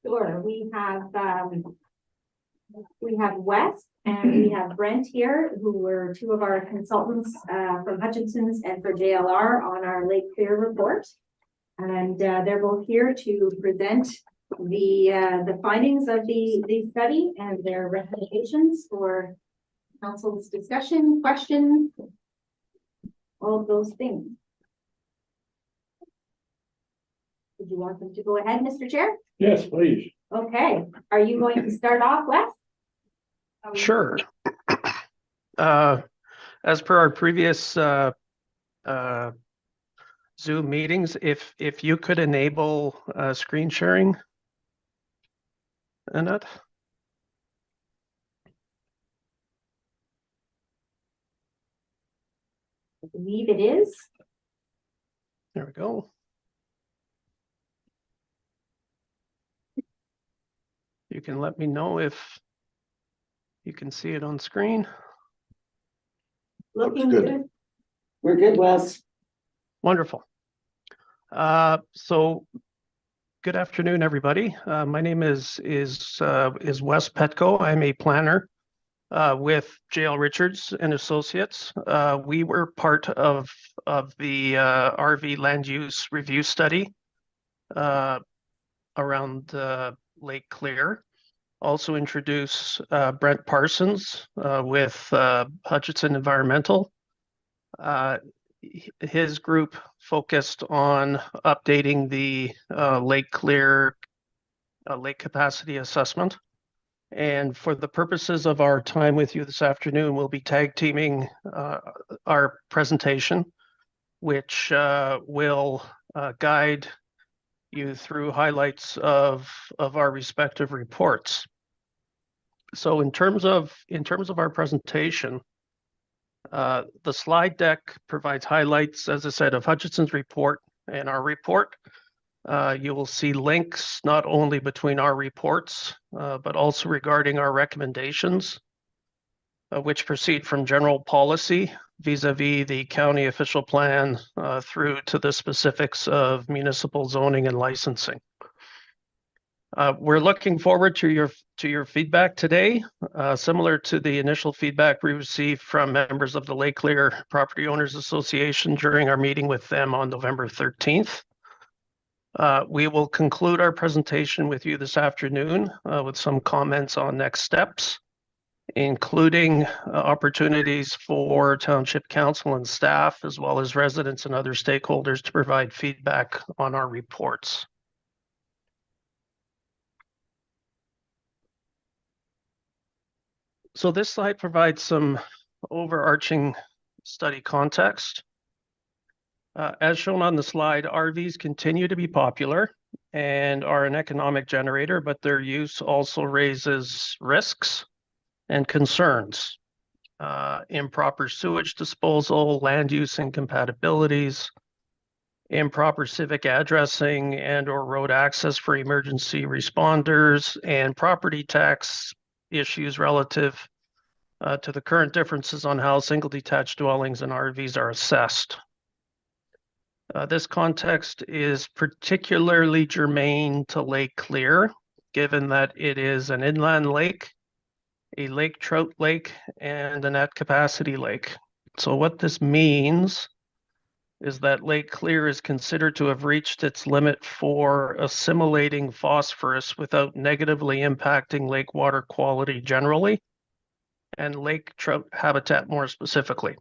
Sure. We have Wes and we have Brent here, who were two of our consultants from Hutchinson's and for JLR on our Lake Clear report. And they're both here to present the findings of the study and their recommendations for council's discussion, questions, all of those things. Did you want them to go ahead, Mr. Chair? Yes, please. Okay. Are you going to start off, Wes? Sure. As per our previous Zoom meetings, if you could enable screen sharing, Annette. I believe it is. There we go. You can let me know if you can see it on screen. Looking good. good. We're good, Wes. Wonderful. So good afternoon, everybody. My name is Wes Petco. I'm a planner with JL Richards and Associates. We were part of the RV land use review study around Lake Clear. Also introduce Brent Parsons with Hutchinson Environmental. His group focused on updating the Lake Clear lake capacity assessment. And for the purposes of our time with you this afternoon, we'll be tag teaming our presentation, which will guide you through highlights of our respective reports. So in terms of our presentation, the slide deck provides highlights, as I said, of Hutchinson's report and our report. You will see links not only between our reports, but also regarding our recommendations, which proceed from general policy vis-a-vis the county official plan through to the specifics of municipal zoning and licensing. We're looking forward to your feedback today, similar to the initial feedback we received from members of the Lake Clear Property Owners Association during our meeting with them on November 13th. We will conclude our presentation with you this afternoon with some comments on next steps, including opportunities for Township Council and staff, as well as residents and other stakeholders to provide feedback on our reports. So this slide provides some overarching study context. As shown on the slide, RVs continue to be popular and are an economic generator, but their use also raises risks and concerns. Improper sewage disposal, land use incompatibilities, improper civic addressing and or road access for emergency responders, and property tax issues relative to the current differences on how single detached dwellings and RVs are assessed. This context is particularly germane to Lake Clear, given that it is an inland lake, a lake trout lake, and a net capacity lake. So what this means is that Lake Clear is considered to have reached its limit for assimilating phosphorus without negatively impacting lake water quality generally, and lake trout habitat more specifically.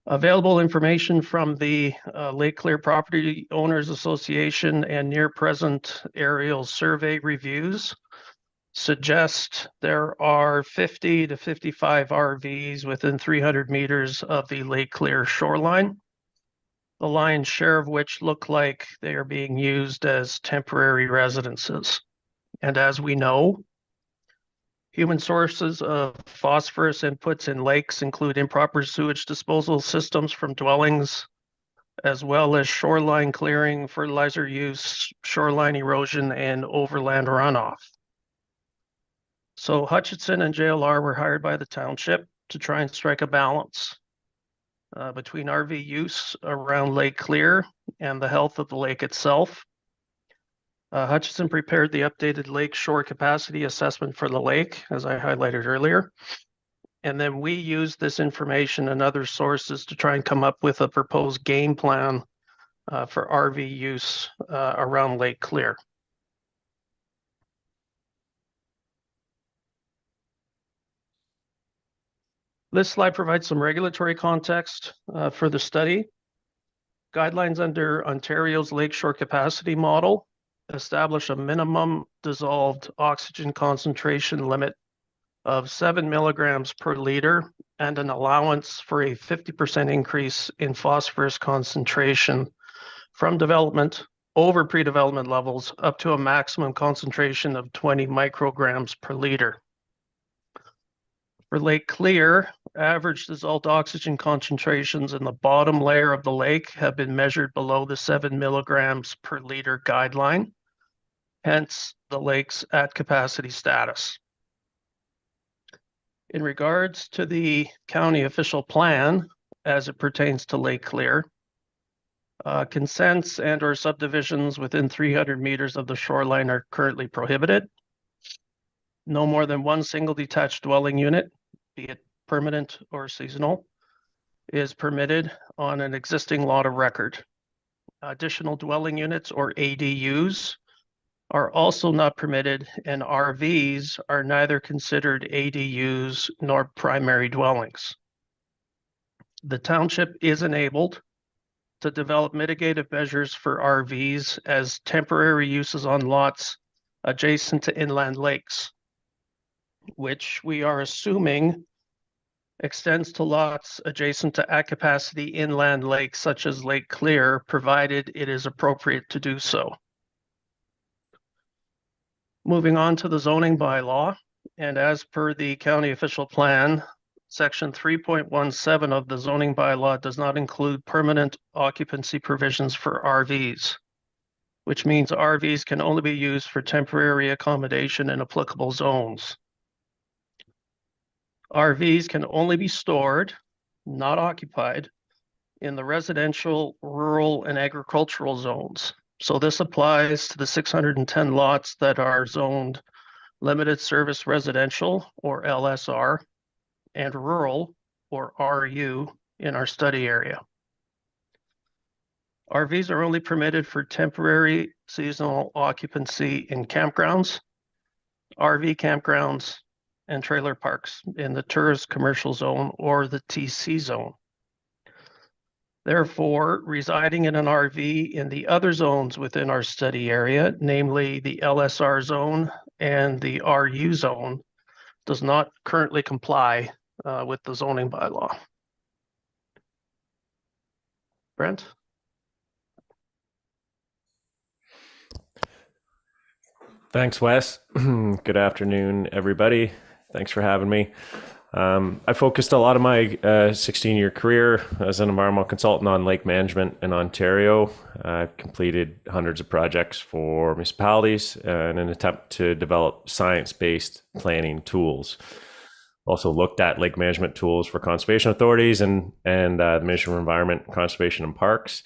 Available information from the Lake Clear Property Owners Association and near present aerial survey reviews suggest there are 50 to 55 RVs within 300 meters of the Lake Clear shoreline, the lion's share of which look like they are being used as temporary residences. And as we know, human sources of phosphorus inputs in lakes include improper sewage disposal systems from dwellings, as well as shoreline clearing, fertilizer use, shoreline erosion, and overland runoff. So Hutchinson and JLR were hired by the township to try and strike a balance between RV use around Lake Clear and the health of the lake itself. Hutchinson prepared the updated lake shore capacity assessment for the lake, as I highlighted earlier. And then we used this information and other sources to try and come up with a proposed game plan for RV use around Lake Clear. This slide provides some regulatory context for the study. Guidelines under Ontario's lakeshore capacity model establish a minimum dissolved oxygen concentration limit of 7 milligrams per liter and an allowance for a 50% increase in phosphorus concentration from development over pre-development levels up to a maximum concentration of 20 micrograms per liter. For Lake Clear, average dissolved oxygen concentrations in the bottom layer of the lake have been measured below the 7 milligrams per liter guideline, hence the lake's at capacity status. In regards to the county official plan, as it pertains to Lake Clear, consents and or subdivisions within 300 meters of the shoreline are currently prohibited. No more than one single detached dwelling unit, be it permanent or seasonal, is permitted on an existing lot of record. Additional dwelling units or ADUs are also not permitted, and RVs are neither considered ADUs nor primary dwellings. The township is enabled to develop mitigative measures for RVs as temporary uses on lots adjacent to inland lakes, which we are assuming extends to lots adjacent to at capacity inland lakes such as Lake Clear, provided it is appropriate to do so. Moving on to the zoning bylaw, and as per the county official plan, section 3.17 of the zoning bylaw does not include permanent occupancy provisions for RVs, which means RVs can only be used for temporary accommodation in applicable zones. RVs can only be stored, not occupied, in the residential, rural, and agricultural zones. So this applies to the 610 lots that are zoned limited service residential or LSR and rural or RU in our study area. RVs are only permitted for temporary seasonal occupancy in campgrounds, RV campgrounds, and trailer parks in the tourist commercial zone or the TC zone. Therefore, residing in an RV in the other zones within our study area, namely the LSR zone and the RU zone, does not currently comply with the zoning bylaw. Brent? Thanks, Wes. Good afternoon, everybody. Thanks for having me. I focused a lot of my 16-year career as an environmental consultant on lake management in Ontario. I've completed hundreds of projects for municipalities in an attempt to develop science-based planning tools. Also looked at lake management tools for conservation authorities and the Ministry of Environment, Conservation and Parks.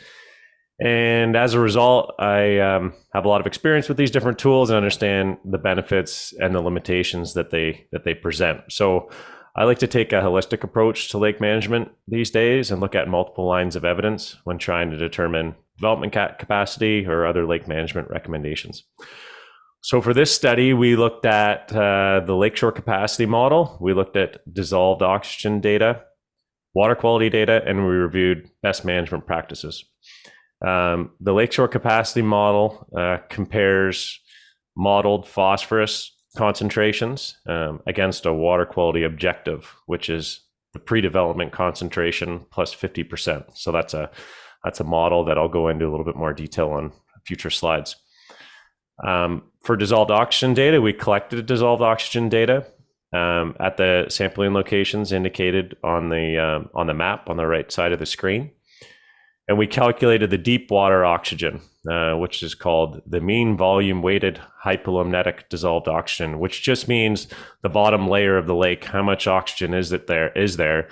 And as a result, I have a lot of experience with these different tools and understand the benefits and the limitations that they present. So I like to take a holistic approach to lake management these days and look at multiple lines of evidence when trying to determine development capacity or other lake management recommendations. So for this study, we looked at the lakeshore capacity model. We looked at dissolved oxygen data, water quality data, and we reviewed best management practices. The lakeshore capacity model compares modeled phosphorus concentrations against a water quality objective, which is the pre-development concentration plus 50%. So that's a model that I'll go into a little bit more detail on future slides. For dissolved oxygen data, we collected dissolved oxygen data at the sampling locations indicated on the map on the right side of the screen. And we calculated the deep water oxygen, which is called the mean volume weighted hypolumnetic dissolved oxygen, which just means the bottom layer of the lake, how much oxygen is there,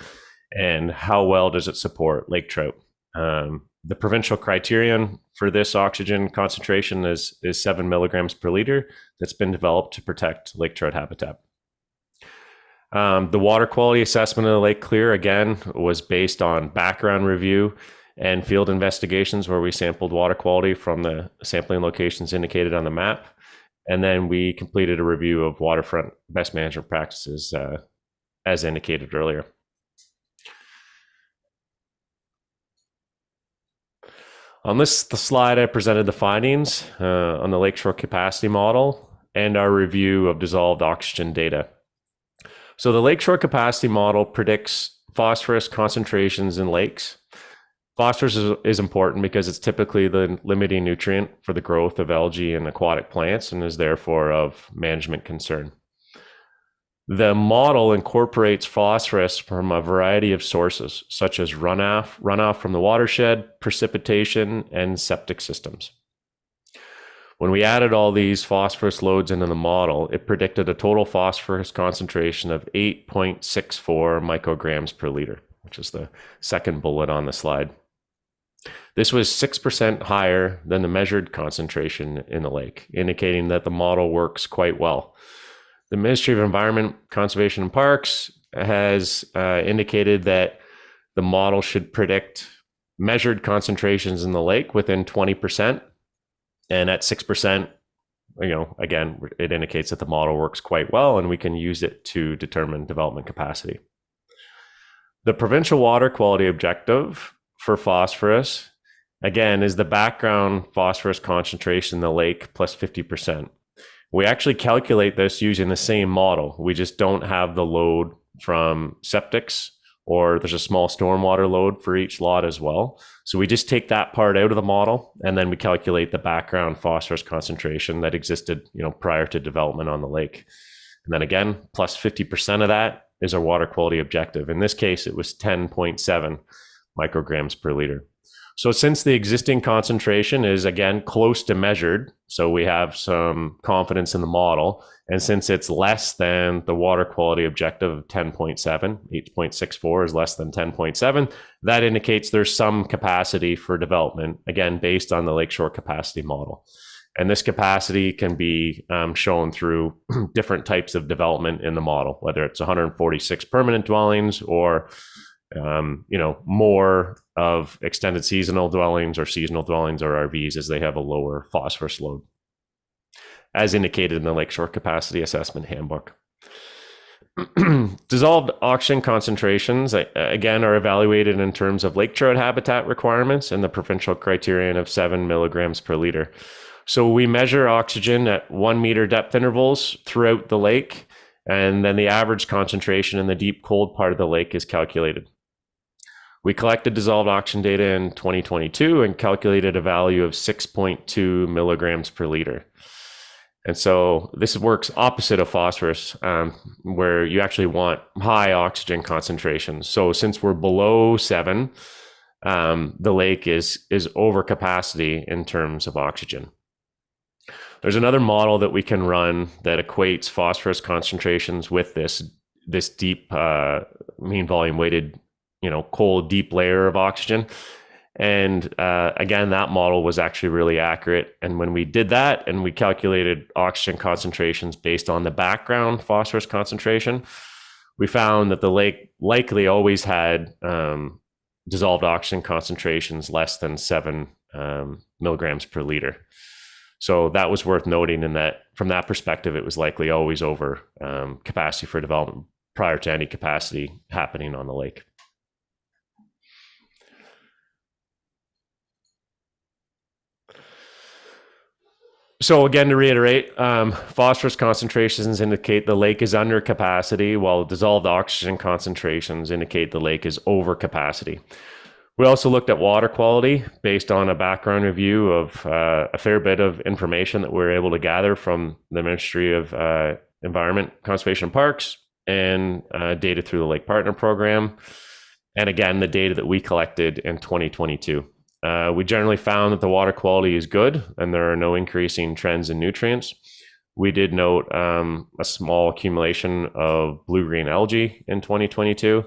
and how well does it support lake trout. The provincial criterion for this oxygen concentration is 7 milligrams per liter that's been developed to protect lake trout habitat. The water quality assessment of the Lake Clear, again, was based on background review and field investigations where we sampled water quality from the sampling locations indicated on the map. And then we completed a review of waterfront best management practices as indicated earlier. On this slide, I presented the findings on the lakeshore capacity model and our review of dissolved oxygen data. So the lakeshore capacity model predicts phosphorus concentrations in lakes. Phosphorus is important because it's typically the limiting nutrient for the growth of algae and aquatic plants and is therefore of management concern. The model incorporates phosphorus from a variety of sources, such as runoff from the watershed, precipitation, and septic systems. When we added all these phosphorus loads into the model, it predicted a total phosphorus concentration of 8.64 micrograms per liter, which is the second bullet on the slide. This was 6% higher than the measured concentration in the lake, indicating that the model works quite well. The Ministry of Environment, Conservation and Parks has indicated that the model should predict measured concentrations in the lake within 20%. And at 6%, again, it indicates that the model works quite well and we can use it to determine development capacity. The provincial water quality objective for phosphorus, again, is the background phosphorus concentration in the lake plus 50%. We actually calculate this using the same model. We just don't have the load from septics, or there's a small stormwater load for each lot as well. So we just take that part out of the model and then we calculate the background phosphorus concentration that existed, prior to development on the lake. And then again, plus 50% of that is our water quality objective. In this case, it was 10.7 micrograms per liter. So since the existing concentration is, again, close to measured, so we have some confidence in the model, and since it's less than the water quality objective of 10.7, 8.64 is less than 10.7, that indicates there's some capacity for development, again, based on the lakeshore capacity model. And this capacity can be shown through different types of development in the model, whether it's 146 permanent dwellings or more of extended seasonal dwellings or RVs, as they have a lower phosphorus load, as indicated in the Lakeshore Capacity Assessment Handbook. Dissolved oxygen concentrations, again, are evaluated in terms of lake trout habitat requirements and the provincial criterion of 7 milligrams per liter. So we measure oxygen at 1 meter depth intervals throughout the lake, and then the average concentration in the deep cold part of the lake is calculated. We collected dissolved oxygen data in 2022 and calculated a value of 6.2 milligrams per liter. And so this works opposite of phosphorus, where you actually want high oxygen concentrations. So since we're below 7, the lake is over capacity in terms of oxygen. There's another model that we can run that equates phosphorus concentrations with this deep mean volume weighted, cold deep layer of oxygen. And again, that model was actually really accurate. And when we did that and we calculated oxygen concentrations based on the background phosphorus concentration, we found that the lake likely always had dissolved oxygen concentrations less than 7 milligrams per liter. So that was worth noting, in that from that perspective, it was likely always over capacity for development prior to any capacity happening on the lake. So again, to reiterate, phosphorus concentrations indicate the lake is under capacity, while dissolved oxygen concentrations indicate the lake is over capacity. We also looked at water quality based on a background review of a fair bit of information that we were able to gather from the Ministry of Environment, Conservation and Parks, and data through the Lake Partner Program. And again, the data that we collected in 2022. We generally found that the water quality is good and there are no increasing trends in nutrients. We did note a small accumulation of blue-green algae in 2022,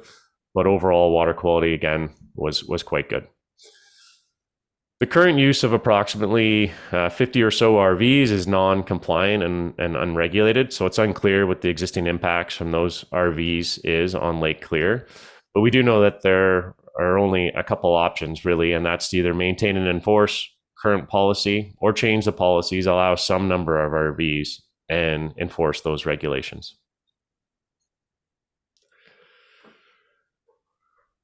but overall water quality, again, was quite good. The current use of approximately 50 or so RVs is non-compliant and unregulated, so it's unclear what the existing impacts from those RVs is on Lake Clear. But we do know that there are only a couple options really, and that's to either maintain and enforce current policy or change the policies, allow some number of RVs, and enforce those regulations.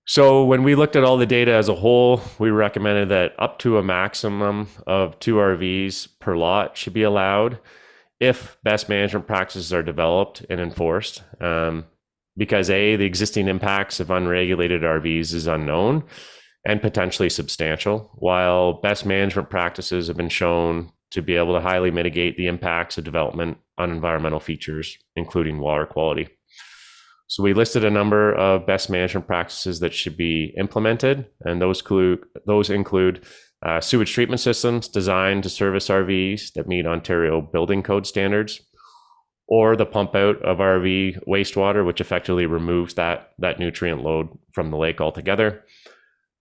So when we looked at all the data as a whole, we recommended that up to a maximum of 2 RVs per lot should be allowed if best management practices are developed and enforced. Because A, the existing impacts of unregulated RVs is unknown and potentially substantial, while best management practices have been shown to be able to highly mitigate the impacts of development on environmental features, including water quality. So we listed a number of best management practices that should be implemented, and those include sewage treatment systems designed to service RVs that meet Ontario Building Code standards, or the pump out of RV wastewater, which effectively removes that nutrient load from the lake altogether.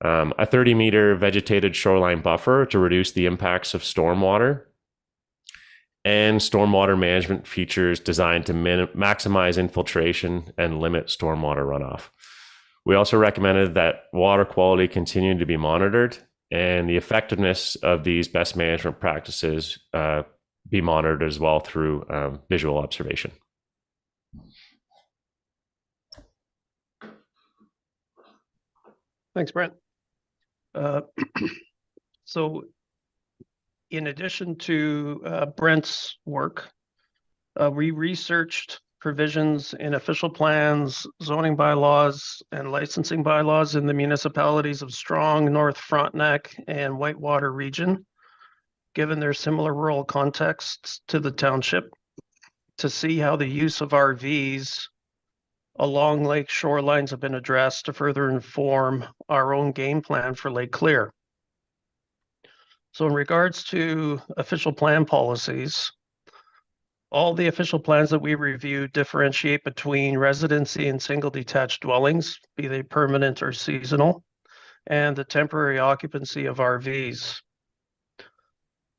A 30-meter vegetated shoreline buffer to reduce the impacts of stormwater, and stormwater management features designed to maximize infiltration and limit stormwater runoff. We also recommended that water quality continue to be monitored and the effectiveness of these best management practices be monitored as well through visual observation. Thanks, Brent. So in addition to Brent's work, we researched provisions in official plans, zoning bylaws, and licensing bylaws in the municipalities of Strong, North Frontenac, and Whitewater region, given their similar rural contexts to the township, to see how the use of RVs along lake shorelines have been addressed to further inform our own game plan for Lake Clear. So in regards to official plan policies, all the official plans that we reviewed differentiate between residency and single detached dwellings, be they permanent or seasonal, and the temporary occupancy of RVs.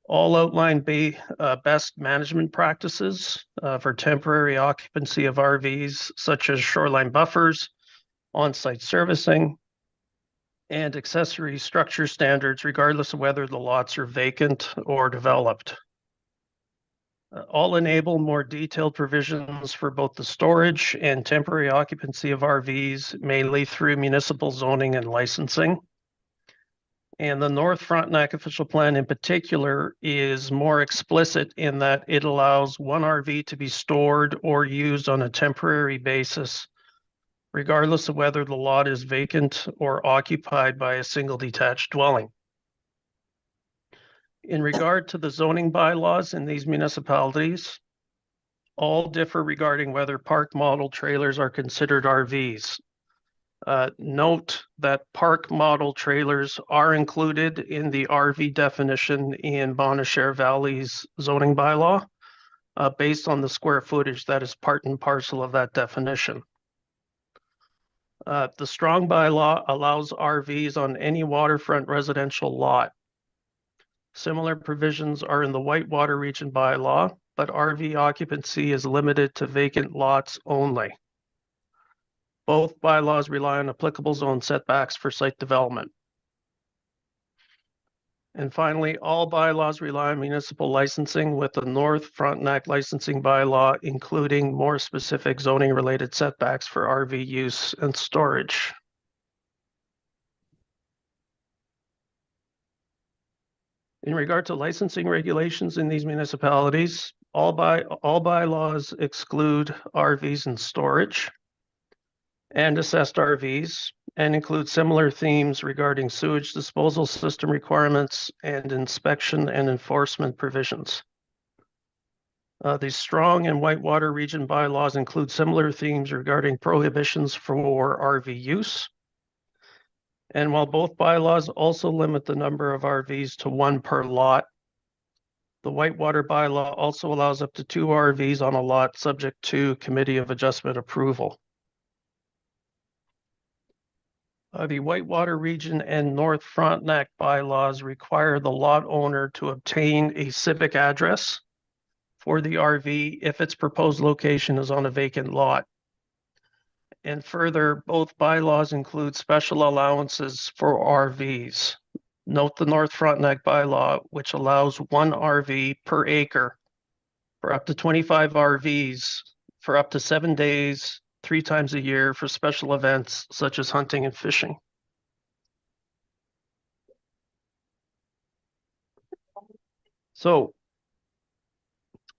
All outline best management practices for temporary occupancy of RVs, such as shoreline buffers, on-site servicing, and accessory structure standards, regardless of whether the lots are vacant or developed. All enable more detailed provisions for both the storage and temporary occupancy of RVs, mainly through municipal zoning and licensing. And the North Frontenac official plan in particular is more explicit in that it allows one RV to be stored or used on a temporary basis, regardless of whether the lot is vacant or occupied by a single detached dwelling. In regard to the zoning bylaws in these municipalities, all differ regarding whether park model trailers are considered RVs. Note that park model trailers are included in the RV definition in Bonnechere Valley's zoning bylaw, based on the square footage that is part and parcel of that definition. The Strong bylaw allows RVs on any waterfront residential lot. Similar provisions are in the Whitewater Region bylaw, but RV occupancy is limited to vacant lots only. Both bylaws rely on applicable zone setbacks for site development. And finally, all bylaws rely on municipal licensing, with the North Frontenac licensing bylaw including more specific zoning related setbacks for RV use and storage. In regard to licensing regulations in these municipalities, all bylaws exclude RVs and storage and assessed RVs, and include similar themes regarding sewage disposal system requirements and inspection and enforcement provisions. The Strong and Whitewater Region bylaws include similar themes regarding prohibitions for RV use. And while both bylaws also limit the number of RVs to 1 per lot, the Whitewater bylaw also allows up to 2 RVs on a lot, subject to Committee of Adjustment approval. The Whitewater Region and North Frontenac bylaws require the lot owner to obtain a civic address for the RV if its proposed location is on a vacant lot. And further, both bylaws include special allowances for RVs. Note the North Frontenac bylaw, which allows 1 RV per acre for up to 25 RVs for up to 7 days, 3 times a year for special events such as hunting and fishing. So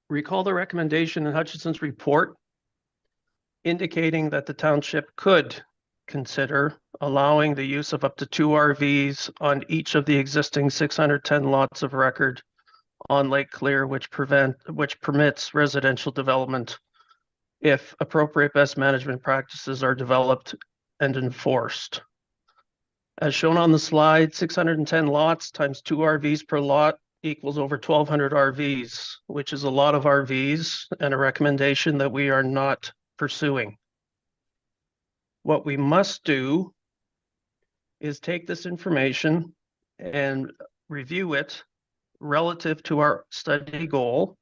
recall the recommendation in Hutchinson's report indicating that the township could consider allowing the use of up to 2 RVs on each of the existing 610 lots of record on Lake Clear, which permits residential development if appropriate best management practices are developed and enforced. As shown on the slide, 610 lots times 2 RVs per lot equals over 1,200 RVs, which is a lot of RVs and a recommendation that we are not pursuing. What we must do is take this information and review it relative to our study goal,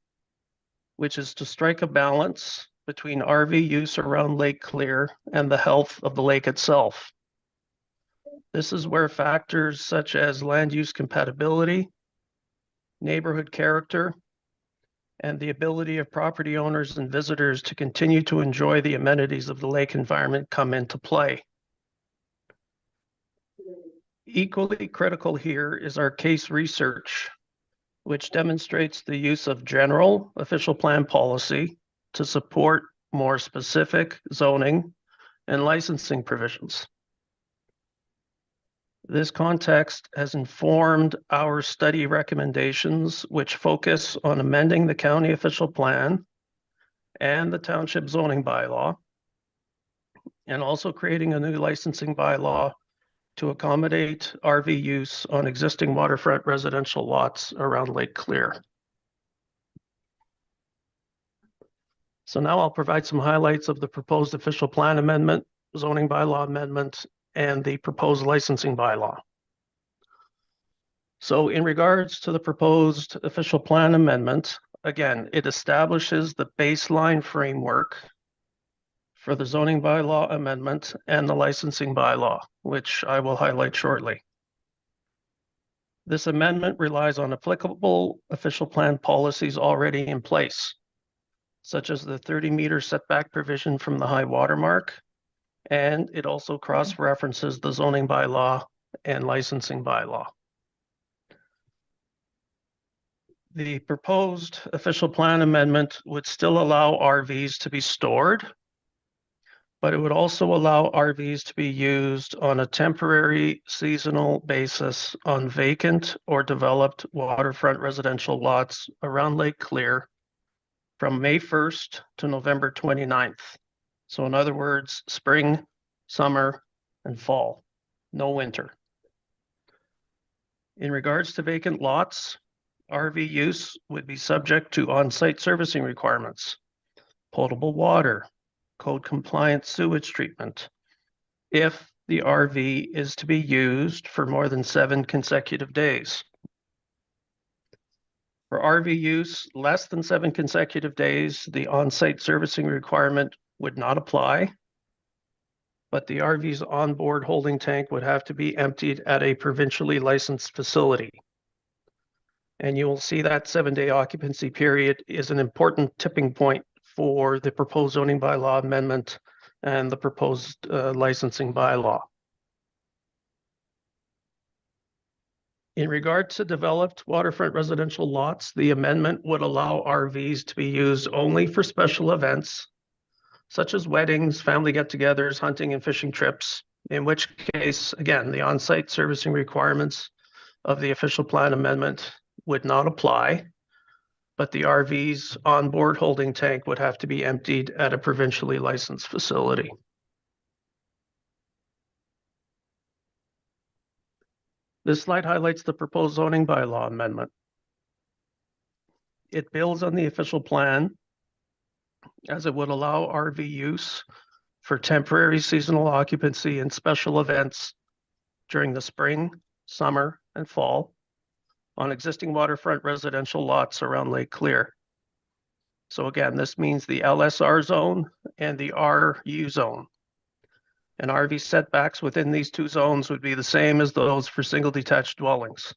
which is to strike a balance between RV use around Lake Clear and the health of the lake itself. This is where factors such as land use compatibility, neighborhood character, and the ability of property owners and visitors to continue to enjoy the amenities of the lake environment come into play. Equally critical here is our case research, which demonstrates the use of general official plan policy to support more specific zoning and licensing provisions. This context has informed our study recommendations, which focus on amending the county official plan and the township zoning bylaw, and also creating a new licensing bylaw to accommodate RV use on existing waterfront residential lots around Lake Clear. So now I'll provide some highlights of the proposed official plan amendment, zoning bylaw amendment, and the proposed licensing bylaw. So in regards to the proposed official plan amendment, again, it establishes the baseline framework for the zoning bylaw amendment and the licensing bylaw, which I will highlight shortly. This amendment relies on applicable official plan policies already in place, such as the 30-meter setback provision from the high water mark, and it also cross-references the zoning bylaw and licensing bylaw. The proposed official plan amendment would still allow RVs to be stored, but it would also allow RVs to be used on a temporary seasonal basis on vacant or developed waterfront residential lots around Lake Clear from May 1st to November 29th. So in other words, spring, summer, and fall, no winter. In regards to vacant lots, RV use would be subject to on-site servicing requirements, potable water, code compliant sewage treatment, if the RV is to be used for more than 7 consecutive days. For RV use less than 7 consecutive days, the on-site servicing requirement would not apply, but the RV's onboard holding tank would have to be emptied at a provincially licensed facility. And you will see that 7-day occupancy period is an important tipping point for the proposed zoning bylaw amendment and the proposed licensing bylaw. In regard to developed waterfront residential lots, the amendment would allow RVs to be used only for special events, such as weddings, family get-togethers, hunting and fishing trips, in which case, again, the on-site servicing requirements of the official plan amendment would not apply, but the RV's onboard holding tank would have to be emptied at a provincially licensed facility. This slide highlights the proposed zoning bylaw amendment. It builds on the official plan as it would allow RV use for temporary seasonal occupancy and special events during the spring, summer, and fall on existing waterfront residential lots around Lake Clear. So again, this means the LSR zone and the RU zone. And RV setbacks within these two zones would be the same as those for single detached dwellings.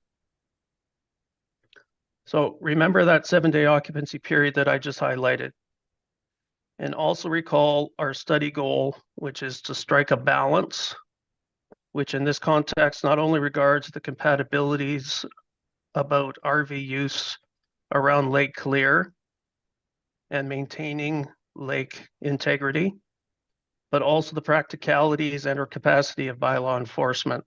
So remember that 7-day occupancy period that I just highlighted. And also recall our study goal, which is to strike a balance, which in this context not only regards the compatibilities about RV use around Lake Clear and maintaining lake integrity, but also the practicalities and or capacity of bylaw enforcement.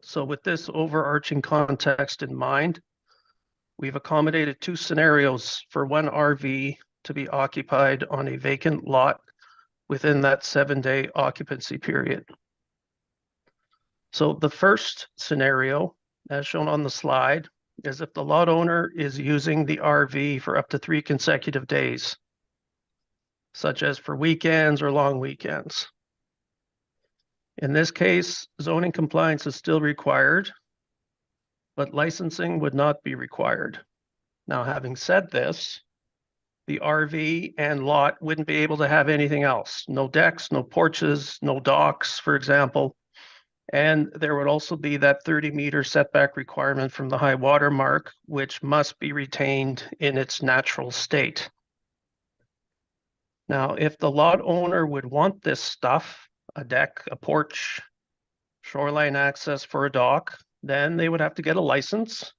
So with this overarching context in mind, we've accommodated two scenarios for one RV to be occupied on a vacant lot within that 7-day occupancy period. So the first scenario, as shown on the slide, is if the lot owner is using the RV for up to 3 consecutive days, such as for weekends or long weekends. In this case, zoning compliance is still required, but licensing would not be required. Now, having said this, the RV and lot wouldn't be able to have anything else. No decks, no porches, no docks, for example. And there would also be that 30-meter setback requirement from the high water mark, which must be retained in its natural state. Now, if the lot owner would want this stuff, a deck, a porch, shoreline access for a dock, then they would have to get a license.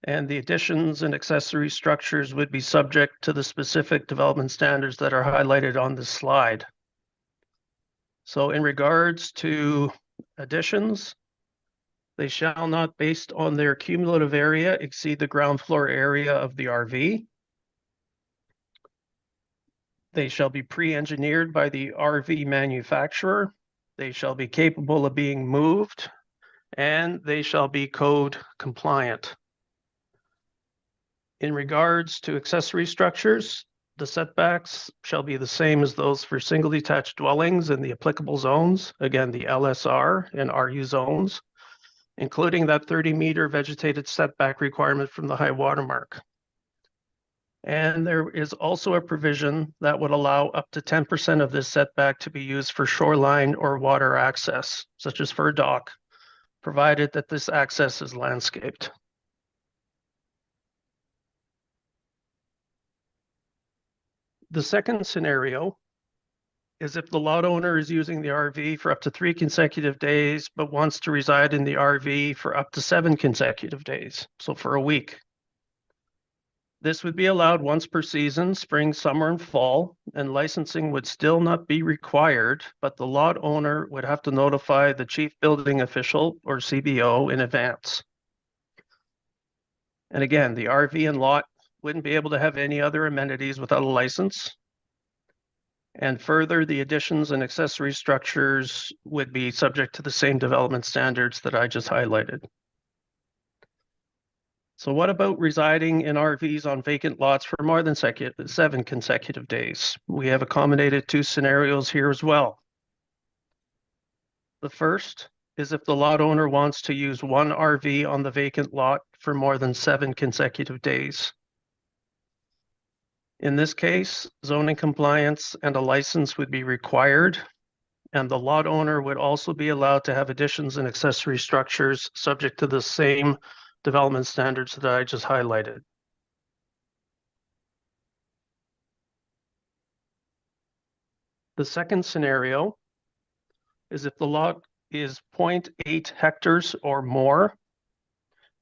And the additions and accessory structures would be subject to the specific development standards that are highlighted on this slide. So in regards to additions, they shall not, based on their cumulative area, exceed the ground floor area of the RV. They shall be pre-engineered by the RV manufacturer. They shall be capable of being moved, and they shall be code compliant. In regards to accessory structures, the setbacks shall be the same as those for single detached dwellings in the applicable zones, again, the LSR and RU zones, including that 30-meter vegetated setback requirement from the high water mark. And there is also a provision that would allow up to 10% of this setback to be used for shoreline or water access, such as for a dock, provided that this access is landscaped. The second scenario is if the lot owner is using the RV for up to 3 consecutive days, but wants to reside in the RV for up to 7 consecutive days, so for a week. This would be allowed once per season, spring, summer, and fall, and licensing would still not be required, but the lot owner would have to notify the chief building official or CBO in advance. And again, the RV and lot wouldn't be able to have any other amenities without a license. And further, the additions and accessory structures would be subject to the same development standards that I just highlighted. So what about residing in RVs on vacant lots for more than 7 consecutive days? We have accommodated 2 scenarios here as well. The first is if the lot owner wants to use one RV on the vacant lot for more than 7 consecutive days. In this case, zoning compliance and a license would be required, and the lot owner would also be allowed to have additions and accessory structures subject to the same development standards that I just highlighted. The second scenario is if the lot is 0.8 hectares or more,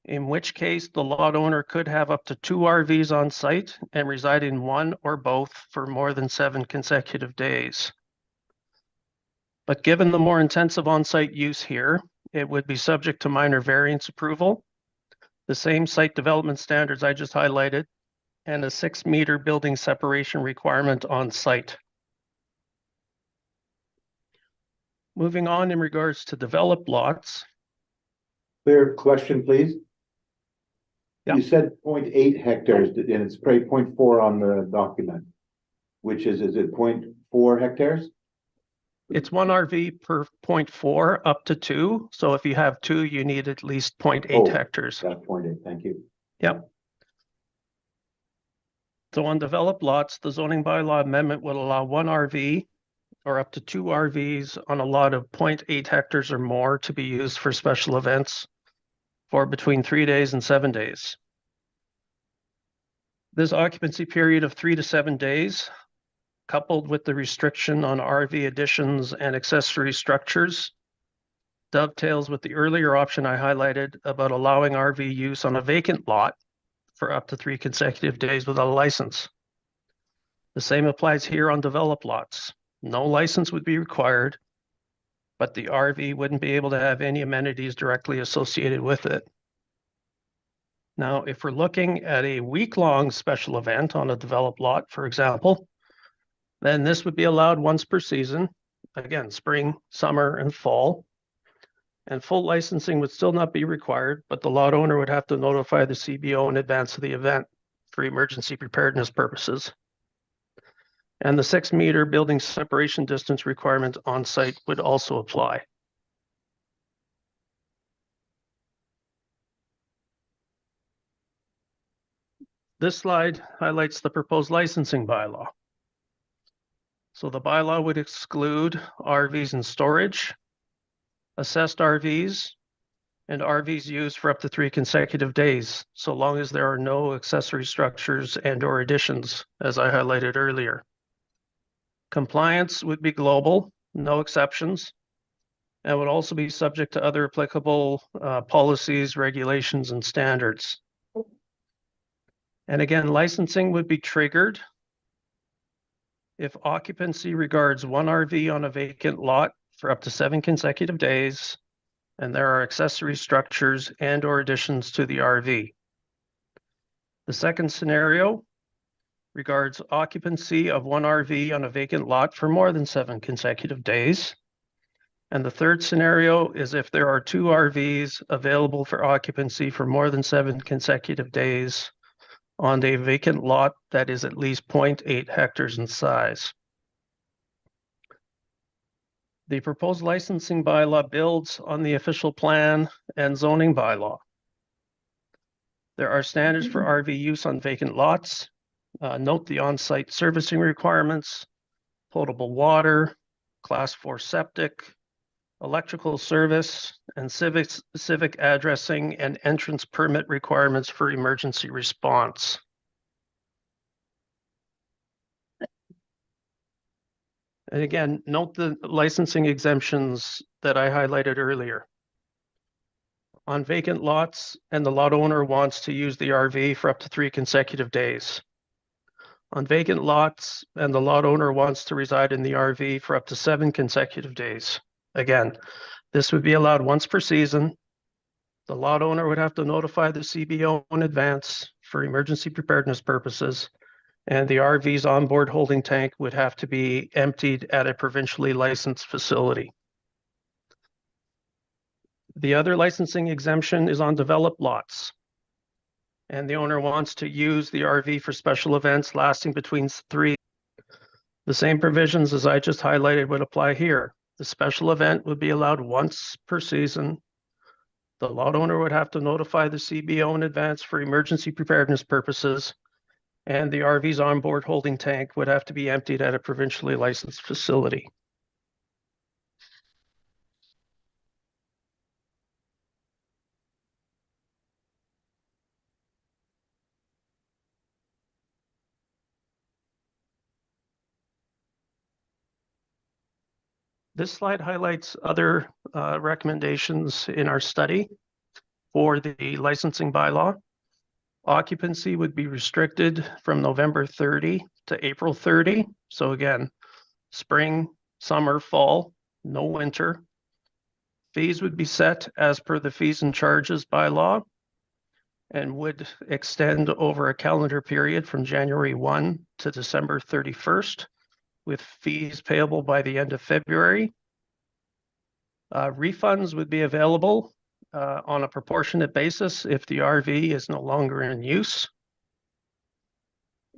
in which case the lot owner could have up to 2 RVs on site and reside in one or both for more than 7 consecutive days. But given the more intensive on-site use here, it would be subject to minor variance approval, the same site development standards I just highlighted, and a 6-meter building separation requirement on site. Moving on in regards to developed lots. Clear question, please. Yeah. You said 0.8 hectares and it's probably 0.4 on the document, which is it 0.4 hectares? It's one RV per 0.4 up to 2. So if you have 2, you need at least 0.8 Oh. hectares. Got pointed, thank you. Yep. So on developed lots, the zoning bylaw amendment would allow one RV or up to 2 RVs on a lot of 0.8 hectares or more to be used for special events for between 3 days and 7 days. This occupancy period of 3 to 7 days, coupled with the restriction on RV additions and accessory structures, dovetails with the earlier option I highlighted about allowing RV use on a vacant lot for up to 3 consecutive days without a license. The same applies here on developed lots. No license would be required, but the RV wouldn't be able to have any amenities directly associated with it. Now, if we're looking at a week-long special event on a developed lot, for example, then this would be allowed once per season, again, spring, summer, and fall. And full licensing would still not be required, but the lot owner would have to notify the CBO in advance of the event for emergency preparedness purposes. And the 6-meter building separation distance requirement on site would also apply. This slide highlights the proposed licensing bylaw. So the bylaw would exclude RVs in storage, assessed RVs, and RVs used for up to 3 consecutive days, so long as there are no accessory structures and/or additions, as I highlighted earlier. Compliance would be global, no exceptions, and would also be subject to other applicable policies, regulations, and standards. And again, licensing would be triggered if occupancy regards one RV on a vacant lot for up to 7 consecutive days, and there are accessory structures and/or additions to the RV. The second scenario regards occupancy of one RV on a vacant lot for more than 7 consecutive days. And the third scenario is if there are 2 RVs available for occupancy for more than 7 consecutive days on a vacant lot that is at least 0.8 hectares in size. The proposed licensing bylaw builds on the official plan and zoning bylaw. There are standards for RV use on vacant lots. Note the on-site servicing requirements, potable water, class 4 septic, electrical service, and civic addressing and entrance permit requirements for emergency response. And again, note the licensing exemptions that I highlighted earlier. On vacant lots, and the lot owner wants to use the RV for up to 3 consecutive days. On vacant lots, and the lot owner wants to reside in the RV for up to 7 consecutive days. Again, this would be allowed once per season. The lot owner would have to notify the CBO in advance for emergency preparedness purposes, and the RV's onboard holding tank would have to be emptied at a provincially licensed facility. The other licensing exemption is on developed lots, and the owner wants to use the RV for special events lasting between 3. The same provisions as I just highlighted would apply here. The special event would be allowed once per season. The lot owner would have to notify the CBO in advance for emergency preparedness purposes, and the RV's onboard holding tank would have to be emptied at a provincially licensed facility. This slide highlights other recommendations in our study for the licensing bylaw. Occupancy would be restricted from November 30 to April 30. So again, spring, summer, fall, no winter. Fees would be set as per the fees and charges bylaw and would extend over a calendar period from January 1 to December 31st, with fees payable by the end of February. Refunds would be available on a proportionate basis if the RV is no longer in use.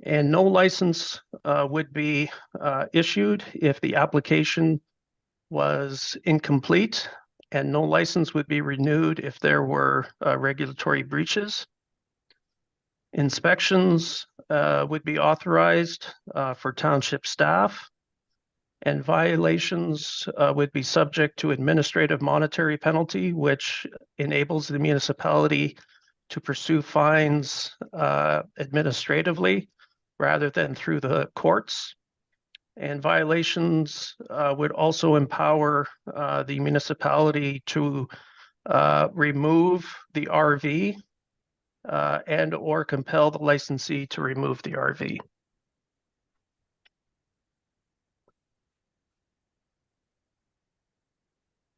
And no license would be issued if the application was incomplete, and no license would be renewed if there were regulatory breaches. Inspections would be authorized for township staff, and violations would be subject to administrative monetary penalty, which enables the municipality to pursue fines administratively rather than through the courts. And violations would also empower the municipality to remove the RV and or compel the licensee to remove the RV.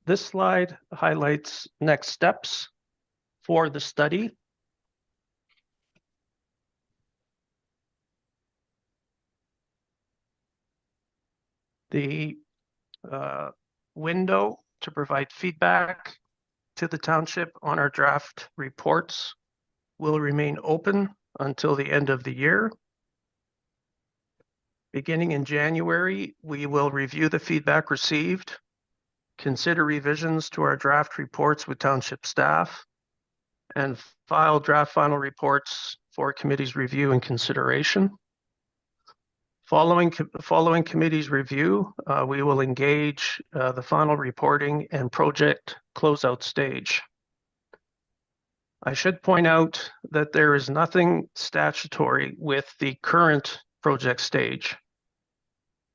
This slide highlights next steps for the study. The window to provide feedback to the township on our draft reports will remain open until the end of the year. Beginning in January, we will review the feedback received, consider revisions to our draft reports with township staff, and file draft final reports for committee's review and consideration. Following committee's review, we will engage the final reporting and project closeout stage. I should point out that there is nothing statutory with the current project stage.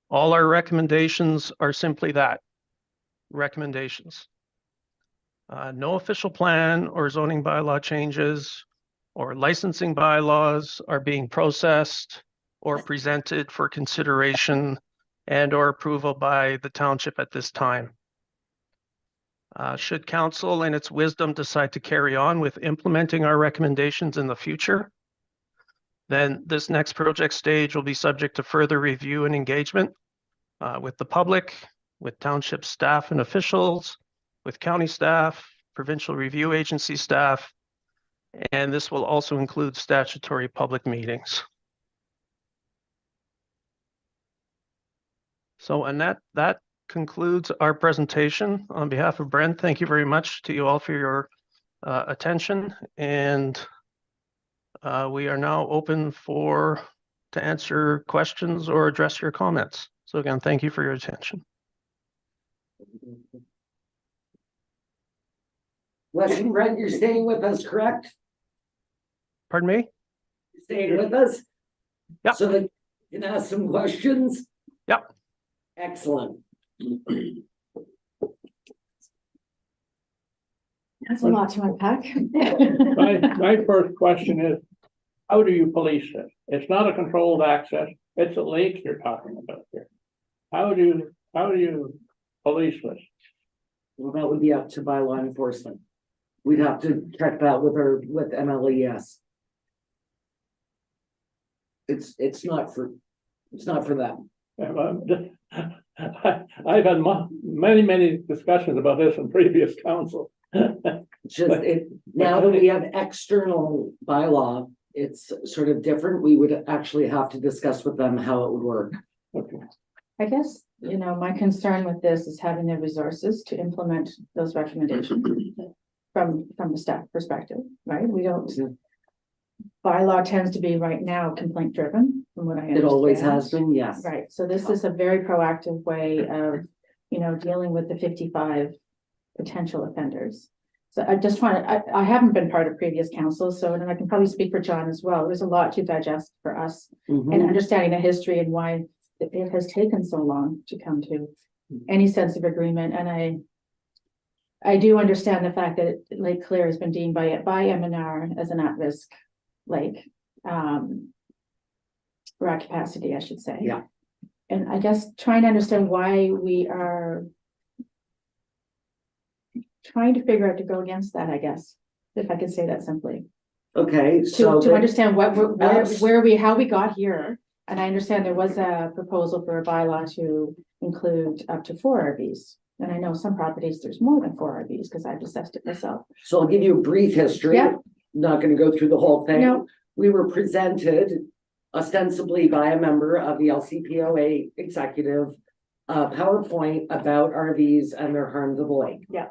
All our recommendations are simply that, recommendations. No official plan or zoning bylaw changes or licensing bylaws are being processed or presented for consideration and or approval by the township at this time. Should council in its wisdom decide to carry on with implementing our recommendations in the future, then this next project stage will be subject to further review and engagement with the public, with township staff and officials, with county staff, provincial review agency staff, and this will also include statutory public meetings. So, and that concludes our presentation. On behalf of Brent, thank you very much to you all for your attention, and we are now open to answer questions or address your comments. So again, thank you for your attention. Wes and Brent, you're staying with us, correct? Pardon me? You're staying with us? Yep. So that you can ask some questions? Yep. Excellent. That's a lot to unpack. My first question is, how do you police this? It's not a controlled access, it's a lake you're talking about here. How do you police this? Well, that would be up to bylaw enforcement. We'd have to check that with MLES. It's not for them. I've had many discussions about this in previous council. Now that we have external bylaw, it's sort of different. We would actually have to discuss with them how it would work. Okay. I guess, my concern with this is having the resources to implement those recommendations from the staff perspective, right? We don't, bylaw tends to be right now complaint driven, from what I understand. It always has been, yes. Right, so this is a very proactive way of, dealing with the 55 potential offenders. So I just I haven't been part of previous councils, so and I can probably speak for John as well. There's a lot to digest for us Mhm. and understanding the history and why it has taken so long to come to any sense of agreement. And I do understand the fact that Lake Claire has been deemed by MNR as an at-risk lake, for our capacity, I should say. Yeah. And I guess trying to understand why we are trying to figure out to go against that, I guess, if I could say that simply. Okay, so To understand Yes. how we got here. And I understand there was a proposal for a bylaw to include up to 4 RVs. And I know some properties, there's more than 4 RVs because I've assessed it myself. So I'll give you a brief history. Yeah. Not gonna go through the whole thing. No. We were presented ostensibly by a member of the LCPOA executive a PowerPoint about RVs and their harm to the lake. Yeah.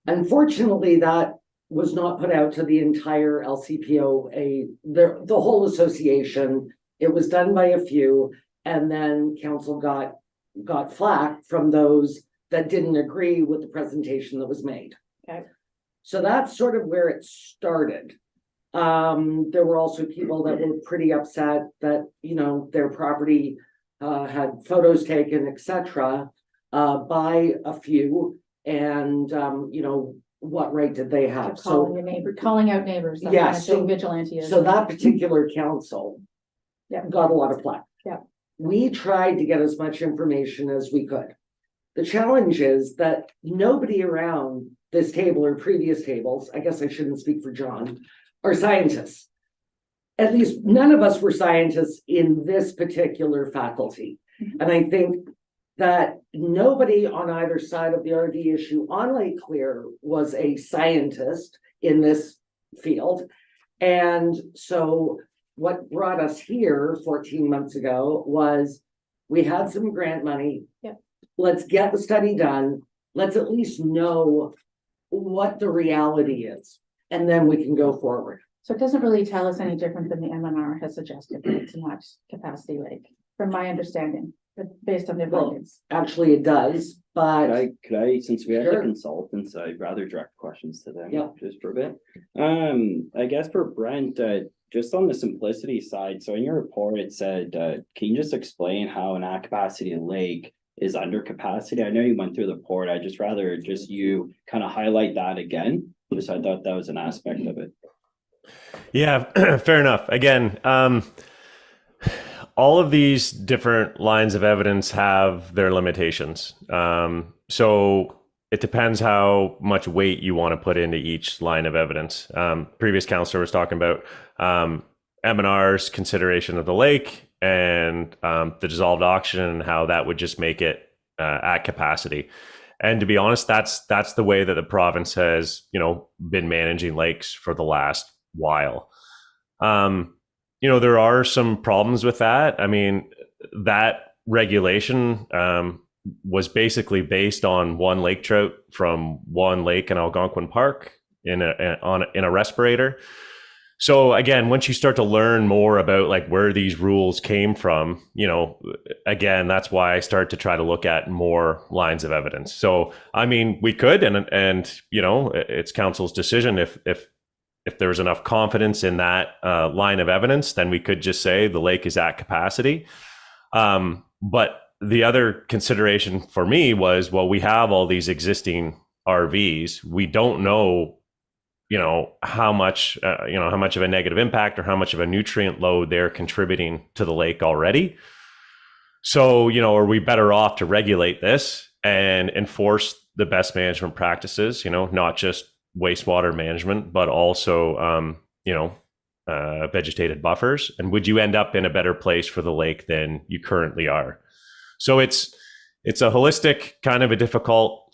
Unfortunately, that was not put out to the entire LCPOA, the whole association. It was done by a few, and then council got flack from those that didn't agree with the presentation that was made. Okay. So that's sort of where it started. There were also people that were pretty upset that, you know, their property had photos taken, etc., by a few, and you know, what right did they have? Calling So, your neighbor, calling out neighbors. That's Yeah, what I so- think vigilante is. so that particular council Yeah. got a lot of flack. Yeah. We tried to get as much information as we could. The challenge is that nobody around this table or previous tables, I guess I shouldn't speak for John, are scientists. At least none of us were scientists in this particular faculty. Mhm. And I think that nobody on either side of the RV issue on Lake Clear was a scientist in this field. And so what brought us here 14 months ago was we had some grant money. Yep. Let's get the study done. Let's at least know what the reality is, and then we can go forward. So it doesn't really tell us any different than the MNR has suggested, that it's a much capacity lake, from my understanding, but based on their Well, findings. Actually, it does, but Could I, since we have the Sure. consultants, I'd rather direct questions to them. Yeah. Just for a bit. I guess for Brent, just on the simplicity side, so in your report, it said, can you just explain how an at capacity lake is under capacity? I know you went through the report, I'd just rather just you kind of highlight that again, just I thought that was an aspect of it. Yeah, fair enough. Again, all of these different lines of evidence have their limitations. So it depends how much weight you want to put into each line of evidence. Previous counselor was talking about M&R's consideration of the lake and the dissolved oxygen and how that would just make it at capacity. And to be honest, that's the way that the province has, you know, been managing lakes for the last while. You know, there are some problems with that. I mean, that regulation was basically based on one lake trout from one lake in Algonquin Park in a respirator. So again, once you start to learn more about like where these rules came from, you know, again, that's why I start to try to look at more lines of evidence. So, I mean, we could, and you know, it's council's decision. If there's enough confidence in that line of evidence, then we could just say the lake is at capacity. But the other consideration for me was, well, we have all these existing RVs. We don't know, you know, how much of a negative impact or how much of a nutrient load they're contributing to the lake already. So, you know, are we better off to regulate this and enforce the best management practices, you know, not just wastewater management, but also, vegetated buffers? And would you end up in a better place for the lake than you currently are? So it's a holistic, kind of a difficult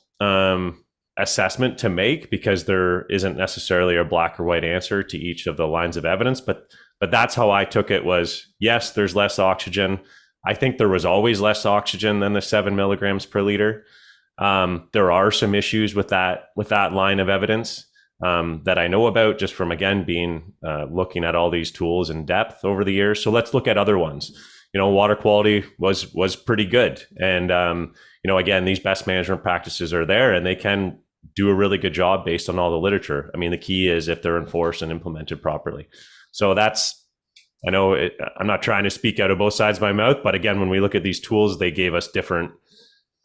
assessment to make, because there isn't necessarily a black or white answer to each of the lines of evidence. But that's how I took it was, yes, there's less oxygen. I think there was always less oxygen than the 7 milligrams per liter. There are some issues with that line of evidence that I know about just from, again, being looking at all these tools in depth over the years. So let's look at other ones. You know, water quality was pretty good. And, you know, again, these best management practices are there and they can do a really good job based on all the literature. I mean, the key is if they're enforced and implemented properly. So I know I'm not trying to speak out of both sides of my mouth, but again, when we look at these tools, they gave us different,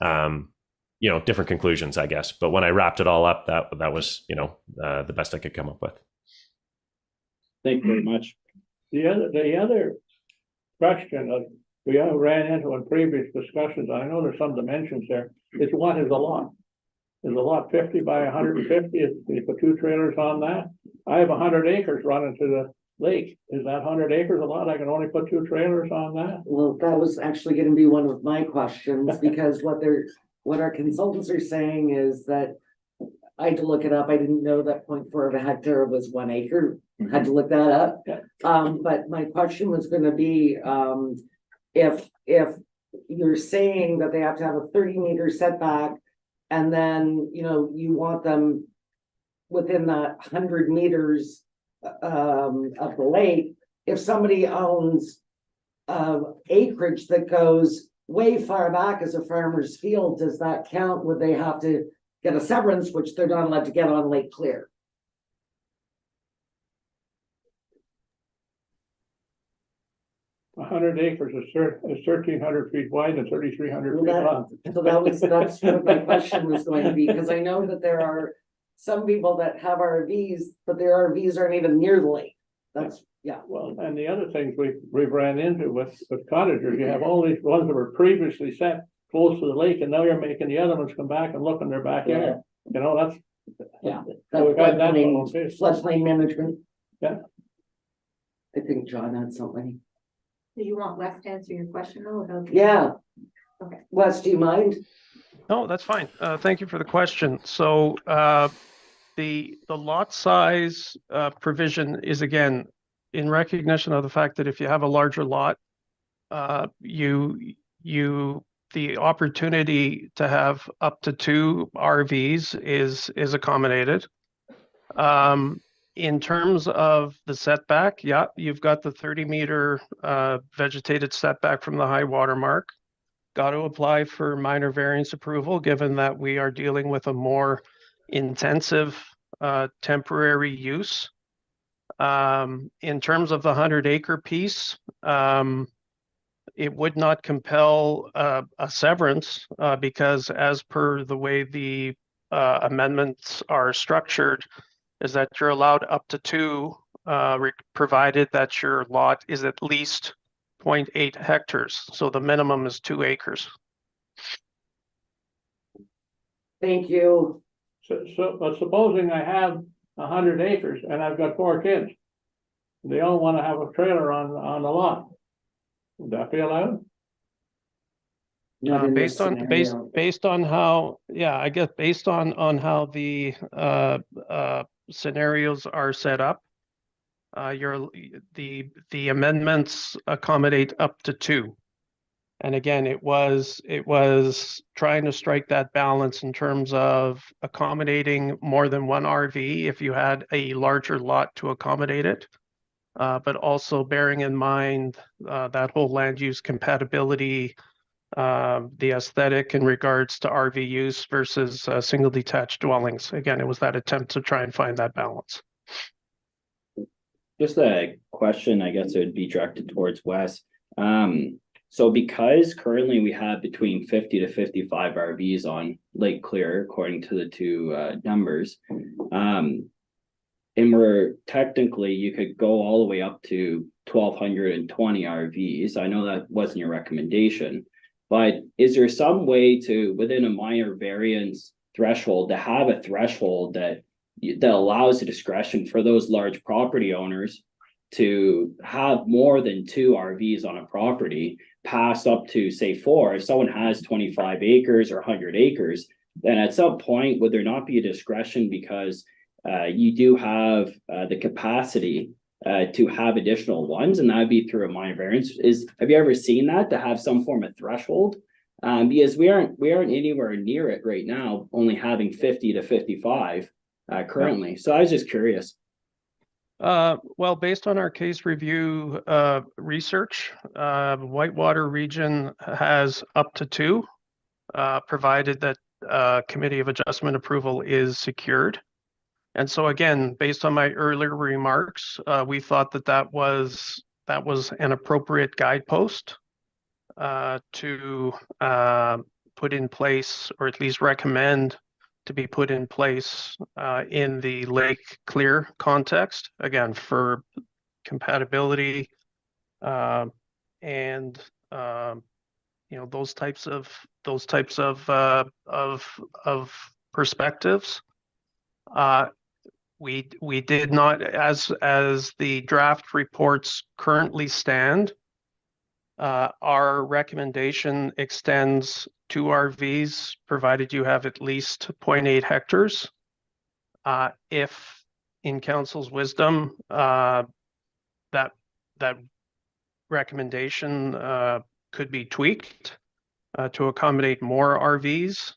different conclusions, I guess. But when I wrapped it all up, that was, the best I could come up with. Thank you very much. The other question that we ran into in previous discussions, I know there's some dimensions there, is what is a lot? Is a lot 50 by 150? If you put 2 trailers on that, I have 100 acres running to the lake. Is that 100 acres a lot? I can only put 2 trailers on that? Well, that was actually gonna be one of my questions, because what our consultants are saying is that I had to look it up. I didn't know that 0.4 of a hectare was 1 acre. Had to look that up. Yeah. But my question was gonna be, if you're saying that they have to have a 30-meter setback, and then, you know, you want them within that 100 meters of the lake. If somebody owns acreage that goes way far back as a farmer's field, does that count? Would they have to get a severance, which they're not allowed to get on Lake Clear? 100 acres is 1,300 feet wide and 3,300 feet long. So that's what my question was going to be, because I know that there are some people that have RVs, but their RVs aren't even near the lake. That's, yeah. Well, and the other things we've ran into with cottagers, you have all these ones that were previously set close to the lake, and now you're making the other ones come back and look in their backyard. You know, that's. Yeah. So we've had that one, Floodplain, too. floodplain management. Yeah. I think John had something. Do you want Wes to answer your question though? About Yeah. Okay. Wes, do you mind? No, that's fine. Thank you for the question. So the lot size provision is again in recognition of the fact that if you have a larger lot, the opportunity to have up to 2 RVs is accommodated. In terms of the setback, yeah, you've got the 30-meter vegetated setback from the high water mark. Got to apply for minor variance approval, given that we are dealing with a more intensive temporary use. In terms of the 100-acre piece, it would not compel a severance because as per the way the amendments are structured, is that you're allowed up to 2, provided that your lot is at least 0.8 hectares. So the minimum is 2 acres. Thank you. But supposing I have 100 acres and I've got 4 kids, they all want to have a trailer on the lot. Would that be allowed? Not in this Based on scenario. based on how, yeah, I guess based on how the scenarios are set up, the amendments accommodate up to 2. And again, it was trying to strike that balance in terms of accommodating more than 1 RV if you had a larger lot to accommodate it. But also bearing in mind that whole land use compatibility, the aesthetic in regards to RV use versus single detached dwellings. Again, it was that attempt to try and find that balance. Just a question, I guess it would be directed towards Wes. So because currently we have between 50 to 55 RVs on Lake Clear, according to the 2 numbers, and we're technically, you could go all the way up to 1,220 RVs. I know that wasn't your recommendation, but is there some way to, within a minor variance threshold, to have a threshold that allows the discretion for those large property owners to have more than 2 RVs on a property, passed up to say 4? If someone has 25 acres or 100 acres, then at some point, would there not be a discretion because you do have the capacity to have additional ones, and that would be through a minor variance? Have you ever seen that, to have some form of threshold? Because we aren't anywhere near it right now, only having 50 to 55 currently. So I was just curious. Well, based on our case review research, Whitewater region has up to 2, provided that committee of adjustment approval is secured. And so again, based on my earlier remarks, we thought that was an appropriate guidepost to put in place, or at least recommend to be put in place in the Lake Clear context, again, for compatibility and those types of perspectives. We did not, as the draft reports currently stand, our recommendation extends to RVs, provided you have at least 0.8 hectares. If in council's wisdom, that recommendation could be tweaked, to accommodate more RVs,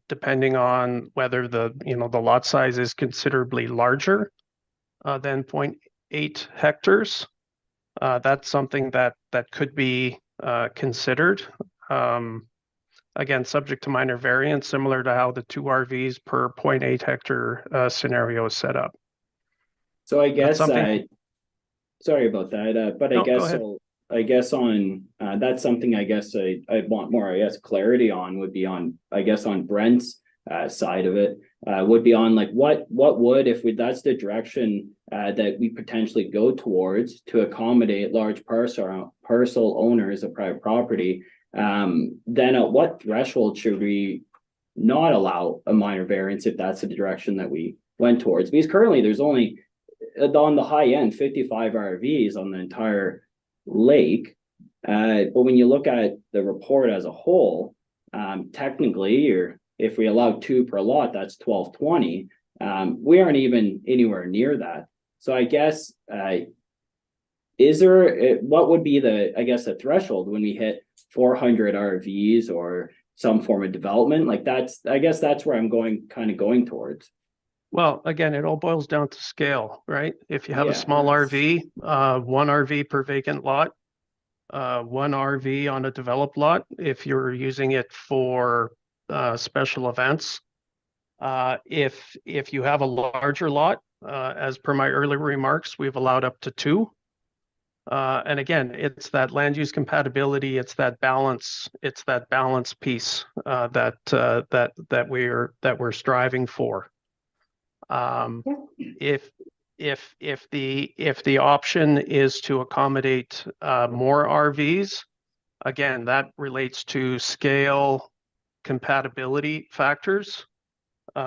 depending on whether the lot size is considerably larger than 0.8 hectares. That's something that could be considered. Again, subject to minor variance, similar to how the 2 RVs per 0.8 hectare scenario is set up. So I guess, something- sorry about that, but I No, go guess, ahead. so I guess on, that's something I guess I want more, I guess, clarity on would be on, I guess, on Brent's side of it, would be on like, what would, if that's the direction that we potentially go towards to accommodate large parcel owners of private property, then at what threshold should we not allow a minor variance if that's the direction that we went towards? Because currently there's only, on the high end, 55 RVs on the entire lake. But when you look at the report as a whole, technically, if we allow 2 per lot, that's 1220. We aren't even anywhere near that. So I guess, is there, what would be the threshold when we hit 400 RVs or some form of development? Like I guess that's where I'm kind of going towards. Well, again, it all boils down to scale, right? If you have a Yeah, small that's- RV, 1 RV per vacant lot, 1 RV on a developed lot, if you're using it for special events. If you have a larger lot, as per my earlier remarks, we've allowed up to 2. And again, it's that land use compatibility, it's that balance piece that we're striving for. If the option is to accommodate more RVs, again, that relates to scale compatibility factors,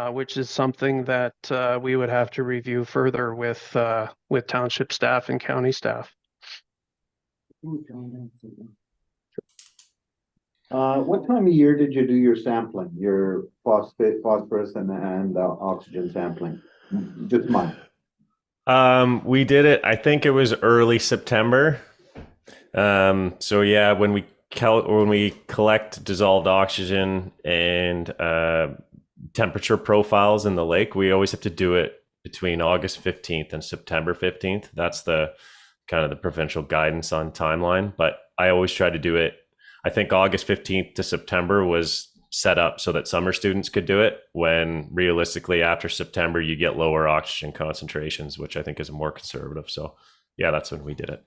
which is something that we would have to review further with township staff and county staff. What time of year did you do your sampling, your phosphorus and oxygen sampling? Just month. We did it, I think it was early September. So yeah, when we collect dissolved oxygen and temperature profiles in the lake, we always have to do it between August 15th and September 15th. That's the kind of the provincial guidance on timeline, but I always try to do it. I think August 15th to September was set up so that summer students could do it, when realistically after September you get lower oxygen concentrations, which I think is more conservative. So yeah, that's when we did it.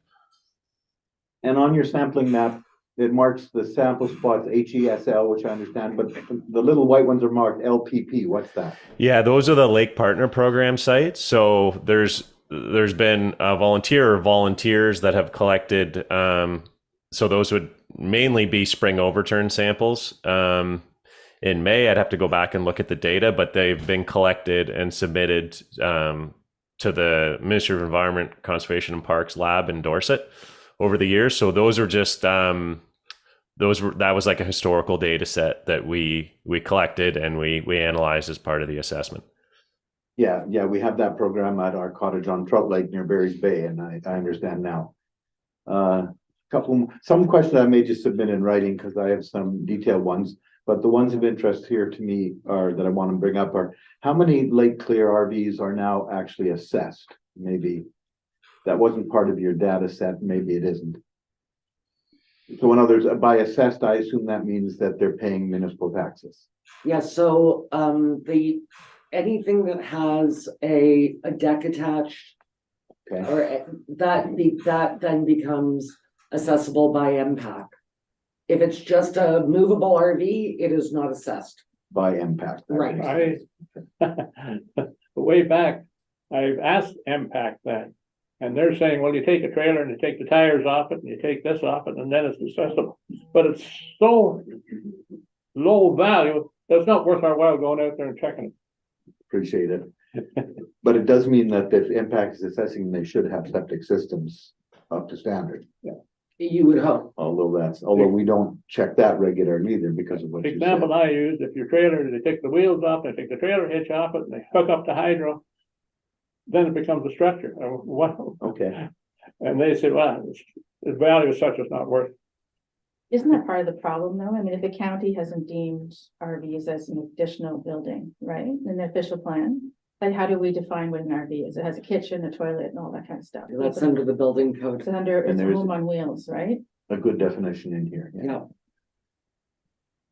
And on your sampling map, it marks the sample spots HESL, which I understand, but the little white ones are marked LPP. What's that? Yeah, those are the Lake Partner Program sites. So there's been volunteers that have collected. So those would mainly be spring overturn samples. In May, I'd have to go back and look at the data, but they've been collected and submitted to the Ministry of Environment, Conservation and Parks lab in Dorset over the years. So those are just that was like a historical data set that we collected and we analyzed as part of the assessment. Yeah, we have that program at our cottage on Trout Lake near Barry's Bay, and I understand now. Some questions I may just submit in writing because I have some detailed ones, but the ones of interest here to me are that I want to bring up are how many Lake Clear RVs are now actually assessed? Maybe that wasn't part of your data set, maybe it isn't. So in others, by assessed, I assume that means that they're paying municipal taxes. Yeah, so anything that has a deck attached, Okay, or that then becomes accessible by MPAC. If it's just a movable RV, it is not assessed. by impact. Right. Way back, I've asked MPAC that, and they're saying, well, you take a trailer and you take the tires off it and you take this off it and then it's accessible. But it's so low value, that's not worth our while going out there and checking it. Appreciate it. But it does mean that if impact is assessing, they should have septic systems up to standard. You would hope. Although we don't check that regular either because of what The you said. example I used, if your trailer, they take the wheels off, they take the trailer hitch off it, and they hook up the hydro, then it becomes a structure. What? Okay, And they said, well, the value is such, it's not worth it. Isn't that part of the problem though? I mean, if the county hasn't deemed RVs as an additional building, right, in the official plan, like how do we define what an RV is? It has a kitchen, a toilet and all that kind of stuff. That's under the building code. It's under, And it's a there is- home on wheels, right? A good definition in here. Yeah.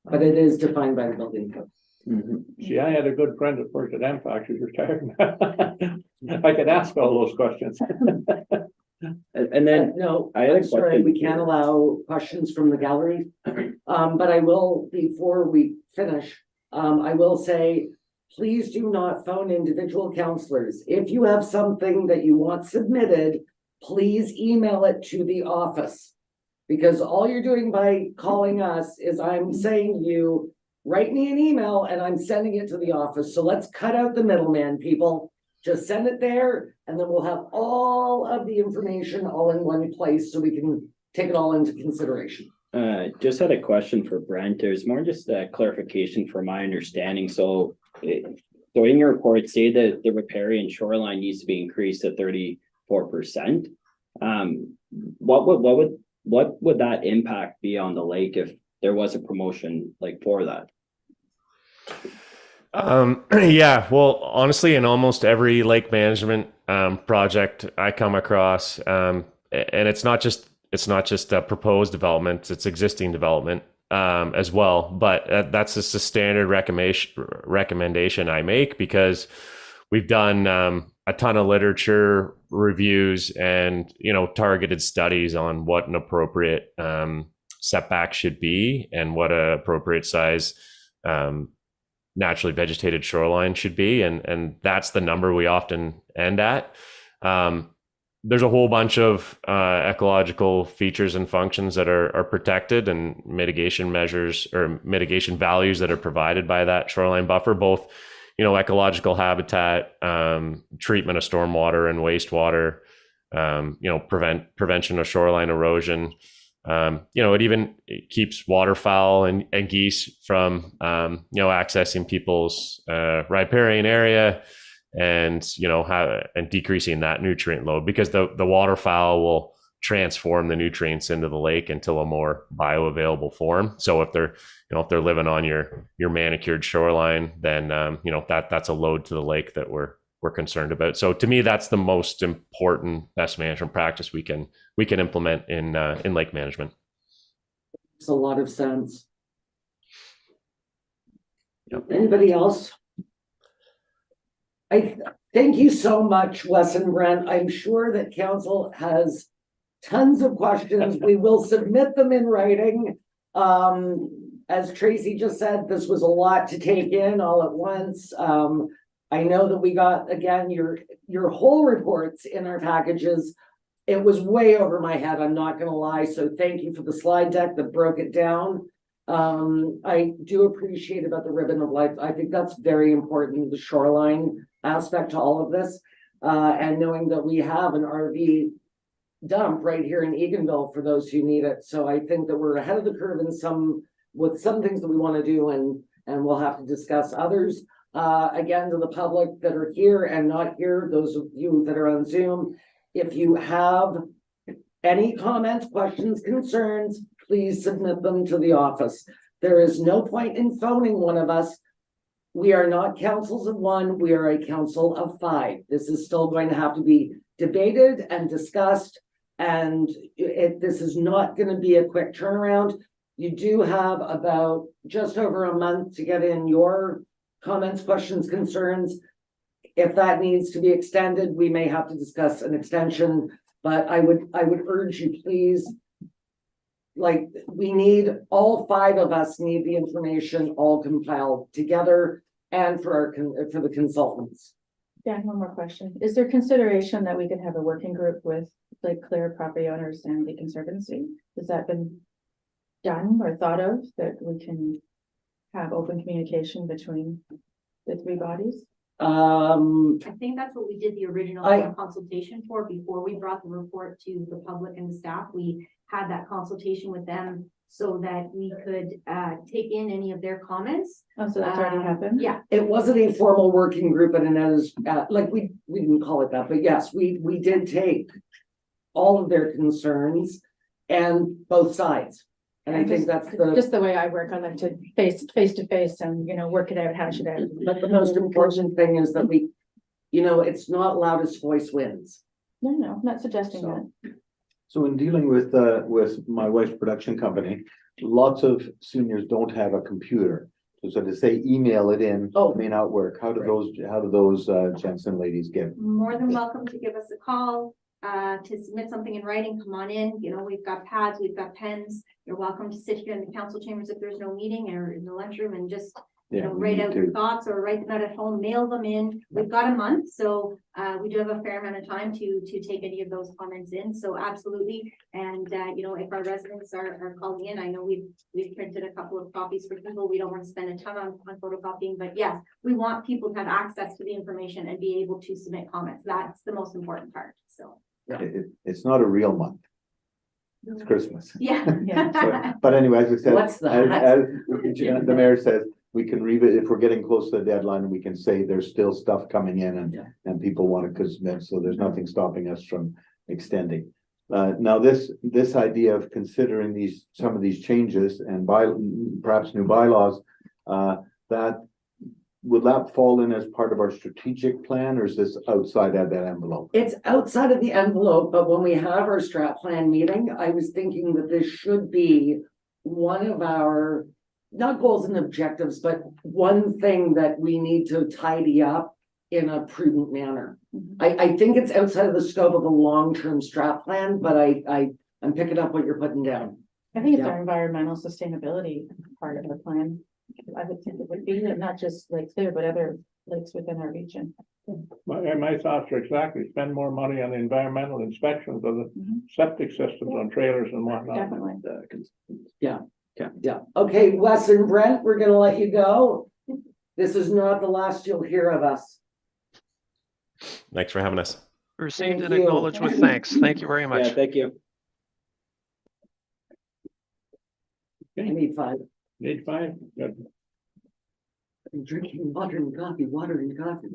But it is defined by the building code. Mhm. See, I had a good friend that worked at MPAC, who's retired. I could ask all those questions. And then No, I had a I'm sorry, question. we can't allow questions from the gallery. But I will, before we finish, I will say, please do not phone individual counselors. If you have something that you want submitted, please email it to the office. Because all you're doing by calling us is I'm saying to you, write me an email and I'm sending it to the office. So let's cut out the middleman, people. Just send it there and then we'll have all of the information all in one place so we can take it all into consideration. Just had a question for Brent. There's more just a clarification for my understanding. So in your report, say that the riparian shoreline needs to be increased to 34%. What would that impact be on the lake if there was a promotion like for that? Yeah, well, honestly, in almost every lake management project I come across, and it's not just a proposed development, it's existing development as well. But that's just a standard recommendation I make because we've done a ton of literature reviews and targeted studies on what an appropriate setback should be and what a appropriate size naturally vegetated shoreline should be, and that's the number we often end at. There's a whole bunch of ecological features and functions that are protected, and mitigation measures or mitigation values that are provided by that shoreline buffer, both ecological habitat, treatment of stormwater and wastewater, prevention of shoreline erosion. It even keeps waterfowl and geese from, accessing people's riparian area and, and decreasing that nutrient load, because the waterfowl will transform the nutrients into the lake into a more bioavailable form. So if they're living on your manicured shoreline, then, that's a load to the lake that we're concerned about. So to me, that's the most important best management practice we can implement in lake management. It's a lot of sense. Yep. Anybody else? I thank you so much, Wes and Brent. I'm sure that council has tons of questions. We will submit them in writing. As Tracy just said, this was a lot to take in all at once. I know that we got, again, your whole reports in our packages. It was way over my head, I'm not gonna lie. So thank you for the slide deck that broke it down. I do appreciate about the ribbon of life. I think that's very important, the shoreline aspect to all of this. And knowing that we have an RV dump right here in Eganville for those who need it. So I think that we're ahead of the curve with some things that we want to do, and we'll have to discuss others. Again, to the public that are here and not here, those of you that are on Zoom, if you have any comments, questions, concerns, please submit them to the office. There is no point in phoning one of us. We are not councils of one, we are a council of 5. This is still going to have to be debated and discussed, and this is not going to be a quick turnaround. You do have about just over a month to get in your comments, questions, concerns. If that needs to be extended, we may have to discuss an extension, but I would urge you, please, we need, all 5 of us need the information all compiled together, and for the consultants. Yeah, one more question. Is there consideration that we could have a working group with Lake Clear property owners and the Conservancy? Has that been done or thought of, that we can have open communication between the 3 bodies? I think that's what we did the original I- consultation for before we brought the report to the public and the staff. We had that consultation with them so that we could take in any of their comments. Oh, so that's already happened? Yeah, It wasn't a formal working group, and it is, we didn't call it that, but yes, we did take all of their concerns and both sides. And I think that's the, Just the way I work on them to face to face and, you know, work it out, hash it out. but the most important thing is that we, you know, it's not loudest voice wins. No, I'm not suggesting So- that. So in dealing with my wife's production company, lots of seniors don't have a computer. So to say email it in Oh. may not work. How do Right. those gents and ladies get? More than welcome to give us a call, to submit something in writing, come on in, you know, we've got pads, we've got pens. You're welcome to sit here in the council chambers if there's no meeting or in the lunchroom and just, you know, we write need out your to- thoughts or write them out at home, mail them in. We've got a month, so, we do have a fair amount of time to take any of those comments in, so absolutely. And, you know, if our residents are calling in, I know we've printed a couple of copies for people. We don't want to spend a ton on photocopying, but yes, we want people to have access to the information and be able to submit comments. That's the most important part, so. It's not a real month. It's Christmas. Yeah. So, but anyway, as I said, What's that? as the mayor says, we can revisit, if we're getting close to the deadline, we can say there's still stuff coming in and people want to submit, so there's nothing stopping us from extending. Now this idea of considering some of these changes and perhaps new bylaws, would that fall in as part of our strategic plan, or is this outside of that envelope? It's outside of the envelope, but when we have our strat plan meeting, I was thinking that this should be one of our, not goals and objectives, but one thing that we need to tidy up in a prudent manner. I think it's outside of the scope of a long-term strat plan, but I'm picking up what you're putting down. I think it's Yeah. our environmental sustainability part of the plan. I would think it would be, and not just Lake Clear, but other lakes within our region. My thoughts are exactly, spend more money on the environmental inspections of the Mhm. septic systems on trailers and whatnot. Definitely. Yeah, okay, Wes and Brent, we're gonna let you go. This is not the last you'll hear of us. Thanks for having us. Received Thank and you. acknowledged with thanks. Thank you very Yeah, much. thank you. I need 5. Need 5, good. I'm drinking water and coffee.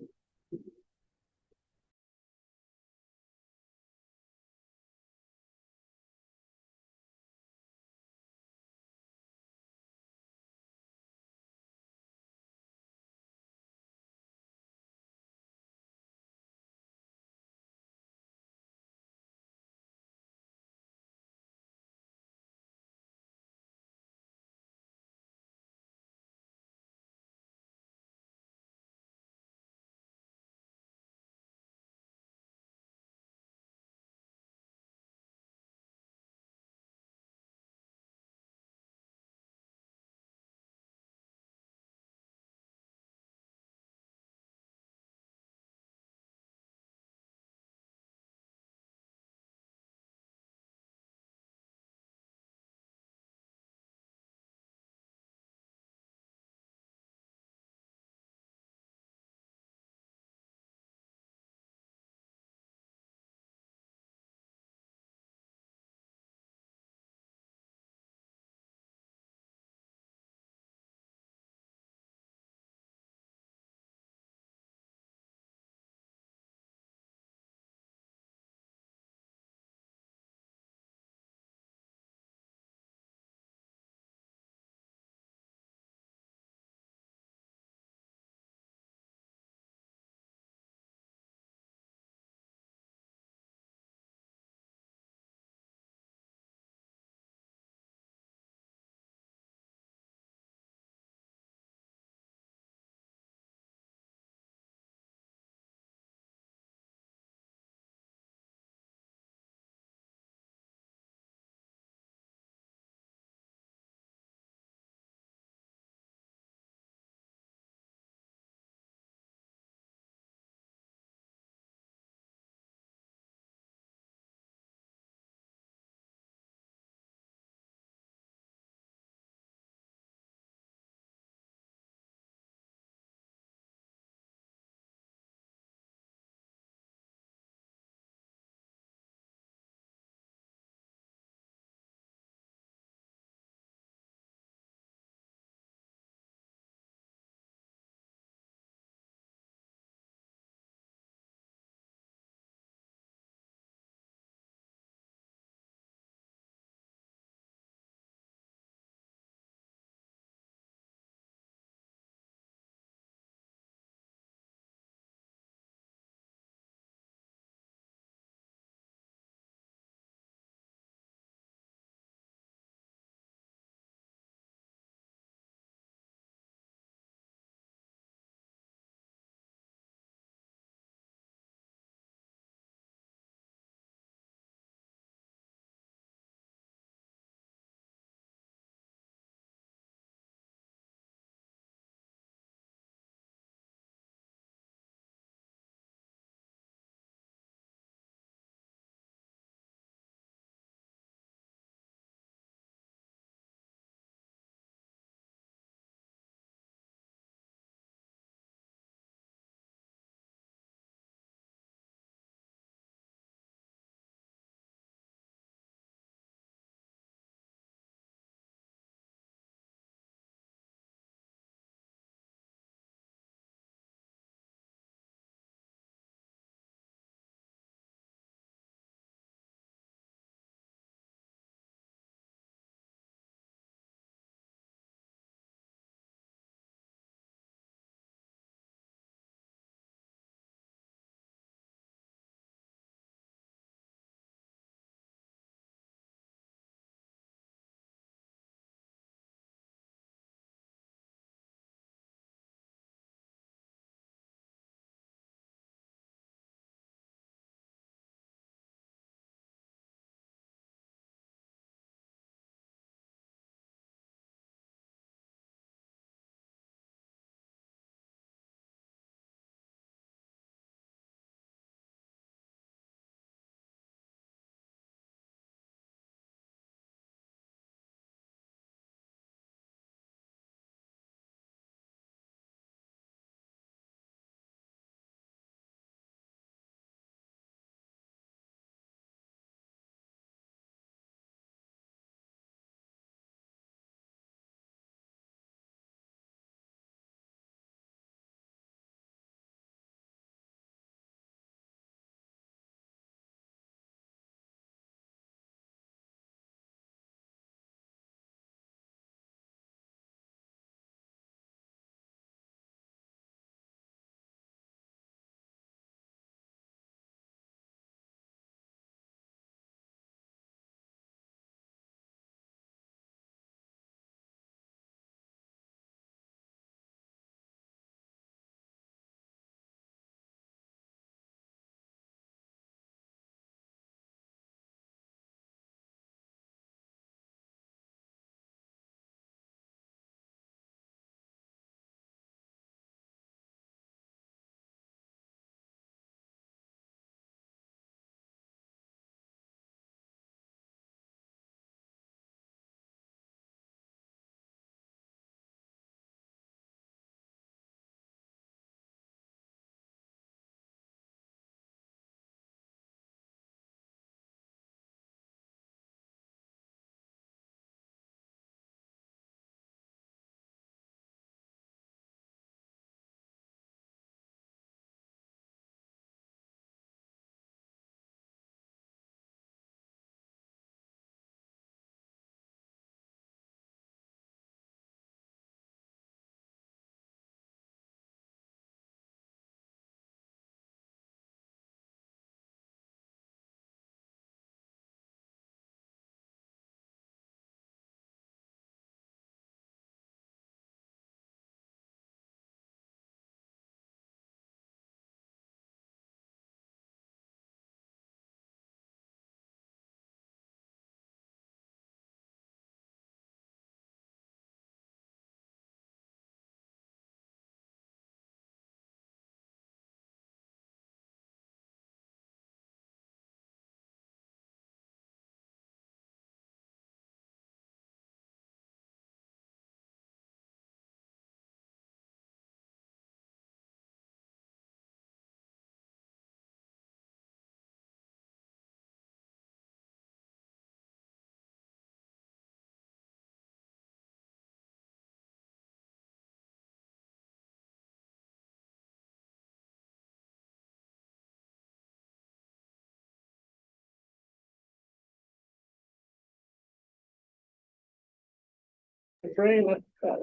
train, let's. All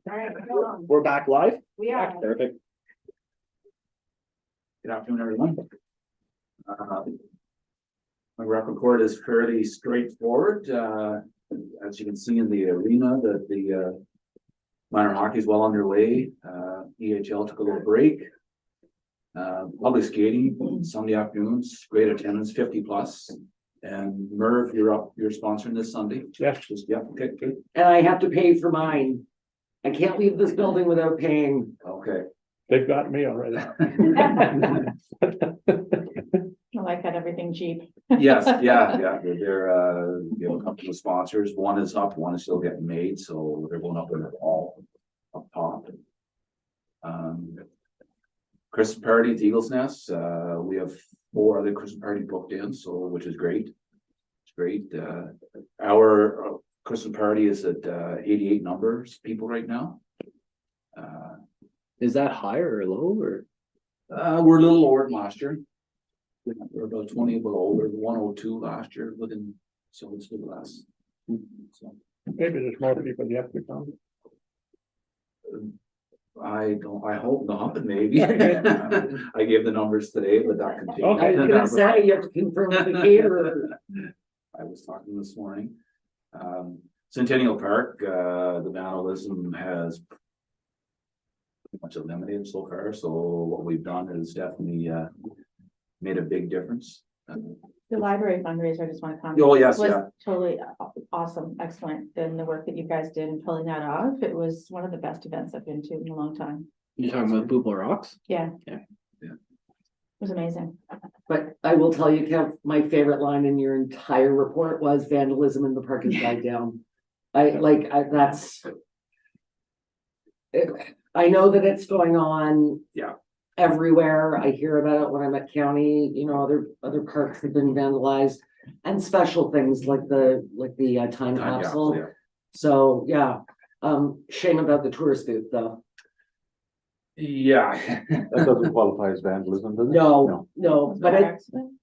right, go on. We're back live? We are. Perfect. Good afternoon, everyone. My rep report is fairly straightforward. As you can see in the arena, the minor hockey is well underway. EHL took a little break. Public skating Sunday afternoons, great attendance, 50+. And Merv, you're sponsoring this Sunday? Yes. Yeah, okay, good. And I have to pay for mine. I can't leave this building without paying. Okay. They've got me already. I like that everything cheap. Yes, yeah, they're you know, a couple of sponsors, one is up, one is still getting made, so they're going up in the wall up top. Christmas party at the Eagles Nest, we have 4 other Christmas party booked in, so, which is great. It's great, our Christmas party is at 88 numbers people right now. Is that higher or low or? We're a little lower than last year. We're about 20 below, we're 102 last year, looking, so it's good less. So, Maybe there's more people yet to come. I hope not, maybe. I gave the numbers today, but that can change. Okay. I was gonna say, you have to confirm with the caterer. I was talking this morning. Centennial Park, the vandalism has pretty much eliminated so far, so what we've done is definitely made a big difference. The library fundraiser, I just want to comment. Oh, yes, was yeah. Totally awesome, excellent. And the work that you guys did in pulling that off, it was one of the best events I've been to in a long time. You're talking about Booble Rocks? Yeah. Yeah. It was amazing. But I will tell you, Kev, my favorite line in your entire report was vandalism in the park has died down. That's. I know that it's going on. Yeah. Everywhere. I hear about it when I'm at county, you know, other parks have been vandalized. And special things like the time capsule. Yeah. So, yeah, shame about the tourist booth though. Yeah. That doesn't qualify as vandalism, does it? No, but it, Excellent.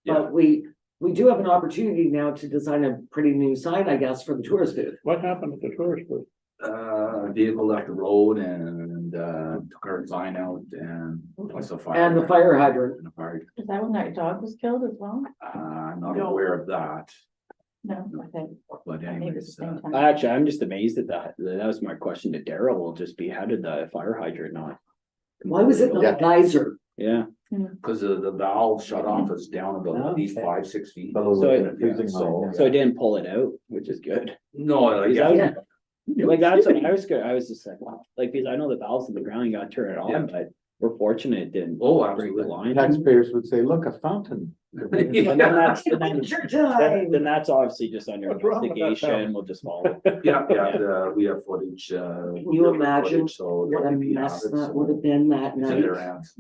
but we do have an opportunity now to design a pretty new sign, I guess, for the tourist booth. What happened at the tourist booth? A vehicle left the road and took our sign out and plus a fire. And the fire hydrant. And a fire. Is that when that dog was killed as well? I'm not aware of that, No, I think. but I think it's anyways, the same time. Actually, I'm just amazed at that. That was my question to Daryl, will just be, how did the fire hydrant not? Why was it not a geyser? Yeah, because the valve shut off is down about at least 5-6 feet. so it didn't pull it out, which is good. No, like, Is that- yeah, Like that's what I was good. I was just like, wow, like, because I know the valves in the ground, you gotta turn it on, but we're fortunate it didn't. Oh, break the absolutely. line. Taxpayers would say, look, a fountain. And then that's, and then- Winter time. then that's obviously just under What's wrong with that investigation, we'll just follow. yeah, we have footage. Can you imagine So what a mess that would have been that It's in their night? hands.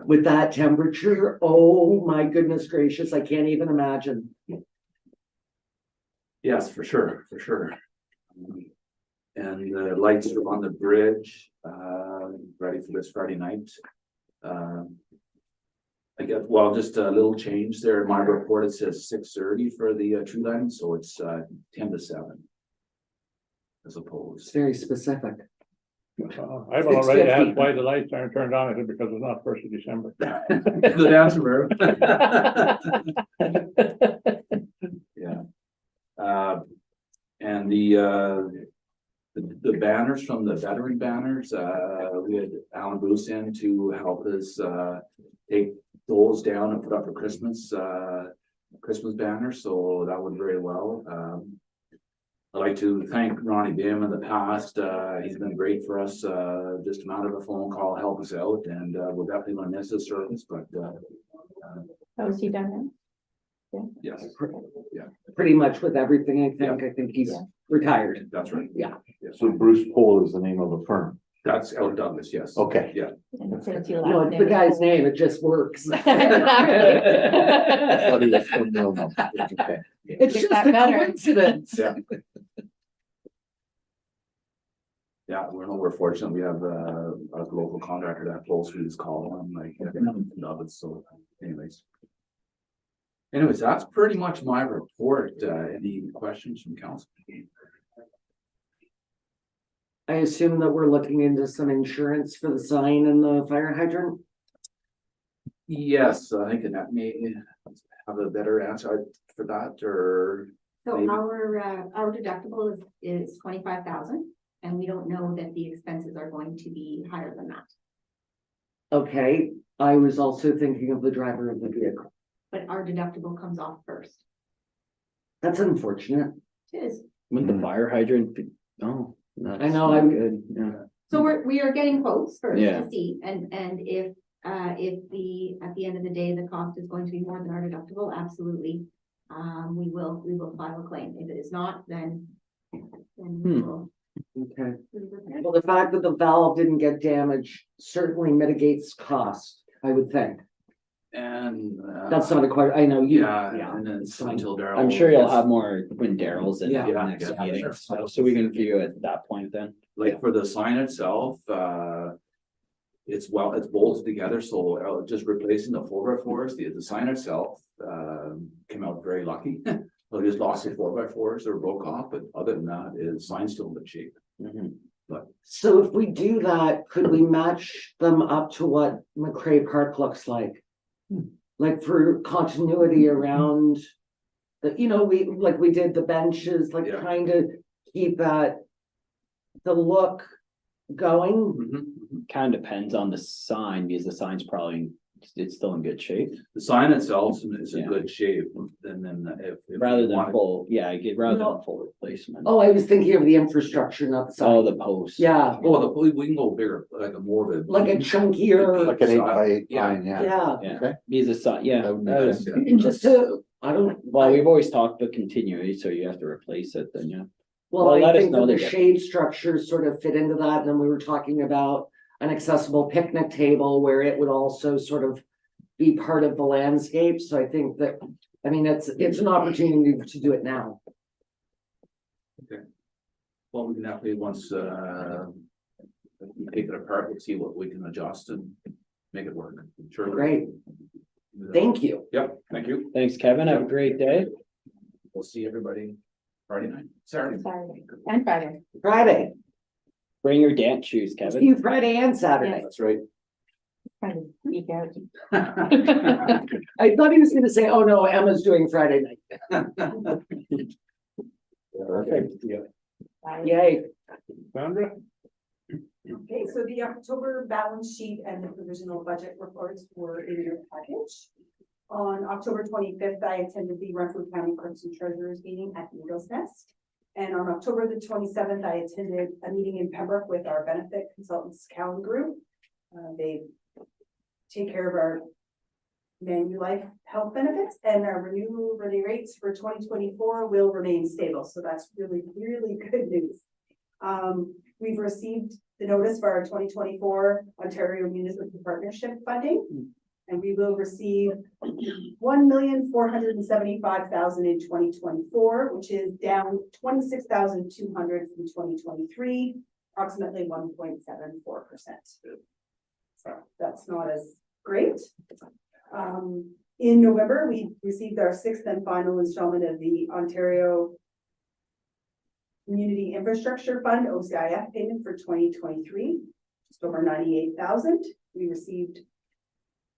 With that temperature, oh my goodness gracious, I can't even imagine. Yes, for sure. And the lights are on the bridge, ready for this Friday night. I guess, well, just a little change there. In my report, it says 6:30 for the tree lighting, so it's 10 to 7. As It's opposed. very specific. I've already 6:50. asked why the lights aren't turned on, I said, because it's not 1st of December. Good answer, Merv. Yeah. And the banners from the veteran banners, we had Alan Bruce in to help us take those down and put up a Christmas banner, so that went very well. I'd like to thank Ronnie Bim in the past. He's been great for us. Just a matter of a phone call, help us out, and we're definitely gonna miss his service, but Oh, is he done now? yes, Pretty much with everything, I think. I think he's Yeah. retired. that's right. Yeah. Yes. So Bruce Pole is the name of a firm. That's Elder Douglas, yes. Okay. Yeah. And since you No, left it's the him- guy's name, it just works. Somebody that's from Millville. Okay. It's Make just that a better. coincidence. Yeah. Yeah, we're fortunate. We have a local contractor that close to this call on like love it. So anyways. Anyways, that's pretty much my report. Any questions from council? I assume that we're looking into some insurance for the sign and the fire hydrant? Yes, I think that may have a better answer for that, or So Maybe. our deductible is 25,000, and we don't know that the expenses are going to be higher than that. Okay, I was also thinking of the driver of the vehicle. But our deductible comes off first. That's unfortunate. It is. With the fire hydrant, oh. I that's know, not I'm- Good, yeah. So we are getting quotes first Yeah. to see, and if at the end of the day, the cost is going to be more than our deductible, absolutely. We will file a claim. If it is not, then we will. Okay. we will- Well, the fact that the valve didn't get damaged certainly mitigates cost, I would think. and. That's not a quite, I know you. Yeah, and then it's fine. until Daryl. I'm sure you'll gets- have more when Daryl's in Yeah. the Yeah, next yeah, meeting, sure. so we can view at that point then. Like for the sign itself, it's bolted together, so just replacing the 4x4s, the sign itself, came out very lucky. So just lost the 4x4s, or broke off, but other than that, is sign's still in good shape. Mhm. So if we do that, could we match them up to what McCray Park looks like? Like for continuity around the, we did the benches, like Yeah. trying to keep the look going. Kind of depends on the sign, because the sign's probably, it's still in good shape. The sign itself is in Yeah. good shape, and then if. Rather you than wanted- full, yeah, I get rather No. than full replacement. Oh, I was thinking of the infrastructure, not the Oh, sign. the post. Yeah, Oh, we can go bigger, like a more of a. like a chunkier, Like an 8x8 Yeah. line, yeah. yeah, Yeah, Okay. because the sign, yeah. That would make that was- sense. just to, I don't. Well, we've always talked about continuity, so you have to replace it, then, yeah. Well, Well, I let us think know that the they get- shade structures sort of fit into that, and then we were talking about an accessible picnic table where it would also sort of be part of the landscape, so I think that, I mean, it's an opportunity to do it now. Well, we can definitely once, we take it apart, we'll see what we can adjust and make it work. Sure. Great, thank you. Yep, thank you. Thanks, Kevin. Have a great day. We'll see everybody Friday night, Saturday. Saturday and Friday. Friday, Bring your dance shoes, see Kevin. you Friday and Saturday. That's right. Friday, week out. I thought he was gonna say, oh no, Emma's doing Friday night. Perfect. Yay, Sandra? Okay, so the October balance sheet and the provisional budget reports were in your package. On October 25th, I attended the Renfrew County Clerks and Treasurers meeting at Eagles Nest. And on October the 27th, I attended a meeting in Pembroke with our benefit consultants, Cowan Group. They take care of our Manulife health benefits, and our renewal rates for 2024 will remain stable. So that's really, really good news. We've received the notice for our 2024 Ontario Municipal Partnership funding. And we will receive $1,475,000 in 2024, which is down 26,200 from 2023, approximately 1.74%. So that's not as great. In November, we received our 6th and final installment of the Ontario Community Infrastructure Fund, OCIF payment for 2023, just over 98,000. We received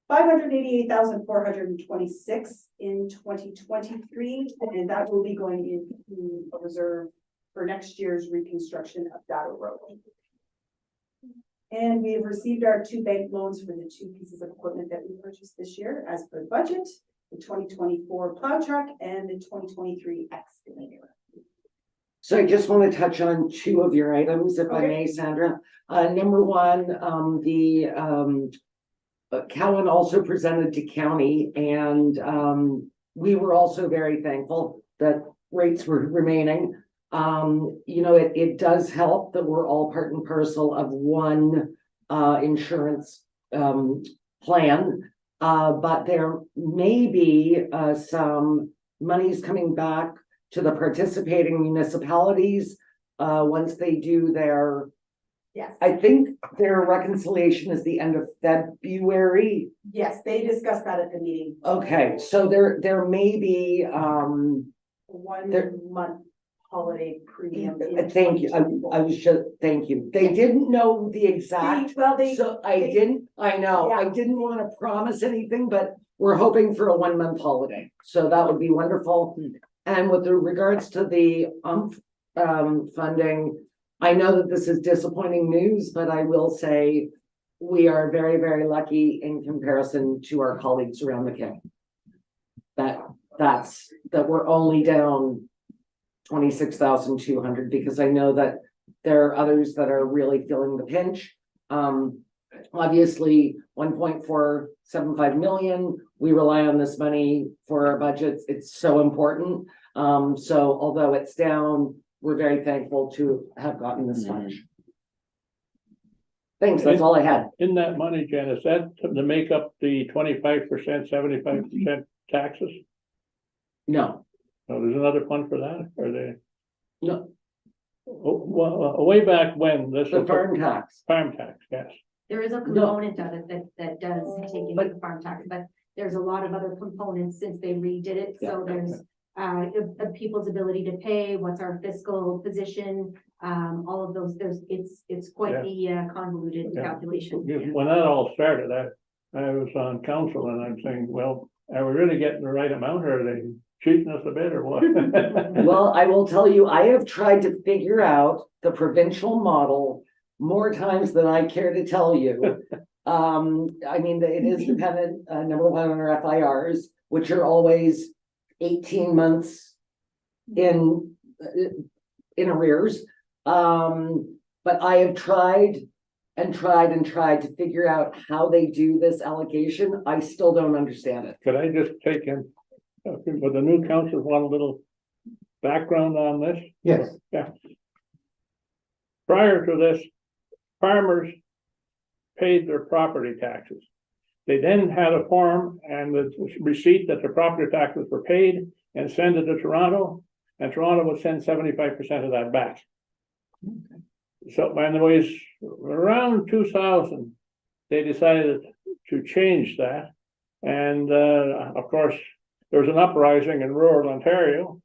588,426 in 2023, and that will be going into a reserve for next year's reconstruction of Dado Road. And we have received our 2 bank loans for the 2 pieces of equipment that we purchased this year as per budget, the 2024 plow truck and the 2023 excavator. so I just want to touch on 2 of your items, if I Okay. may, Sandra. Number one, Cowan also presented to county, and we were also very thankful that rates were remaining. It does help that we're all part and parcel of one insurance plan. But there may be some monies coming back to the participating municipalities once they do their, Yes, I think their reconciliation is the end of February. yes, they discussed that at the meeting. Okay, so there may be 1 There- month holiday premium. Thank you, I was just, thank you. They didn't know the exact, Well, they, so I know, I Yeah. didn't want to promise anything, but we're hoping for a 1 month holiday. So that would be wonderful. And with the regards to the funding, I know that this is disappointing news, but I will say we are very, very lucky in comparison to our colleagues around the county. That we're only down 26,200, because I know that there are others that are really feeling the pinch. Obviously, 1.475 million, we rely on this money for our budgets. It's so important. So although it's down, we're very thankful to have gotten this much. Thanks, that's all I had. In that money, Jen, is that to make up the 25%, 75% taxes? No, No, there's another fund for that, or they, no, well, way back when this the was farm tax. farm tax, yes. There is a component of it that does take into the farm tax, but there's a lot of other components since they redid it. So there's people's ability to pay, what's our fiscal position, all of those, it's quite the convoluted Yeah. calculation. When that all started, I was on council and I'm saying, well, are we really getting the right amount, or are they cheating us a bit, or what? Well, I will tell you, I have tried to figure out the provincial model more times than I care to tell you. I mean, it is dependent, number one, on our FIRs, which are always 18 months in arrears. But I have tried to figure out how they do this allocation. I still don't understand it. Could I just take in, would the new council want a little background on this? Yes. Yeah. Prior to this, farmers paid their property taxes. They then had a form and the receipt that the property taxes were paid and send it to Toronto, and Toronto would send 75% of that back. So anyways, around 2000, they decided to change that. And of course, there was an uprising in rural Ontario,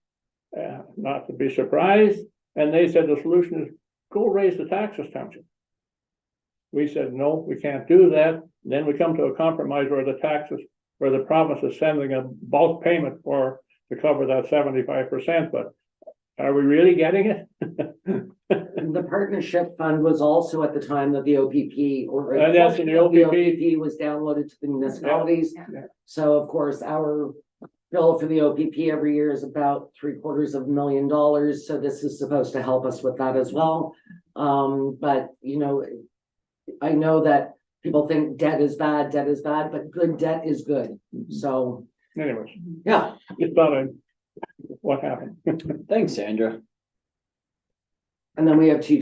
not to be surprised. And they said the solution is go raise the taxes, township. We said, no, we can't do that. Then we come to a compromise where the province is sending a bulk payment to cover that 75%, but are we really getting it? The partnership fund was also at the time that the OPP or Yes, and the OPP was downloaded to the municipalities. Yeah. So of course, our bill for the OPP every year is about $750,000. So this is supposed to help us with that as well. But you know, I know that people think debt is bad, but good debt is good. So Anyways, yeah, just thought what happened? Thanks, Sandra. and then we have we've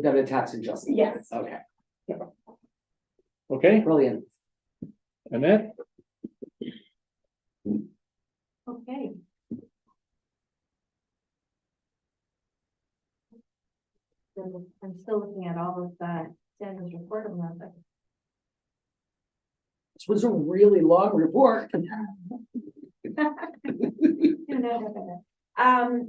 got a tax adjustment. Yes. Okay, Okay, brilliant. Annette? Okay. So I'm still looking at all of Sandra's report on that. This was a really long report.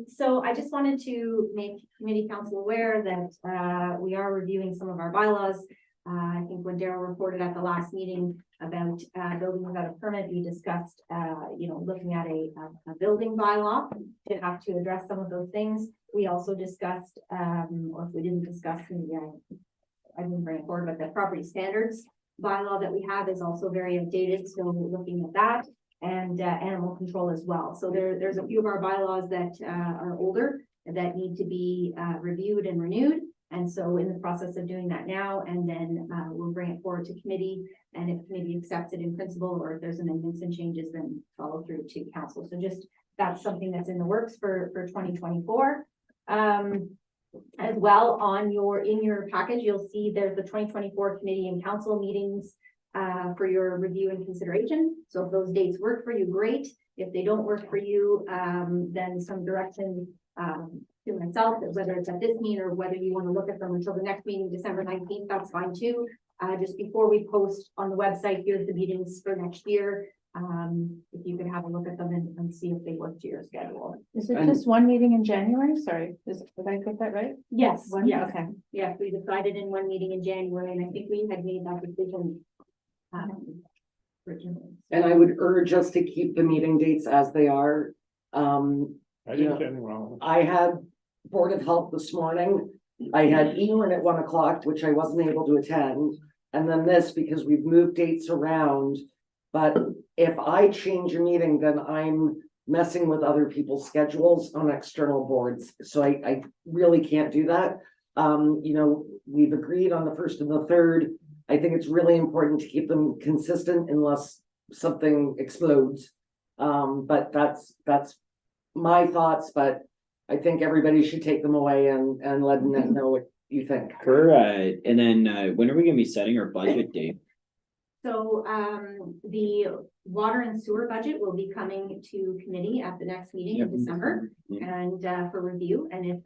So I just wanted to make committee council aware that we are reviewing some of our bylaws. I think when Daryl reported at the last meeting about building without a permit, we discussed looking at a building bylaw to have to address some of those things. We also discussed, or if we didn't discuss, I didn't bring it forward, but the property standards bylaw that we have is also very outdated. So we're looking at that. And animal control as well. So there's a few of our bylaws that are older that need to be reviewed and renewed. And so in the process of doing that now, and then we'll bring it forward to committee. And if committee accepts it in principle, or if there's amendments and changes, then follow through to council. So just that's something that's in the works for 2024. As well, in your package, you'll see there's the 2024 committee and council meetings for your review and consideration. So if those dates work for you, great. If they don't work for you, then some direction to myself, whether it's at this meeting or whether you want to look at them until the next meeting, December 19th, that's fine too. Just before we post on the website, here's the meetings for next year. if you could have a look at them and see if they work to your schedule. Is it And- just one meeting in January? Sorry, did I get that right? Yes, One? yes, Okay. yes, we decided in one meeting in January, and I think we had made that decision. Originally. And I would urge us to keep the meeting dates as they are. I didn't say anything wrong. I had Board of Health this morning. I had Ewan at 1 o'clock, which I wasn't able to attend. And then this, because we've moved dates around. But if I change a meeting, then I'm messing with other people's schedules on external boards. So I really can't do that. We've agreed on the first and the third. I think it's really important to keep them consistent unless something explodes. But that's my thoughts, but I think everybody should take them away and let Annette know what you think. And then, when are we gonna be setting our budget date? So, the water and sewer budget will be coming to committee at the next meeting in Yep. December. Yeah. And, for review, and if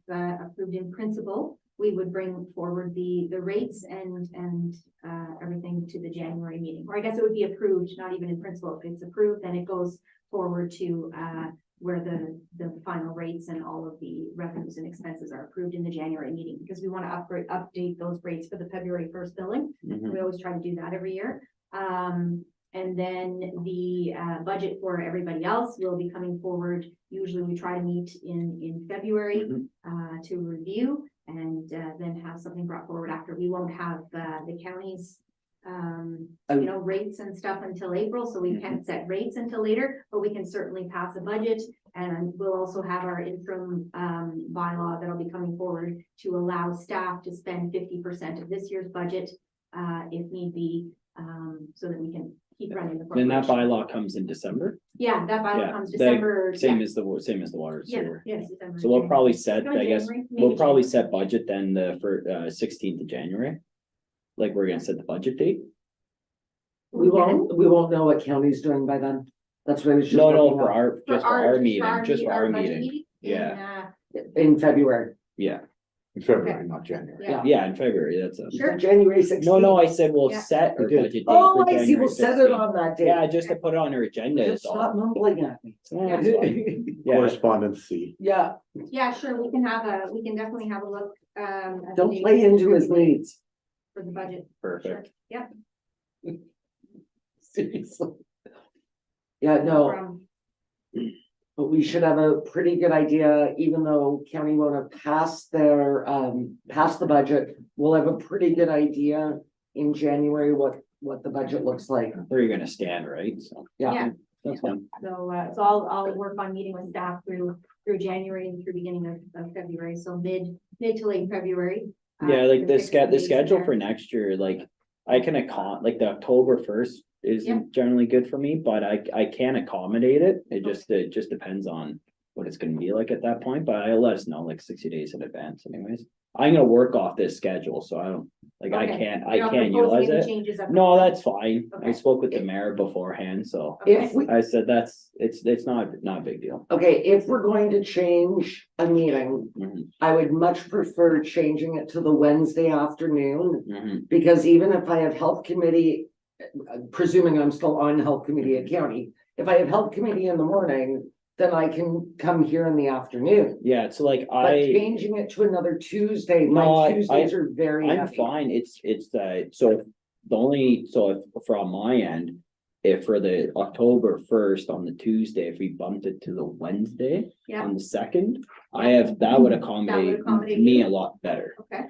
approved in principle, we would bring forward the rates and everything to the January meeting. Or I guess it would be approved, not even in principle. If it's approved, then it goes forward to, where the final rates and all of the revenues and expenses are approved in the January meeting, because we want to update those rates for the February 1st billing. Mhm. We always try to do that every year. And then the budget for everybody else will be coming forward. Usually we try to meet in February to review and then have something brought forward after. We won't have the county's rates and stuff until April, so we can't set rates until later, but we can certainly pass a budget. And we'll also have our interim bylaw that'll be coming forward to allow staff to spend 50% of this year's budget if need be, so that we can keep running the. Then that corporation. bylaw comes in December, Yeah, that bylaw Yeah, comes the December. same yeah, as the water Yeah, sewer. yes. December, So we'll January. probably set, No, I guess, January, we'll maybe probably January. set budget then for 16th of January. Like, we're gonna set the budget date? We won't know what county's doing by then. That's what I was just. No, looking for up. our, just for our meeting, just for our budget meeting. in, Yeah. In February. Yeah, In February, not January. Yeah. yeah, in February, that's a. Sure. January 16th. No, I said we'll Yeah. set our You did. budget date. Oh, for I see, January we'll set it 16th. on that day. Yeah, just to put it on our agenda is Stop all. mumbling at me. Yeah, it's fine. Yeah, Correspondence C. Yeah, Yeah, sure, we can definitely have a look. At don't the play dates into his needs. For the budget. perfect. Yeah. Seriously. Yeah, no, From- but we should have a pretty good idea, even though county won't have passed passed the budget. We'll have a pretty good idea in January what the budget looks like. Where you're gonna stand, right? So, Yeah, that's fine. so I'll work on meeting with staff through January and through beginning of February, so mid to late February. Yeah, like to the fix some dates in schedule there. for next year, like, I can like the October 1st Yeah. isn't generally good for me, but I can accommodate it. It just depends on what it's gonna be like at that point, but I'll let us know like 60 days in advance anyways. I'm gonna work off this schedule, so I don't, like, I Okay. can't You're not utilize proposing any it. changes at the No, moment? that's fine. I Okay. spoke with the mayor beforehand, so Okay. If we, I said it's not a big deal. okay, if we're going to change a meeting, Mhm, I would much prefer changing it to the Wednesday afternoon. mhm. Because even if I have health committee, presuming I'm still on health committee at county, if I have health committee in the morning, then I can come here in the afternoon. Yeah, so like But changing it to another Tuesday, No, my I- Tuesdays are very I'm heavy. fine, it's so if from my end. If for the October 1st on the Tuesday, if we bumped it to the Wednesday Yeah. on the 2nd, that would accommodate accommodate me you? a lot better. Okay,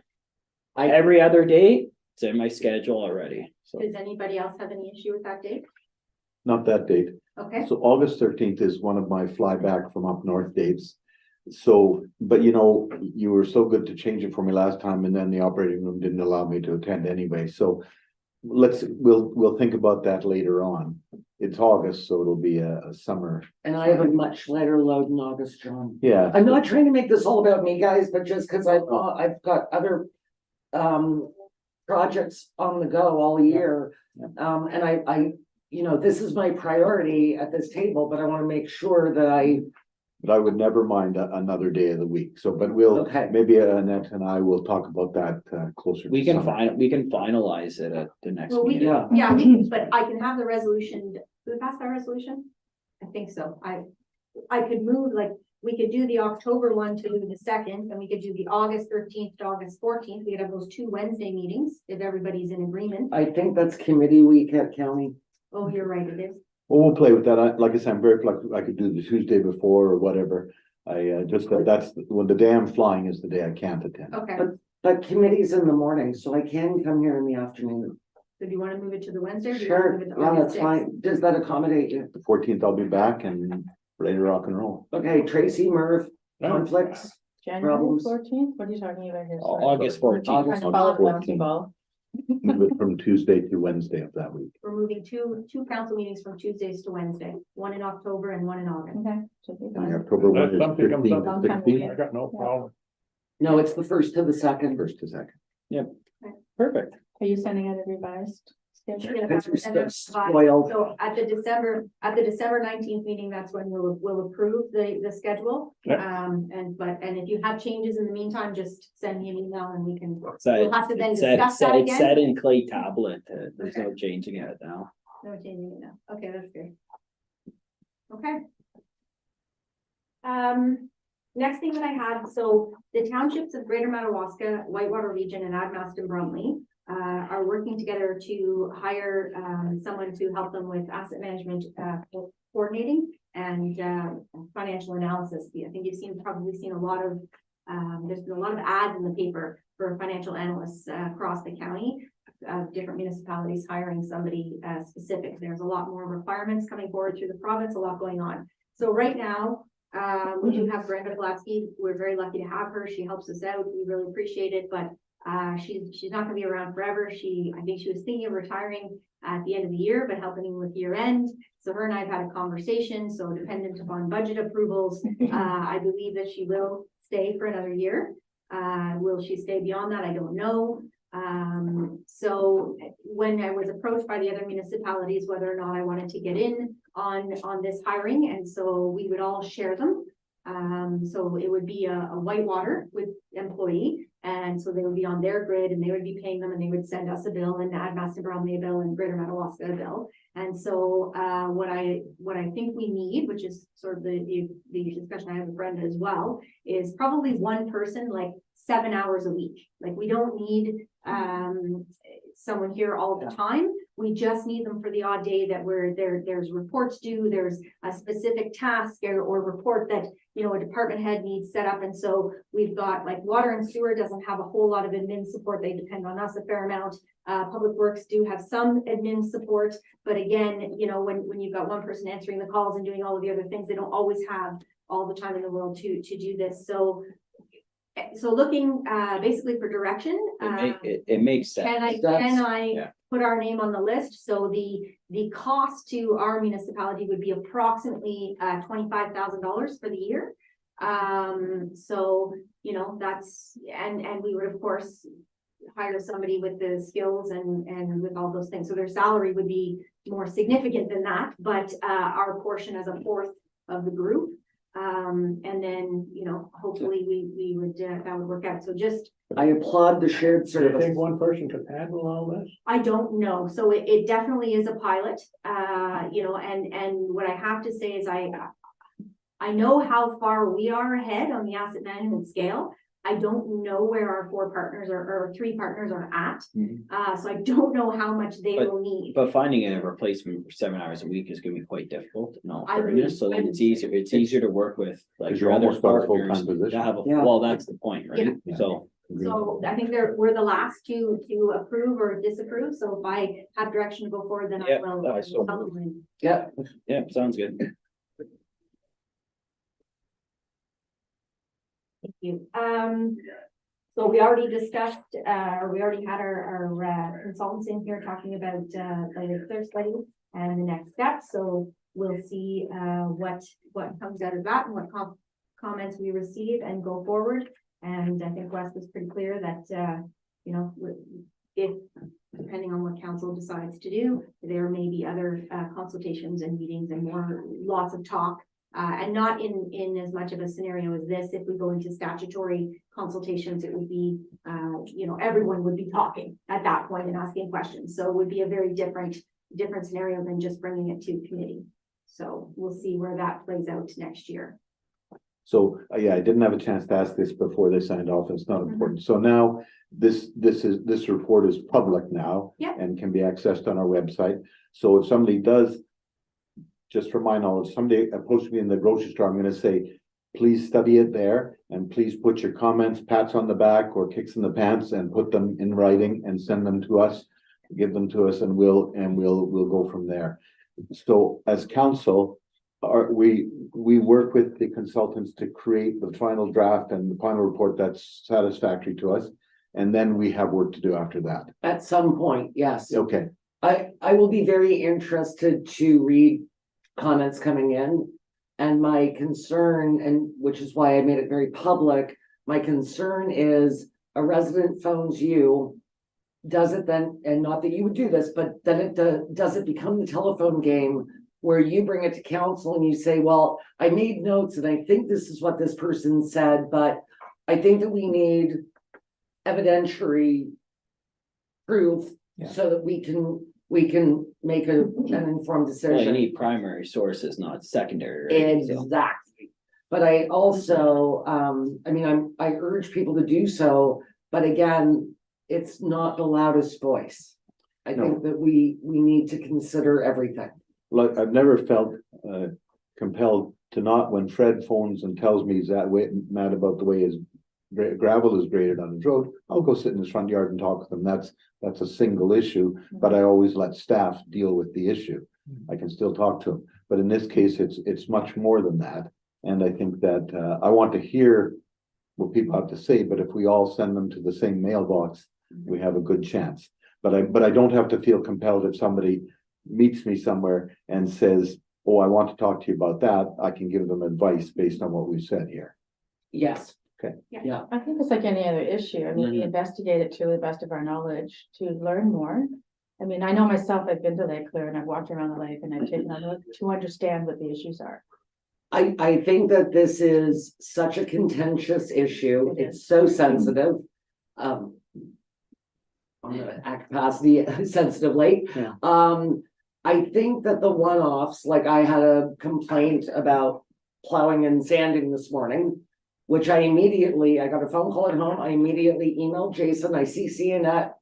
Every other date, it's in my schedule already, so. does anybody else have any issue with that date? Not that date. Okay, So August 13th is one of my flyback from up north dates. So, but you were so good to change it for me last time and then the operating room didn't allow me to attend anyway, so. We'll think about that later on. It's August, so it'll be a summer. And I have a much lighter load in August, John. Yeah. I'm not trying to make this all about me, guys, but just because I've got other projects on the go all year. And I this is my priority at this table, but I want to make sure that But I would never mind another day of the week, so, but we'll, Okay. maybe Annette and I will talk about that closer. We to can summer. finalize it at the next Well, we meeting. Yeah. yeah, but I can have the resolution pass that resolution? I think so. I could move, like, we could do the October one to the 2nd, and we could do the August 13th to August 14th. We could have those 2 Wednesday meetings if everybody's in agreement. I think that's committee week at county. Oh, you're right, it is. Well, we'll play with that. Like I said, I'm very flexible. I could do the Tuesday before or whatever. I just, that's when the day I'm flying is the day I can't attend. Okay, But committee's in the morning, so I can come here in the afternoon. so do you want to move it to the Wednesday? Or do you want to Sure, move it to yeah, August that's 6th? fine. Does that accommodate you? The 14th, I'll be back and ready to rock and roll. Okay, Tracy, Merv, conflicts? January Problems. 14th, what are you talking about here? Sorry. August 14th. Trying to follow the bouncy 14th. ball. Move it from Tuesday to Wednesday of that week. We're moving two council meetings from Tuesdays to Wednesday, one in October and one in August. Okay. should be And fine. October 1 If is something comes 15 up, to sometime 16. I got no problem. No, it's the 1st to the 2nd. First to second. Perfect. Are you sending out a revised schedule? Yeah, That's and then- spoiled. So at the December 19th meeting, that's when we'll approve the schedule. Yep. And if you have changes in the meantime, just send me an email and we can, So we'll have to then it's discuss that it's set again. in clay tablet. There's Okay. no changing it now. No changing it now. Okay, that's good. Okay. Next thing that I had, so the townships of Greater Madawaska, Whitewater Region and Admaston Bromley are working together to hire someone to help them with asset management coordinating and financial analysis. I think you've probably seen a lot of there's been a lot of ads in the paper for financial analysts across the county of different municipalities hiring somebody specific. There's a lot more requirements coming forward through the province, a lot going on. So right now, we do have Brenda Glatsky. We're very lucky to have her. She helps us out. We really appreciate it, but she's not gonna be around forever. I think she was thinking of retiring at the end of the year, but helping with year end. So her and I have had a conversation, so dependent upon budget approvals, I believe that she will stay for another year. Will she stay beyond that? I don't know. So when I was approached by the other municipalities, whether or not I wanted to get in on this hiring, and so we would all share them. So it would be a Whitewater with employee, and so they would be on their grid and they would be paying them and they would send us a bill and Admaston Bromley a bill and Greater Madawaska a bill. And so what I think we need, which is sort of the discussion I have with Brenda as well, is probably one person like 7 hours a week. Like we don't need someone here all the time. We just need them for the odd day that there's reports due, there's a specific task or report that, you know, a department head needs set up. And so we've got like water and sewer doesn't have a whole lot of admin support. They depend on us a fair amount. Public works do have some admin support, but again, you know, when you've got one person answering the calls and doing all of the other things, they don't always have all the time in the world to do this. So looking basically for direction. It makes sense. Can I yeah. put our name on the list? So the cost to our municipality would be approximately $25,000 for the year. So, you know, that's, and we would of course hire somebody with the skills and with all those things. So their salary would be more significant than that, but our portion as a fourth of the group. And then, you know, hopefully we would, that would work out. So just, I applaud the shared Do you service. think one person could handle all this? I don't know. So it definitely is a pilot, you know, and what I have to say is I know how far we are ahead on the asset management scale. I don't know where our 4 partners or 3 partners are at. So I don't know how much they will need. But finding a replacement for 7 hours a week is gonna be quite difficult, no, I fairness, so then agree. it's easier to work with like 'Cause your you're other almost got a partners. full-time position. To have Yeah. well, that's the point, right? Yeah. So, So I think we're the last to approve or disapprove. So if I have direction to go forward, then I Yeah, will. I so tell them. Yeah, yeah, sounds good. Thank you. So we already discussed, we already had our consultants in here talking about the clear study and the next steps. So we'll see what comes out of that and what comments we receive and go forward. And I think Wes was pretty clear that you know, if depending on what council decides to do, there may be other consultations and meetings and lots of talk. And not in as much of a scenario as this. If we go into statutory consultations, it would be, you know, everyone would be talking at that point and asking questions. So it would be a very different, different scenario than just bringing it to committee. So we'll see where that plays out next year. So, yeah, I didn't have a chance to ask this before they signed off. It's not important. So now this report is public now. Yep. And can be accessed on our website. So if somebody does, just for my knowledge, somebody approached me in the grocery store, I'm gonna say, please study it there and please put your comments, pats on the back or kicks in the pants and put them in writing and send them to us. Give them to us and we'll go from there. So as council, we work with the consultants to create the final draft and the final report that's satisfactory to us. And then we have work to do after that. At some point, yes. Okay, I will be very interested to read comments coming in. And my concern, and which is why I made it very public, my concern is a resident phones you. Does it then, and not that you would do this, but then does it become the telephone game where you bring it to council and you say, well, I made notes and I think this is what this person said, but I think that we need evidentiary proof Yeah. so that we can make an informed Well, you decision. need primary sources, not secondary. right? So- Exactly. But I also, I mean, I urge people to do so, but again, it's not the loudest voice. I No. think that we need to consider everything. like, I've never felt compelled to not, when Fred phones and tells me he's that way, mad about the way his gravel is graded on his road, I'll go sit in his front yard and talk with him. That's a single issue, but I always let staff deal with the issue. I can still talk to him, but in this case, it's much more than that. And I think that I want to hear what people have to say, but if we all send them to the same mailbox, we have a good chance. But I don't have to feel compelled if somebody meets me somewhere and says, oh, I want to talk to you about that, I can give them advice based on what we've said here. Yes. Okay. Yeah. I think it's like any other issue. I mean, we investigate it to the best of our knowledge to learn more. I mean, I know myself, I've been to Lake Clear and I've walked around the lake and I've taken a look to understand what the issues are. I think that this is such a contentious issue. It It's so sensitive. On the capacity sensitive lake. Yeah. I think that the one-offs, like I had a complaint about plowing and sanding this morning, which I got a phone call at home. I immediately emailed Jason. I CC in that.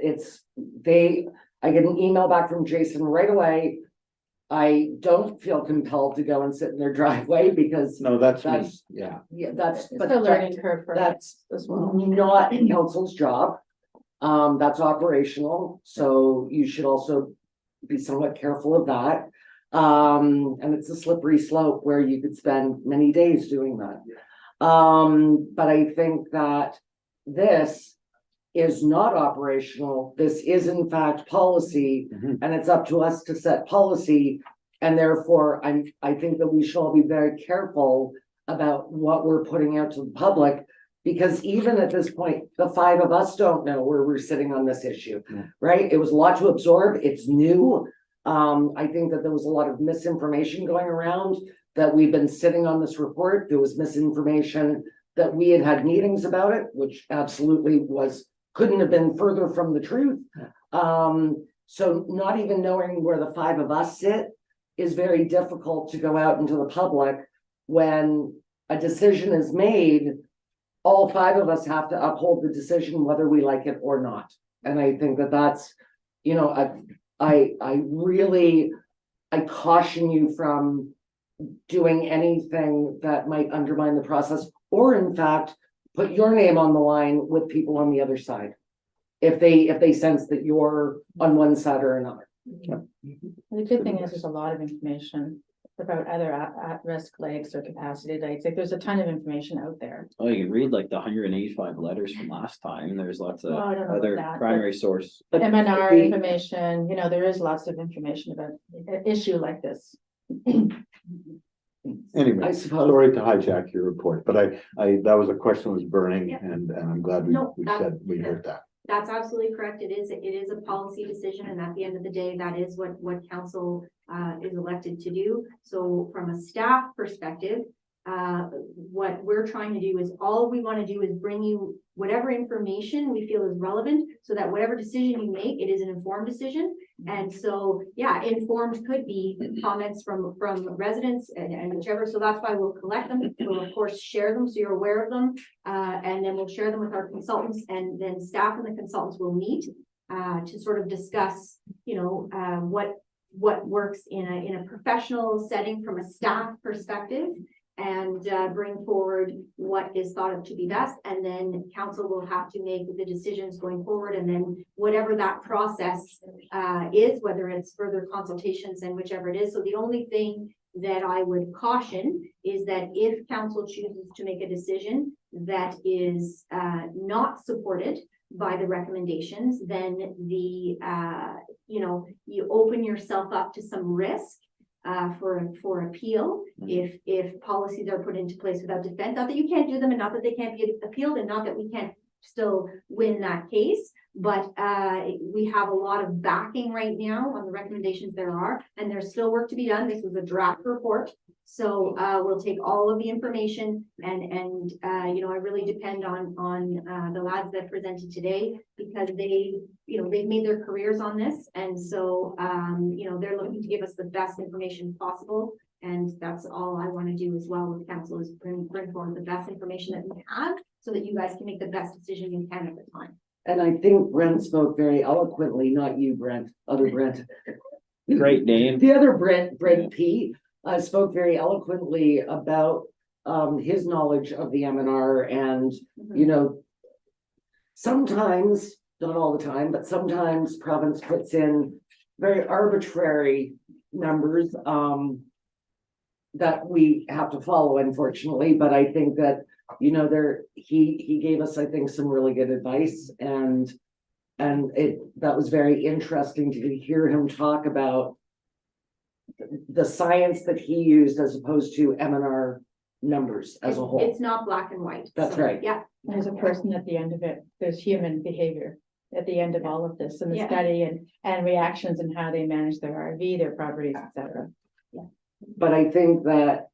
I get an email back from Jason right away. I don't feel compelled to go and sit in their driveway because No, that's me, That's- yeah. It's but a learning curve for us that's as well. not council's job. That's operational, so you should also be somewhat careful of that. And it's a slippery slope where you could spend many days doing that. But I think that this is not operational. This is in fact policy, Mhm. and it's up to us to set policy. And therefore, I think that we should all be very careful about what we're putting out to the public. Because even at this point, the five of us don't know where we're sitting on this issue, Yeah. right? It was a lot to absorb. It's new. I think that there was a lot of misinformation going around that we've been sitting on this report. There was misinformation that we had meetings about it, which absolutely couldn't have been further from the truth. So not even knowing where the five of us sit is very difficult to go out into the public when a decision is made. All five of us have to uphold the decision whether we like it or not. And I think that that's, you know, I caution you from doing anything that might undermine the process, or in fact, put your name on the line with people on the other side. If they sense that you're on one side or another. The good thing is there's a lot of information about other at-risk lakes or capacity lakes. Like there's a ton of information out there. Oh, you can read like the 185 letters from last time. There's lots of Well, I don't know about other that, but- primary source. But MNR the- information, you know, there is lots of information about an issue like this. Anyway, I suppose. sorry to hijack your report, but that was a question that was burning Yeah. and I'm glad we No, said, we heard that. That's absolutely correct. It is a policy decision, and at the end of the day, that is what council is elected to do. So from a staff perspective, what we're trying to do is, all we want to do is bring you whatever information we feel is relevant, so that whatever decision you make, it is an informed decision. And so, yeah, informed could be comments from residents and whichever, so that's why we'll collect them. We'll of course share them, so you're aware of them. And then we'll share them with our consultants, and then staff and the consultants will meet to sort of discuss, you know, what works in a professional setting from a staff perspective, and bring forward what is thought of to be best, and then council will have to make the decisions going forward, and then whatever that process is, whether it's further consultations and whichever it is. So the only thing that I would caution is that if council chooses to make a decision that is not supported by the recommendations, then the you know, you open yourself up to some risk for appeal if policies are put into place without defense. Not that you can't do them, and not that they can't be appealed, and not that we can't still win that case, but we have a lot of backing right now on the recommendations there are, and there's still work to be done. This was a draft report, so we'll take all of the information, and you know, I really depend on the lads that presented today, because they, you know, they've made their careers on this, and so you know, they're looking to give us the best information possible. And that's all I want to do as well with council, is bring forward the best information that we have, so that you guys can make the best decision you can at the time. And I think Brent spoke very eloquently, not you, Brent, other Brent. Great name. The other Brent P, spoke very eloquently about his knowledge of the MNR, and, you know, sometimes, not all the time, but sometimes province puts in very arbitrary numbers that we have to follow, unfortunately. But I think that, you know, he gave us, I think, some really good advice, and that was very interesting to hear him talk about the science that he used as opposed to MNR numbers as a whole. It's not black and white. That's So, right. Yeah. There's a person at the end of it, there's human behavior at the end of all of this, and the Yeah. study and reactions and how they manage their RV, their properties, etc. But I think that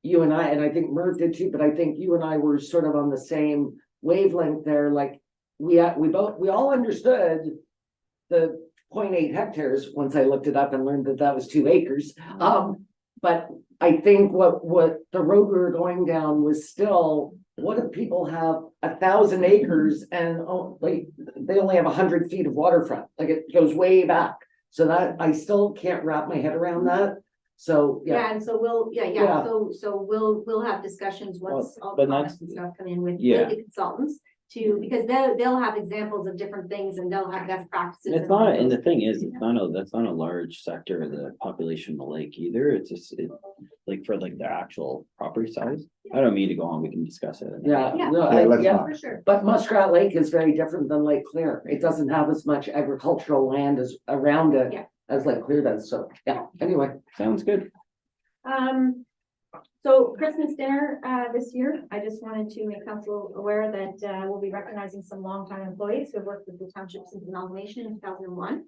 you and I think Merv did too, but I think you and I were sort of on the same wavelength there. Like we all understood the 0.8 hectares once I looked it up and learned that was 2 acres. But I think what the road we were going down was still, what if people have 1,000 acres and like they only have 100 feet of waterfront? Like it goes way back. So that I still can't wrap my head around that. So, yeah. Yeah, and so we'll, Yeah. so we'll have discussions once all the but that's- comments and stuff come in with Yeah. the consultants because they'll have examples of different things, and they'll have best practices. It's not, and the thing is, that's not a large sector of the population of the lake either. It's just, like for like the actual property size. I don't mean to go on, we can discuss it. Yeah, Yeah. no, Yeah, let's yeah, not. For sure. but Muskrat Lake is very different than Lake Clear. It doesn't have as much agricultural land as around it Yeah. as Lake Clear does. So, yeah, anyway. Sounds good. So Christmas dinner, this year, I just wanted to make council aware that, we'll be recognizing some longtime employees who have worked with the township since amalgamation in 2001.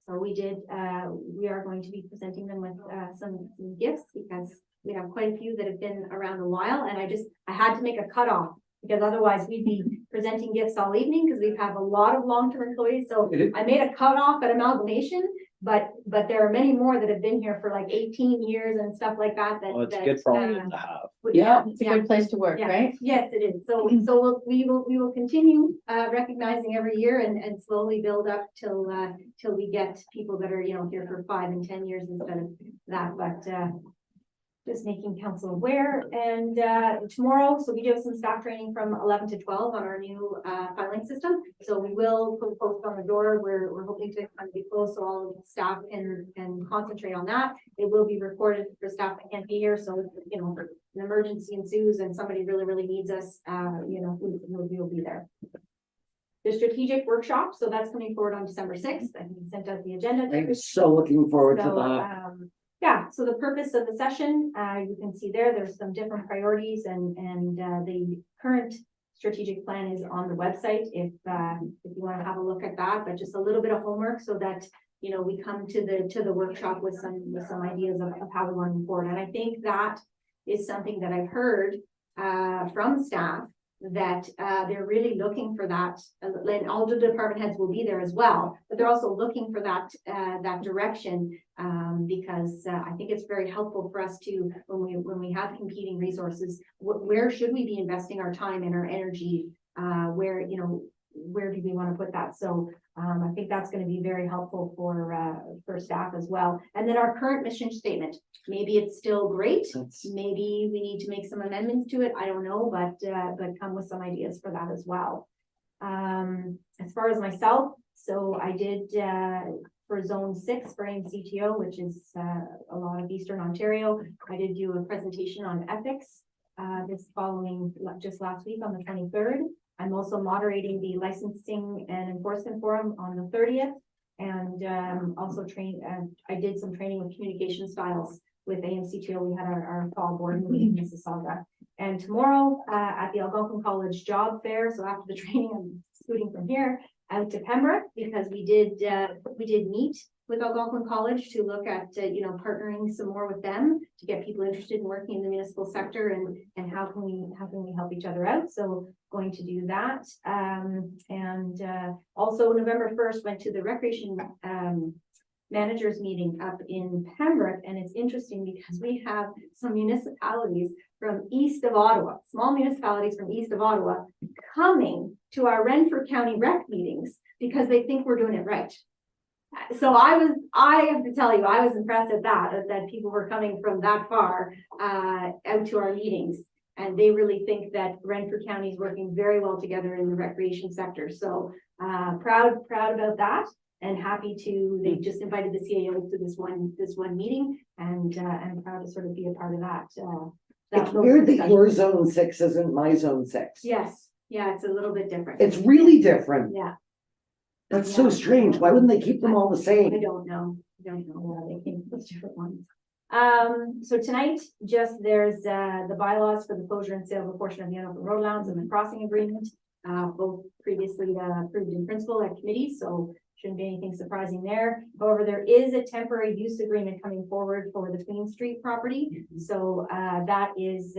So we are going to be presenting them with, some gifts, because we have quite a few that have been around a while, and I had to make a cutoff, because otherwise we'd be presenting gifts all evening, because we've had a lot of long-term employees, so I made a cutoff at amalgamation. But there are many more that have been here for like 18 years and stuff like that. Oh, it's a good problem to have. Yeah. It's a good place to work, Yeah. right? Yes, it is. So we will continue recognizing every year and slowly build up till we get people that are, you know, here for 5 and 10 years instead of that. But just making council aware. And tomorrow, so we do have some staff training from 11 to 12 on our new filing system. So we will put a post on the door. We're hoping to kind of be closed, so all of the staff can concentrate on that. It will be recorded for staff that can't be here. So, you know, if an emergency ensues and somebody really needs us, you know, we'll be there. The strategic workshop, so that's coming forward on December 6th. I sent out the agenda. I'm so looking forward to So, that. yeah, so the purpose of the session, you can see there's some different priorities, and the current strategic plan is on the website if you want to have a look at that, but just a little bit of homework so that, you know, we come to the workshop with some ideas of how we want to move forward. And I think that is something that I've heard from staff that they're really looking for that, and all the department heads will be there as well, but they're also looking for that that direction, because I think it's very helpful for us to, when we have competing resources, where should we be investing our time and our energy? Where, you know, where do we want to put that? So I think that's going to be very helpful for staff as well. And then our current mission statement, maybe it's still great. Maybe we need to make some amendments to it. I don't know, but come with some ideas for that as well. As far as myself, so I did for Zone 6 for AMCTO, which is a lot of Eastern Ontario. I did do a presentation on ethics this following just last week on the 23rd. I'm also moderating the licensing and enforcement forum on the 30th, and also I did some training with communication styles with AMCTO. We had our fall board meeting in Mississauga, and tomorrow at the Algonquin College Job Fair. So after the training, I'm scooting from here out to Pembroke, because we did meet with Algonquin College to look at you know, partnering some more with them to get people interested in working in the municipal sector, and how can we help each other out. So going to do that, and also November 1st went to the recreation managers meeting up in Pembroke, and it's interesting because we have some municipalities from east of Ottawa, small municipalities from east of Ottawa, coming to our Renfrew County rec meetings because they think we're doing it right. So I have to tell you, I was impressed at that people were coming from that far out to our meetings, and they really think that Renfrew County is working very well together in the recreation sector. So proud about that, and happy to, they just invited the CAO to this one meeting, and I'm proud to sort of be a part of that. It's weird that your Zone 6 isn't my Zone 6. Yes, yeah, it's a little bit different. It's really different. Yeah. That's so strange. Why wouldn't they keep them all the I same? don't know why they came with those different ones. So tonight, just there's the bylaws for the closure and sale of a portion of the Hanover Road Lounge and the crossing agreement, both previously approved in principle at committee, so shouldn't be anything surprising there. However, there is a temporary use agreement coming forward for the Queen Street property. So that is,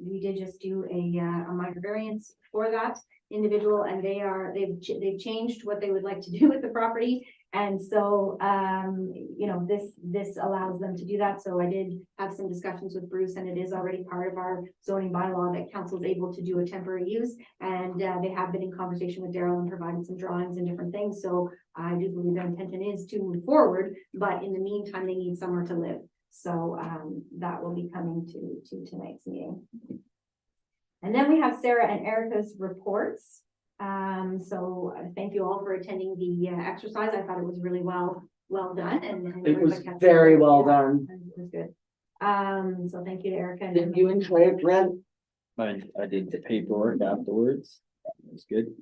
we did just do a minor variance for that individual, and they've changed what they would like to do with the property. And so, you know, this allows them to do that. So I did have some discussions with Bruce, and it is already part of our zoning bylaw that council is able to do a temporary use. And they have been in conversation with Daryl and provided some drawings and different things. So I do believe their intention is to move forward, but in the meantime, they need somewhere to live. So that will be coming to tonight's meeting. And then we have Sarah and Erica's reports. So thank you all for attending the exercise. I thought it was really well done, and It was everybody had- very well done. It was good. So thank you to Erica. Did you enjoy it, Brent? I did the paperwork afterwards. It was good.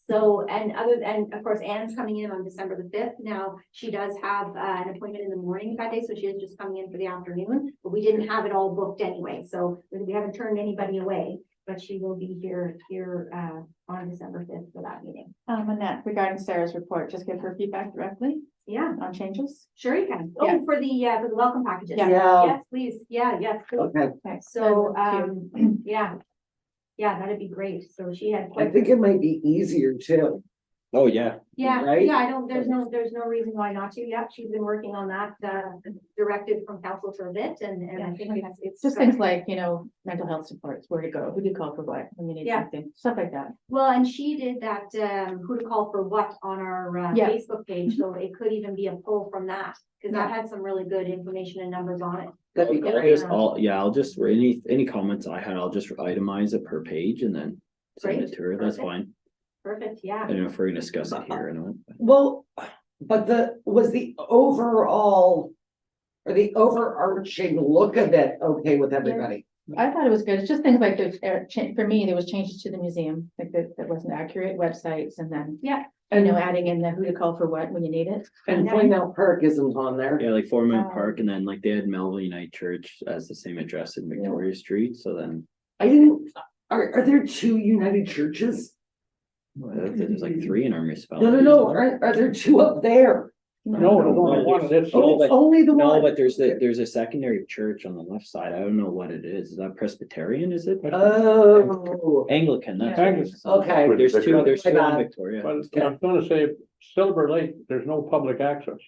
So, and of course, Anne's coming in on December the 5th. Now, she does have an appointment in the morning that day, so she is just coming in for the afternoon, but we didn't have it all booked anyway, so we haven't turned anybody away, but she will be here on December 5th for that meeting. Annette, regarding Sarah's report, just give her feedback directly Yeah, on changes. sure you can. Yeah. Oh, for the welcome packages. Yeah. Yes, please. Yeah, yes. please. Okay, Okay, So, thank you. yeah, that'd be great. So she had I quite. think it might be easier too. Oh, yeah. Yeah, right? yeah, there's no reason why not to. Yeah, she's been working on that, directive from council for a bit, and I think it's. Just things like, you know, mental health supports, where to go, who to call for what, when you need Yeah. something, stuff like that. Well, and she did that, who to call for what on our Yeah. Facebook page, so it could even be a pull from that, because that Yeah. had some really good information and numbers on it. That'd be Yeah. great. I'll just, any comments I had, I'll just itemize it per page and then send it to her. That's Perfect. fine. Perfect, I yeah. don't know if we're gonna discuss it here or not. Well, but was the overall or the overarching look of it okay with everybody? I thought it was good. It's just things like for me, there was changes to the museum, like that wasn't accurate websites, and then, Yeah. you know, adding in the who to call for what when you need it. And Point Out Park isn't on there. Yeah, like Foreman Oh. Park, and then like they had Melville United Church as the same address in Victoria Street, so then I didn't, are there two United Churches? there's like 3 in our municipality. No, are there two up there? No, there's only one, it's, No, It's but- only the No, one. but there's a secondary church on the left side. I don't know what it is. Is that Presbyterian, is it? Oh, Anglican, that's. Yeah. what it is. okay. There's two My in bad. Victoria. but I was gonna say, Silver Lake, there's no public access.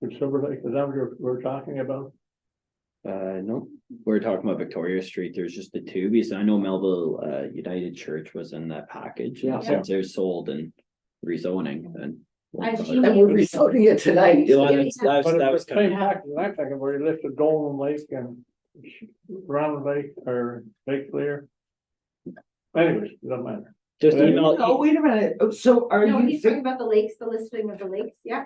In Silver Lake, is that what we're talking about? No, we're talking about Victoria Street. There's just the two, because I know Melville, United Church was in that package. Yeah. And since they're sold and rezoning, then. I've But seen And we're resorting it tonight. that was, But that it's was the kind same of, package, I'm thinking where you listed Golden Lake and Round Lake or Lake Clear. Anyways, it doesn't matter. just But email. Oh, wait a minute. Oh, so are No, you he's talking think, about the lakes, the listing of the lakes, yeah.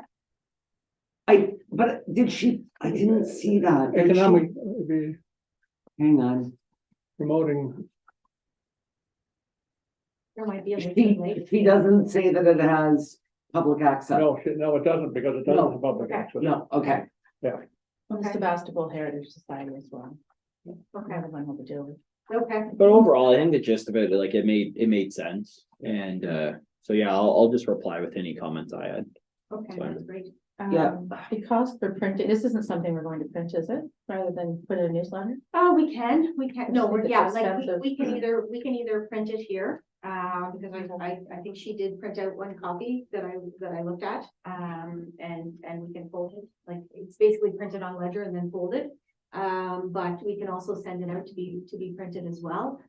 but did she, I didn't see that. Did she- Economic, it'd be Hang on. promoting, There might be a listing of lakes. She doesn't say that it has public access. no, no, it doesn't, because it doesn't have public Okay. access. No, okay. And the Okay. Sebastopol Heritage Society as well. Okay, Never mind what we do with. okay. But overall, I think the gist of it, like, it made sense. And, so yeah, I'll just reply with any comments I had. Okay, Sorry. that's great. Yeah. The cost for printing, this isn't something we're going to print, is it? Rather than put in a newsletter? Oh, we can, no, I think yeah, it's like, expensive. we can either print it here, because I think she did print out one copy that I looked at. And we can fold it, like, it's basically printed on ledger and then folded. But we can also send it out to be printed as well,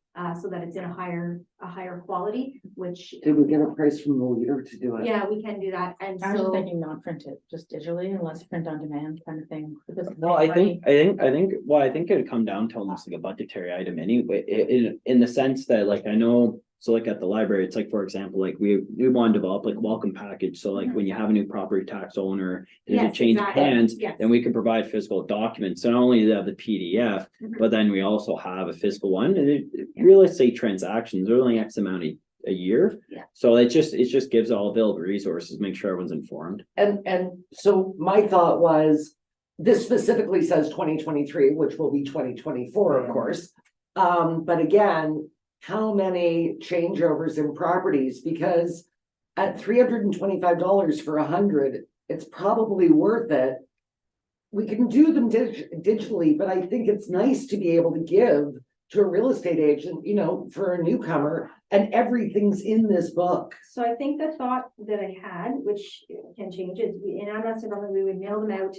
so that it's in a higher quality, which, Did we get a price from the leader to do it? yeah, we can do that, and I was just so. thinking not print it, just digitally unless print on demand kind of thing. because it's No, I money. think it'd come down to almost like a budgetary item anyway, in the sense that, like, I know. So like at the library, it's like, for example, like we want to develop like welcome package, so like when you have a new property tax owner, there's a Yes, change of exactly. hands. Yes. Then we can provide physical documents, not only do they have the PDF, Mhm. but then we also have a physical one, and real estate transactions, they're only X amount a year. Yeah. So it just gives all available resources, make sure everyone's informed. And so my thought was, this specifically says 2023, which will be 2024, of course. But again, how many changeovers in properties? Because at $325 for 100, it's probably worth it. We can do them digitally, but I think it's nice to be able to give to a real estate agent, for a newcomer, and everything's in this book. So I think the thought that I had, which can change, is in MS development, we would mail them out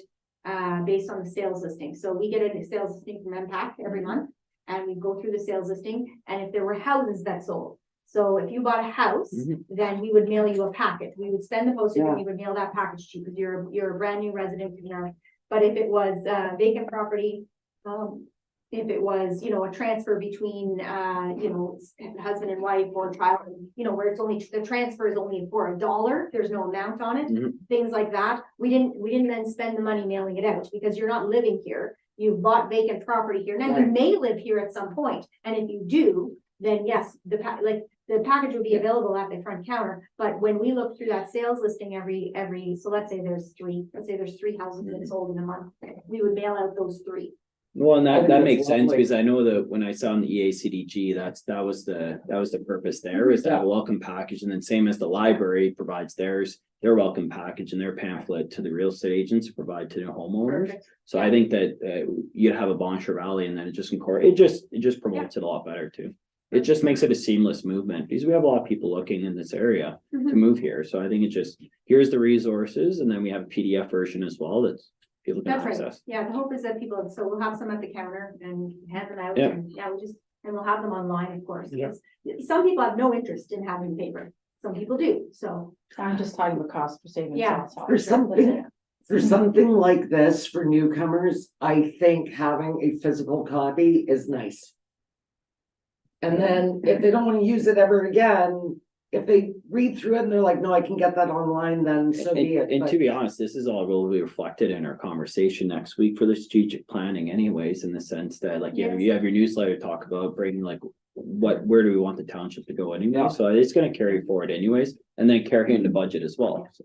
based on the sales listing. So we get a sales listing from MPAC every month, and we go through the sales listing, and if there were houses that sold. So if you bought a house, Mhm. then we would mail you a packet. We would spend the postage Yeah. and we would mail that package to you, because you're a brand new resident, But if it was vacant property, if it was, a transfer between, husband and wife or child, where it's only, the transfer is only for $1, there's no amount on it, Mhm. things like that. We didn't then spend the money mailing it out, because you're not living here. You bought vacant property here. Now, you Right. may live here at some point, and if you do, then yes, the package would be available at the front counter. But when we look through that sales listing so let's say there's three houses that sold in a month, we would mail out those 3. Well, and I that think that's makes sense, lovely. because I know that when I saw in the EACDG, that was the purpose there, is that a welcome package, and then same as the library provides their welcome package and their pamphlet to the real estate agents to provide to the homeowners. Perfect. So I think that you'd have a Boncher Valley, and then it just promotes it a lot better too. It just makes it a seamless movement, because we have a lot of people looking in this area to Mhm. move here, so I think here's the resources, and then we have a PDF version as well that's people can That's right. access. Yeah, the hope is that so we'll have some at the counter and hand them out, Yeah. and we'll have them online, of course. Yeah. 'Cause some people have no interest in having paper. Some people do, so. I'm just talking about cost for savings. Yeah. that's all. For something like this for newcomers, I think having a physical copy is nice. And then if they don't want to use it ever again, if they read through it and they're like, no, I can get that online, then so be it. And But- to be honest, this is all will be reflected in our conversation next week for the strategic planning anyways, in the sense that like you have your newsletter talk about bringing like where do we want the township to go anyway? Yeah. So it's gonna carry forward anyways, and then carry into budget as well. So,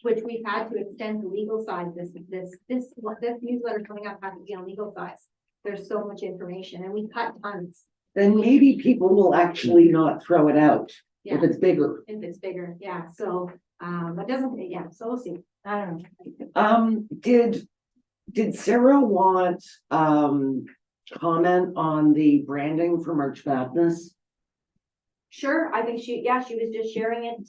Which we've had to extend the legal side, this newsletter coming up has to be on legal size. There's so much information, and we cut tons, Then maybe people will actually not throw it out if yeah, it's bigger. if it's bigger, yeah, so But doesn't, yeah, so we'll see. I don't know. Did Sarah want, comment on the branding for March Madness? Sure, I think she was just sharing it,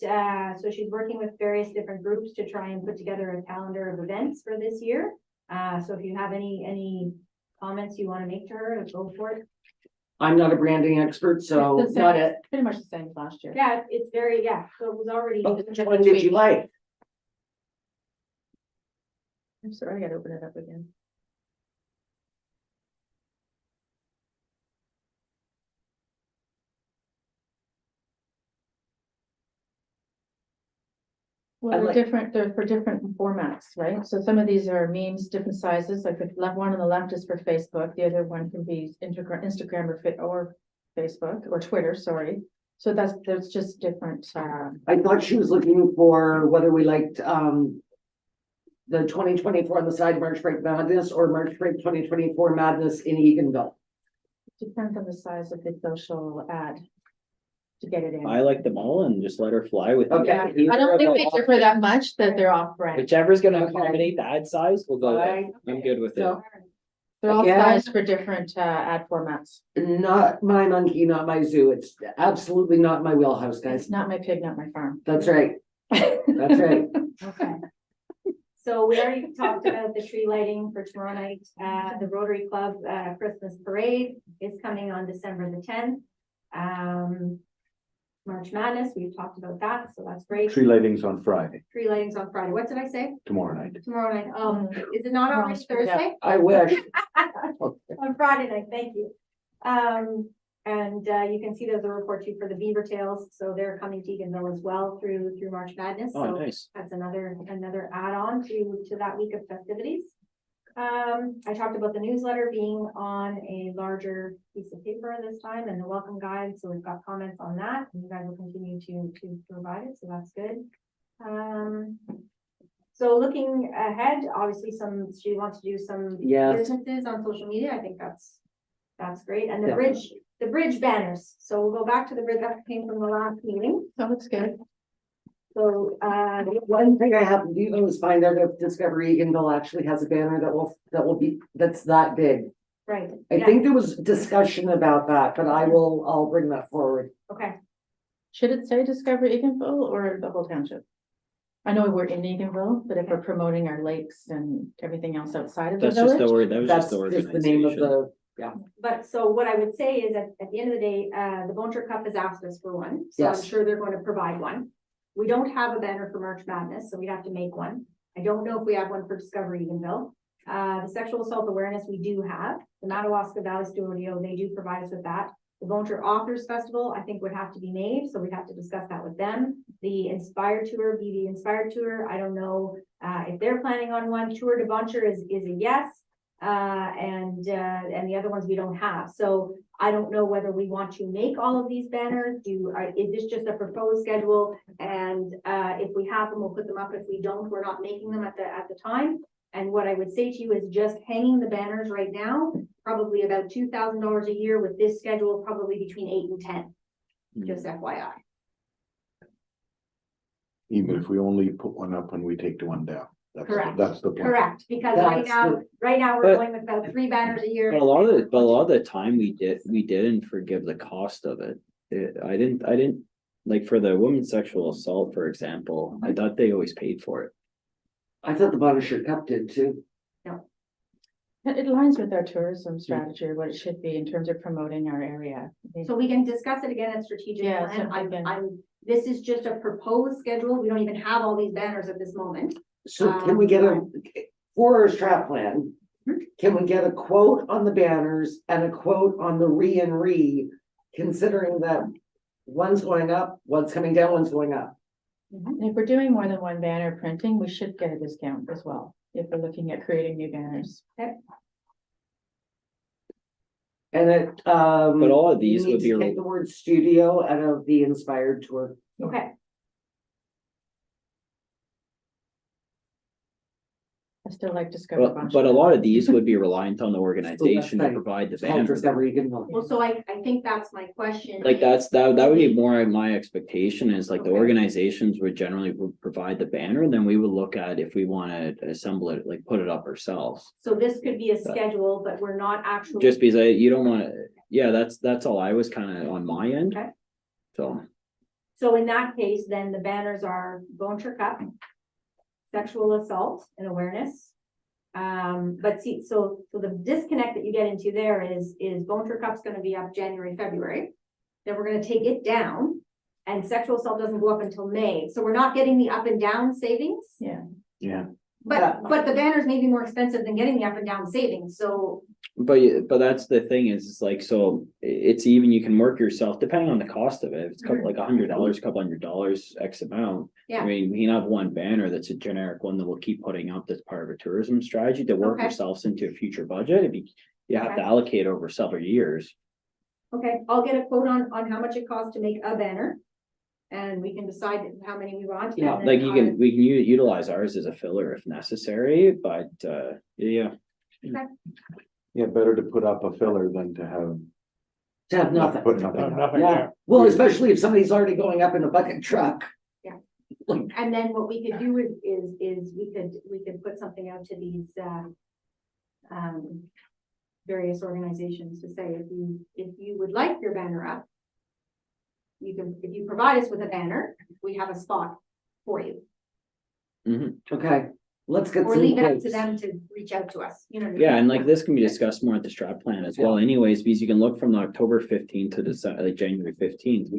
so she's working with various different groups to try and put together a calendar of events for this year. So if you have any comments you want to make to her, go for it. I'm not a branding expert, so It's the not same- it. Pretty much the same as last year. Yeah, it's very, so it was already. Which one did you like? I'm sorry, I gotta open it up again. Well, I they're like- different, they're for different formats, right? So some of these are memes, different sizes, like the left one on the left is for Facebook, the other one can be Instagram or Facebook or Twitter, sorry. So that's just different, I thought she was looking for whether we liked, the 2024 on the side March Break Madness or March Break 2024 Madness in Eganville. depends on the size of the social ad to get it in. I like them all and just let her fly with it. Okay. I don't think they differ that much, that they're off brand. Whichever's gonna Okay. accommodate the ad size, we'll go Right. with. I'm good with it. So- They're all Again- sized for different ad formats. Not my monkey, not my zoo. It's absolutely not my wheelhouse, It's guys. not my pig, not my farm. That's right. That's right. Okay. So we already talked about the tree lighting for tomorrow night. The Rotary Club Christmas Parade is coming on December the 10th. March Madness, we've talked about that, so that's great. Tree lighting's on Friday, Tree lighting's on Friday. What did I say? tomorrow night. Tomorrow night. Is it not always Thursday? I wish. On Friday night, thank you. And you can see there's a report too for the Beaver Tails, so they're coming to Eganville as well through March Madness. Oh, So nice. that's another add-on to that week of festivities. I talked about the newsletter being on a larger piece of paper this time and the welcome guide, so we've got comments on that, and you guys will continue to provide it, so that's good. So looking ahead, obviously she wants to do some Yes. businesses on social media, I think that's great, and Yeah. the bridge banners, so we'll go back to the bridge that came from the last meeting, That looks good. so, One thing I have to do is find out if Discovery Eganville actually has a banner that's that big. right. I yeah, think there was discussion about that, but I'll bring that forward. Okay, Should it say Discover Eganville or the whole township? I know we're in Eganville, but if we're promoting our lakes and everything else outside of the That's just the village. word, that was That's just the just the name of organization. the, but so what I would say is that at the end of the day, the Boncher Cup has asked us for one, so I'm Yes. sure they're going to provide one. We don't have a banner for March Madness, so we have to make one. I don't know if we have one for Discovery Eganville. The sexual assault awareness we do have. The Madawaska Valley Studio, they do provide us with that. The Boncher Authors Festival, I think would have to be made, so we'd have to discuss that with them. The Inspired Tour, BB Inspired Tour, I don't know if they're planning on one. Tour de Boncher is a yes. And the other ones we don't have. So I don't know whether we want to make all of these banners. Is this just a proposed schedule? And if we have them, we'll put them up. If we don't, we're not making them at the time. And what I would say to you is just hanging the banners right now, probably about $2,000 a year with this schedule, probably between 8 and 10. Just FYI. Even if we only put one up when we take the one down. Correct. That's the plan. Correct, because right That's now we're But- going with about 3 banners a year. But a lot of the time we didn't forgive the cost of it. I didn't, like for the women's sexual assault, for example, I thought they always paid for it. I thought the Bonnechere Cup did too. It aligns with our tourism strategy or what it should be in terms of promoting our area. So we can discuss it again at strategic Yeah, plan. something. This is just a proposed schedule. We don't even have all these banners at this moment. So can we get for our strat plan? Can we get a quote on the banners and a quote on the re, considering that one's going up, one's coming down, one's going up? And if we're doing more than one banner printing, we should get a discount as well, if we're looking at creating new banners. And it, But all of you these need would be, to take the word studio out of the Inspired Tour. Okay, I still like Discover Bunch. But a lot of these would be reliant on the organization to thing. provide the It's called banner. Discover Eganville. Well, so I think that's my question. Like is- that would be more my expectation is like the Okay. organizations would generally provide the banner, and then we would look at if we want to assemble it, like put it up ourselves. So this could be a schedule, but we're not actually. Just because you don't want to, yeah, that's all I was kind of on my end. Okay. So, So in that case, then the banners are Boncher Cup, sexual assault and awareness. But see, so the disconnect that you get into there is Boncher Cup's gonna be up January, February. Then we're gonna take it down, and sexual assault doesn't go up until May, so we're not getting the up and down savings. Yeah. Yeah, But the banners may be more expensive than getting the up and down savings, so, but that's the thing is, it's like, so it's even, you can work yourself, depending on the cost of it. If it's like $100, couple $100, X amount. Yeah. I mean, we can have one banner that's a generic one that we'll keep putting up that's part of a tourism strategy to work Okay. yourselves into a future budget. If you have to Okay. allocate over several years. okay, I'll get a quote on how much it costs to make a banner. And we can decide how many we want. and Yeah, then Like we can utilize ours as a filler if necessary, but yeah. yeah, better to put up a filler than to have. To have nothing. Put nothing up. Nothing Yeah, there. well, especially if somebody's already going up in a bucket truck. And then what we could do is we could put something out to these, various organizations to say, if you would like your banner up, you can, if you provide us with a banner, we have a spot for you, Okay, let's get or some leave it up to quotes. them to reach out to us, you know. what I mean? Yeah, and like this can be discussed more at the strat plan as well anyways, because you can look from October 15th to December, like January 15th,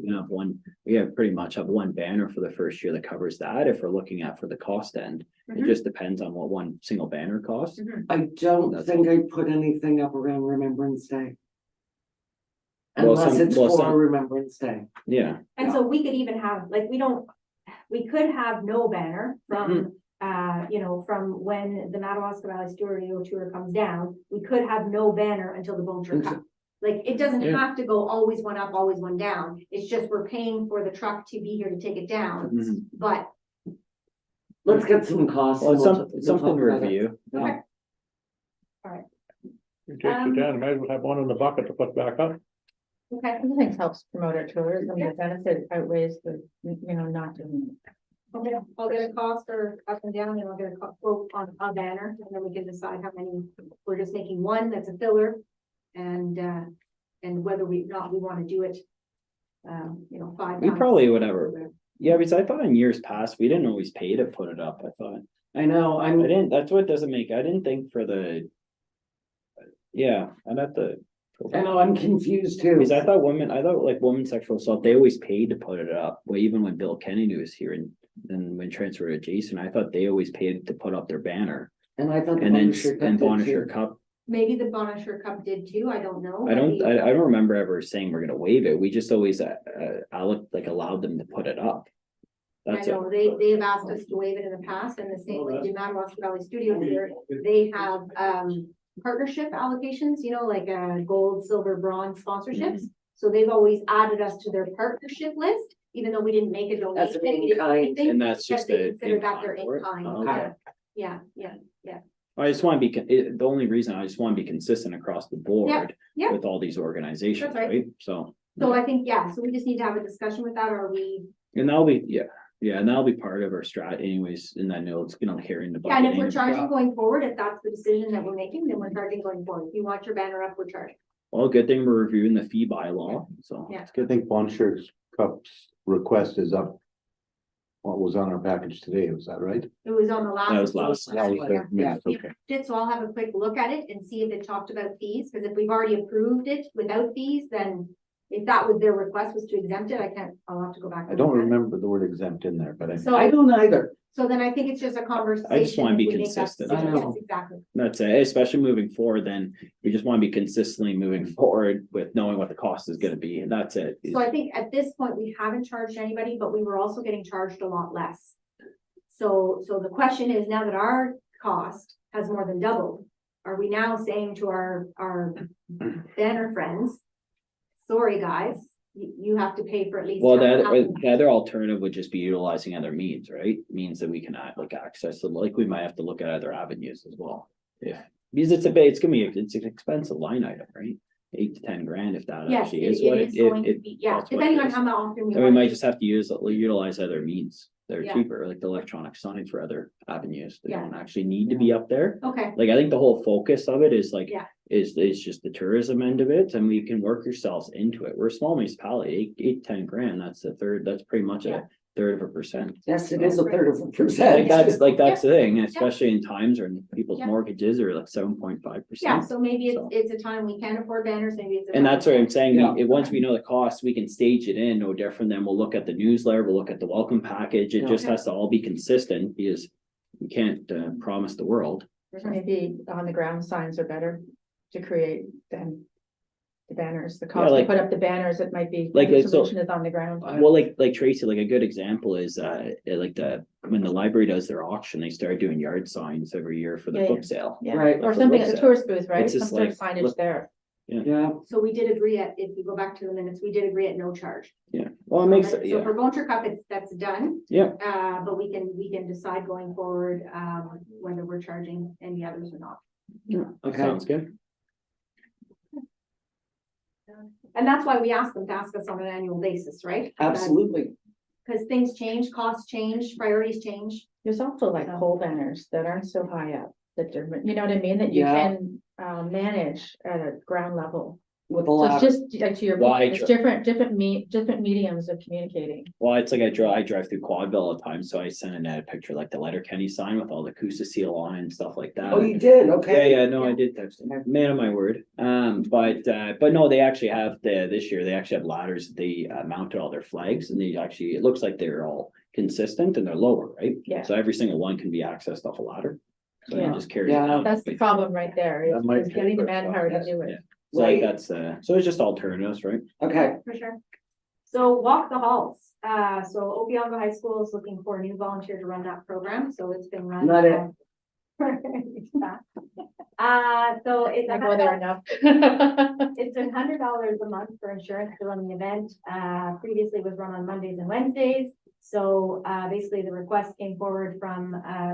we have pretty much have one banner for the first year that covers that if we're looking at for the cost end. It Mhm. just depends on what one single banner costs. Mhm. I don't That's think I put anything up around Remembrance Day. Well, Unless some- it's well, for some- Remembrance Day. Yeah, And so we could even have, like, we could have no banner from, from when the Madawaska Valley Studio Tour comes down, we could have no banner until the Boncher Cup. Like, it doesn't Yeah. have to go always one up, always one down, it's just we're paying for the truck to be here to take it down, Mhm. but, Let's get some costs. well, and it's we'll something talk something to about it. review. okay. You take it down, might as well have one in the bucket to put back up. Okay, I think helps promote our tourism, the benefit outweighs the, not doing it. okay, I'll get a cost for up and down, and I'll get a quote on a banner, and then we can decide how many, we're just making one that's a filler. And whether we wanna do it, 5 We times. probably would ever, yeah, because I thought in years past, we didn't always pay to put it up, I thought. I know, I didn't, that's what doesn't make, I didn't think for the. Yeah, I'd have to. I know, I'm confused too. Because I thought like women sexual assault, they always paid to put it up, well, even when Bill Kennedy was here and then when transferred to Jason, I thought they always paid to put up their banner. And I thought. the And then, Bonnechere Cup and did Bonnechere too. Cup, Maybe the Bonnechere Cup did too, I don't know. I don't remember ever saying we're gonna waive it, we just always, allowed them to put it up. I That's it, know, they have asked us to waive it in the past, and the same with the Madawaska Valley Studio here, they have, partnership allocations, like, gold, silver, bronze sponsorships. So they've always added us to their partnership list, even though we didn't make a That's donation. an we didn't do in-kind. anything, and that's because just they the. consider that their in-kind for it. in-kind, Oh, okay. yeah, I just wanna be, the only reason I just wanna be consistent across the board. yeah. With all these organizations, That's right. right? So, So I think, so we just need to have a discussion with that, or we, and that'll be, and that'll be part of our strat anyways, in that note, it's gonna carry in the. and if we're budgeting. charging going forward, if that's the decision that we're making, then we're charging going forward. If you want your banner up, we're charging. Well, good thing we're reviewing the fee bylaw, so. Yeah. I think Bonnechere Cup's request is up. What was on our package today, was that right? It was on the last. That was last- That was their minutes, Yeah. okay. Did, so I'll have a quick look at it and see if it talked about fees, because if we've already approved it without fees, then if that was their request was to exempt it, I'll have to go back. I and don't look at it. remember the word exempt in there, but I. I So, don't either. so then I think it's just a conversation. wanna be if we make that consistent. decision. I know. Yes, exactly. That's it, especially moving forward, then we just wanna be consistently moving forward with knowing what the cost is gonna be, and that's it. So I think at this point, we haven't charged anybody, but we were also getting charged a lot less. So the question is, now that our cost has more than doubled, are we now saying to our banner friends, sorry, guys, you have to pay for at least. Well, half the other alternative would just be utilizing other means, right? Means that we can access them, like we might have to look at other avenues as well. Yeah, because it's an expensive line item, right? 8 to 10 grand if that Yes, actually it is what is going to be, yeah, that's what depending it on is. how often we. And we want might to- just have to utilize other means that are Yeah. cheaper, like the electronic signs for other avenues that Yeah. don't actually need to be up there. Okay, Like, I think the whole focus of it is like, Yeah. is just the tourism end of it, and we can work yourselves into it. We're a small municipality, 10 grand, that's that's pretty much Yeah. a third of a percent. Yes, it is a third of a percent. That's the thing, especially in times when people's Yeah. mortgages are like 7.5%. yeah, so maybe So- it's a time we can afford banners, maybe it's. a And time that's we what I'm can't. saying, Yeah. once we know the cost, we can stage it in no different than we'll look at the newsletter, we'll look at the welcome package, it Yeah. just has to all be consistent, because we can't promise the world. Maybe on the ground signs are better to create than the banners, the Yeah, cost to like- put up the banners, it might be, Like, the it's so- solution is on the ground. Well, like Tracy, like a good example is like when the library does their auction, they start doing yard signs every year for the Yeah, book yeah. sale. Yeah, Right. or For something book at the sale. tourist booth, right? It's Some just sort of like, signage look- there. Yeah, So we did agree if you go back to the minutes, we did agree at no charge. Yeah, well, it makes, So yeah, for Boncher Cup, that's done. yeah, But we can decide going forward, whether we're charging any others or not. okay, sounds good. And that's why we ask them to ask us on an annual basis, right? absolutely. Because things change, costs change, priorities change. There's also like pole banners that aren't so high up, that they're, you know what I mean, that you Yeah. can manage at a ground level. With a So lot it's of, just like to your Why point, it's different mediums of communicating. Well, it's like I drive through Quadville all the time, so I sent in a picture like the Letterkenny sign with all the Coosa seal on and stuff like that. oh, you did, okay. Yeah, no, I did text him. Man of my word. But no, they actually have this year, they actually have ladders, that they mounted all their flags, and it looks like they're all consistent and they're lower, right? Yeah. So every single one can be accessed off a ladder. So you Yeah. just carry it Yeah. out. That's the problem right there, That might is getting the take us manpower to off. do Yeah. it. So like Right. that's, so it's just alternatives, right? Okay, For sure. So walk the halls. So Opeongo High School is looking for a new volunteer to run that program, so it's been run. Not it. So it's I go there enough. It's $100 a month for insurance to run the event. Previously it was run on Mondays and Wednesdays. So basically the request came forward from,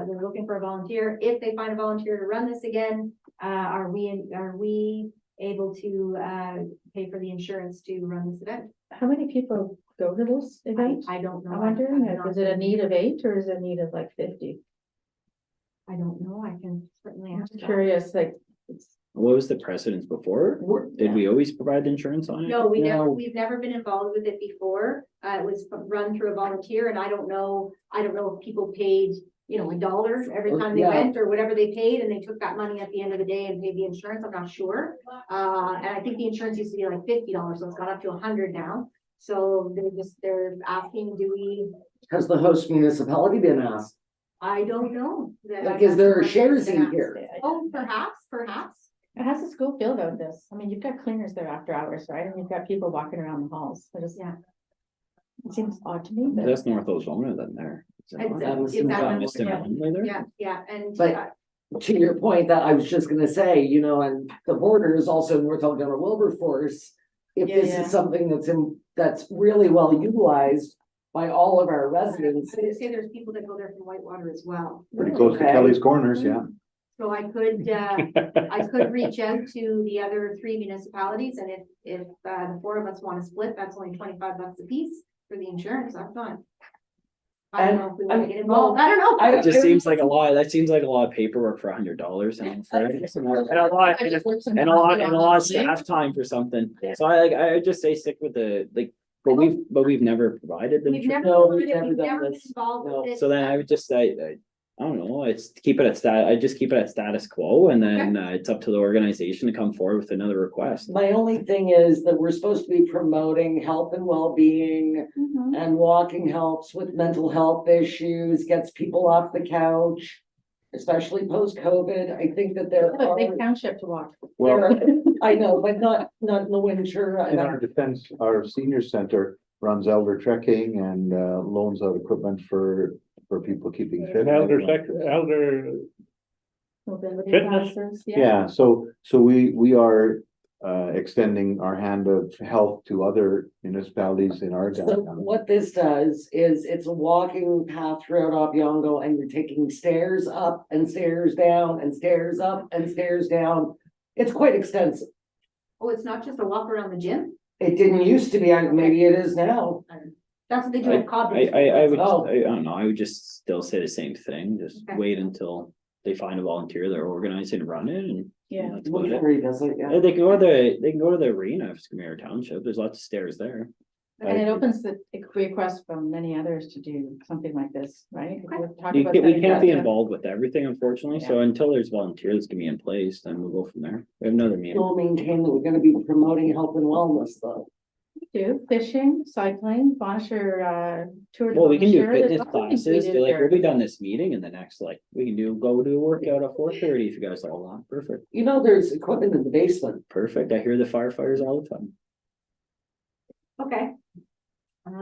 they're looking for a volunteer. If they find a volunteer to run this again, are we able to pay for the insurance to run this event? How many people go to this event? I don't know. I'm wondering, I'm not- is it a need of 8 or is it a need of like 50? I don't know. I can certainly I'm ask. that. curious, like, What was the precedence before? Did we always provide insurance on it? No, No. we've never been involved with it before. It was run through a volunteer and I don't know if people paid, $1 every time they Yeah. went or whatever they paid and they took that money at the end of the day and paid the insurance. I'm not sure. And I think the insurance used to be like $50, so it's gone up to 100 now. So they're asking, has the host municipality been asked? I don't know. Like, is there shares in here? Oh, perhaps. How does the school feel about this? I mean, you've got cleaners there after hours, right? And you've got people walking around the halls. Yeah. It seems odd to me, but That's North Ozona then there. Is it It's, not? That was it's in at- town. Missed him Yeah. one way there? Yeah, and. But- To your point, that I was just gonna say, and the border is also North Algonquin Wilberforce. If Yeah, this yeah. is something that's really well utilized by all of our residents. I would say there's people that go there from Whitewater as well. Pretty close to Okay. Kelly's Corners, yeah. So I could reach out to the other 3 municipalities and if the 4 of us want to split, that's only $25 a piece for the insurance, I'm fine. I don't know if we want to get involved, I don't know. It just seems like a lot, that seems like a lot of paperwork for $100 and a lot of staff time for something. So I would just say stick with but we've never provided them. We've never, No, done we've it, never we've done never been this. involved No. with it. So then I would just say, I don't know, it's keep it at I just keep it at status quo and then it's up to the organization to come forward with another request. My only thing is that we're supposed to be promoting health and well-being Mhm. and walking helps with mental health issues, gets people off the couch. Especially post-COVID, I think that there What a are, big township to walk. Well, I know, but not in the winter. in our defense, our senior center runs elder trekking and loans out equipment for people keeping fit. And elder Mobility Fitness? classes, Yeah, so we are extending our hand of help to other municipalities in our So downtown. what this does is it's a walking path throughout Opeongo and you're taking stairs up and stairs down and stairs up and stairs down. It's quite extensive. Oh, it's not just a walk around the gym? It didn't used to be, maybe it is now. That's what they do at Cobbles. I would, Oh. I don't know, I would just still say the same thing, just Okay. wait until they find a volunteer, they're organizing and run it and. Yeah. That's We about can it. revisit, yeah. They can go to the arena if it's gonna be our township, there's lots of stairs there. And it opens the request from many others to do something like this, right? Okay. We've talked We about can't, we setting can't be precedent. involved with everything unfortunately, so until there's volunteers gonna be in place, then we'll go from there. We have another meeting. We'll maintain that we're gonna be promoting health and wellness though. Do fishing, cycling, Bonner, tour. de Well, we can do Bonchir, there's fitness lots of things we classes, do like, there. we'll be done this meeting and the next, like, we can go do a workout at 4:30 if you guys all want, perfect, You know, there's equipment in the basement. perfect, I hear the firefighters all the time. Okay. I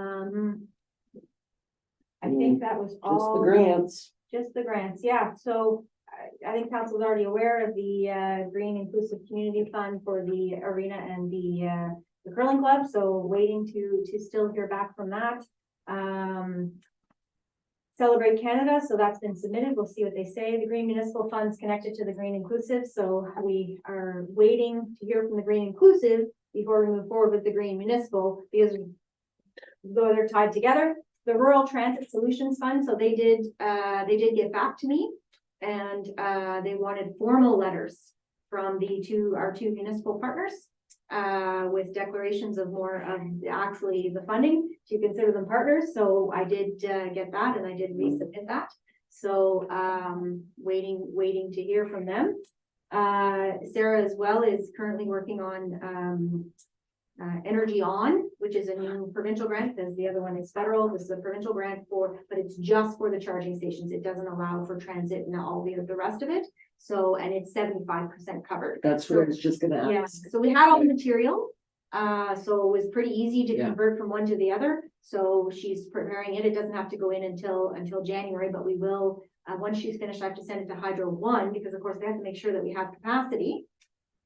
think that was Just the all. grants. Just the grants, yeah, so I think council's already aware of the Green Inclusive Community Fund for the arena and the curling club, so waiting to still hear back from that. Celebrate Canada, so that's been submitted, we'll see what they say, the Green Municipal Funds connected to the Green Inclusive, so we are waiting to hear from the Green Inclusive before we move forward with the Green Municipal, because though they're tied together. The Rural Transit Solutions Fund, so they did get back to me. And they wanted formal letters from our two municipal partners. With declarations of more of actually the funding to consider them partners, so I did get that and I did resubmit that. So waiting to hear from them. Sarah as well is currently working on Energy On, which is a new provincial grant, because the other one is federal. This is a provincial grant but it's just for the charging stations. It doesn't allow for transit and all the rest of it. So, and it's 75% covered. That's what I was just gonna Yeah, ask. so we had all the material. So it was pretty easy to Yeah. convert from one to the other. So she's preparing it. It doesn't have to go in until January, but we will, once she's finished, I have to send it to Hydro One, because of course they have to make sure that we have capacity.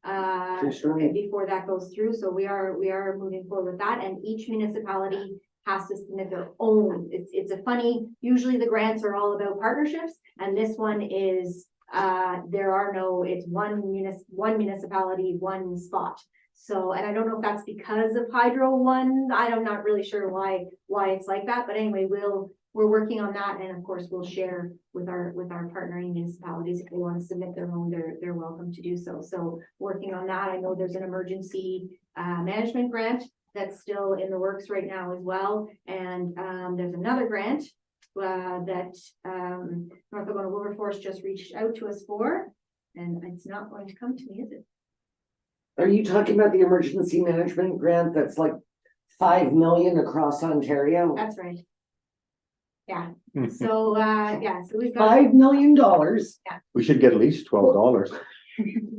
For sure. Before that goes through, so we are moving forward with that, and each municipality has to submit their own. It's a funny, usually the grants are all about partnerships, and this one is, it's one municipality, one spot. So, and I don't know if that's because of Hydro One, I'm not really sure why it's like that, but anyway, we're working on that, and of course, we'll share with our partnering municipalities. If they want to submit their own, they're welcome to do so. So working on that, I know there's an emergency management grant that's still in the works right now as well. And there's another grant that North Dakota Wilberforce just reached out to us for, and it's not going to come to me, is it? Are you talking about the emergency management grant that's like 5 million across Ontario? That's right. Yeah, Hmm. so so we've got, $5 million. We should get at least $12.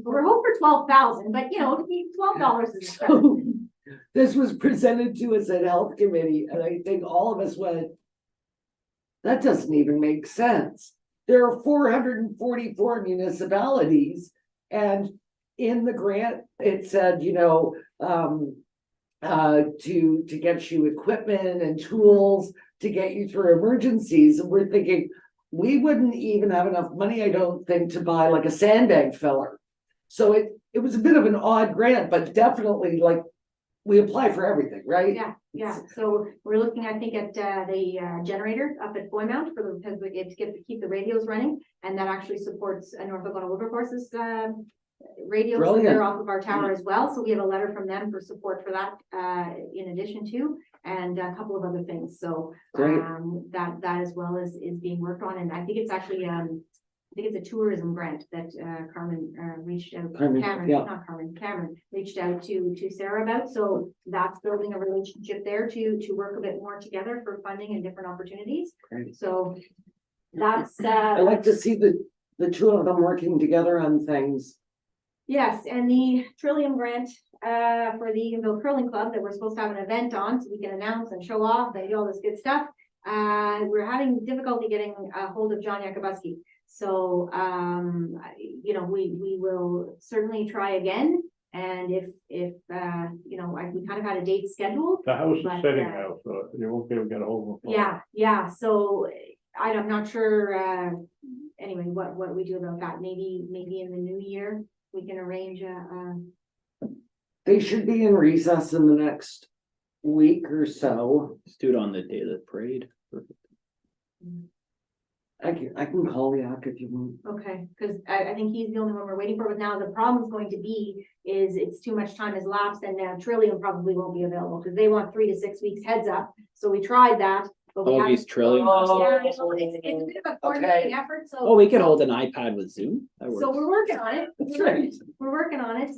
we're hoping for 12,000, but $12 is. So this was presented to us at Health Committee, and I think all of us went, that doesn't even make sense. There are 444 municipalities, and in the grant, it said, to get you equipment and tools to get you through emergencies. And we're thinking, we wouldn't even have enough money, I don't think, to buy like a sandbag filler. So it was a bit of an odd grant, but definitely like, we apply for everything, right? Yeah, so we're looking, I think, at the generator up at Boymount because we get to keep the radios running, and that actually supports North Dakota Wilberforce's radios. Brilliant. They're off of our tower as well, so we have a letter from them for support for that in addition to, and a couple of other things. So Great. that as well is being worked on, and I think it's actually I think it's a tourism grant that Carmen reached out. Carmen, Cameron, yeah. not Carmen, Cameron reached out to Sarah about. So that's building a relationship there to work a bit more together for funding and different opportunities. Great. So that's I like to see the two of them working together on things. yes, and the Trillium grant for the Eganville Curling Club that we're supposed to have an event on, so we can announce and show off and do all this good stuff. We're having difficulty getting a hold of John Yakubuski. So, we will certainly try again. And if, you know, we kind of had a date scheduled. The house is But, sitting uh, now, so you won't be able to get a hold of them. Yeah, so I'm not sure, anyway, what we do about that. Maybe in the new year, we can arrange They should be in recess in the next week or so. Let's do it on the day of the parade. I can call Yak if you want. okay, because I think he's the only one we're waiting for, but now the problem's going to be is it's too much time has lapsed and now Trillium probably won't be available because they want 3 to 6 weeks heads up. So we tried that, but we Oh, haven't. these Trillium. Yeah, I know, it's a bit of a coordinating effort, so. Oh, we could hold an iPad with Zoom. That So works. we're working on it. That's right. We're working on it,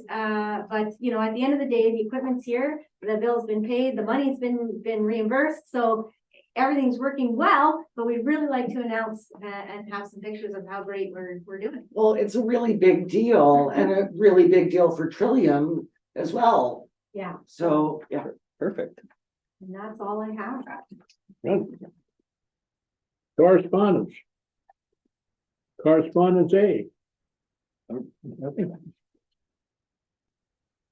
but you know, at the end of the day, the equipment's here, the bill's been paid, the money's been reimbursed, so everything's working well, but we'd really like to announce and have some pictures of how great we're doing. Well, it's a really big deal and a really big deal for Trillium as well. Yeah, So, yeah. Perfect. and that's all I have. Good. Correspondence. Correspondence A. Nothing.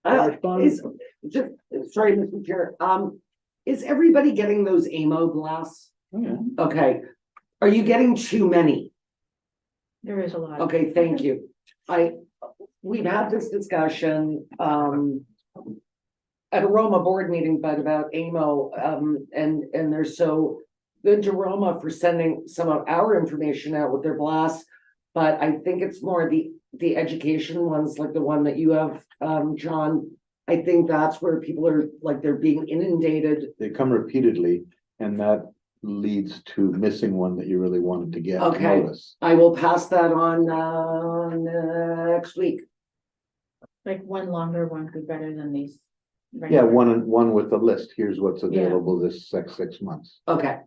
Correspondence. Just, sorry, Mr. Chair, is everybody getting those AMO blasts? Oh, yeah. Okay, are you getting too many? There is a lot. Okay, thank you. We've had this discussion, at a Roma board meeting, but about AMO, and they're so good to Roma for sending some of our information out with their blasts. But I think it's more the education ones, like the one that you have, John. I think that's where people are, like, they're being inundated. They come repeatedly and that leads to missing one that you really wanted to get Okay. notice. I will pass that on, next week. Like one longer one would be better than these. Yeah, regular. one with a list. Here's what's available this 6 months. Okay.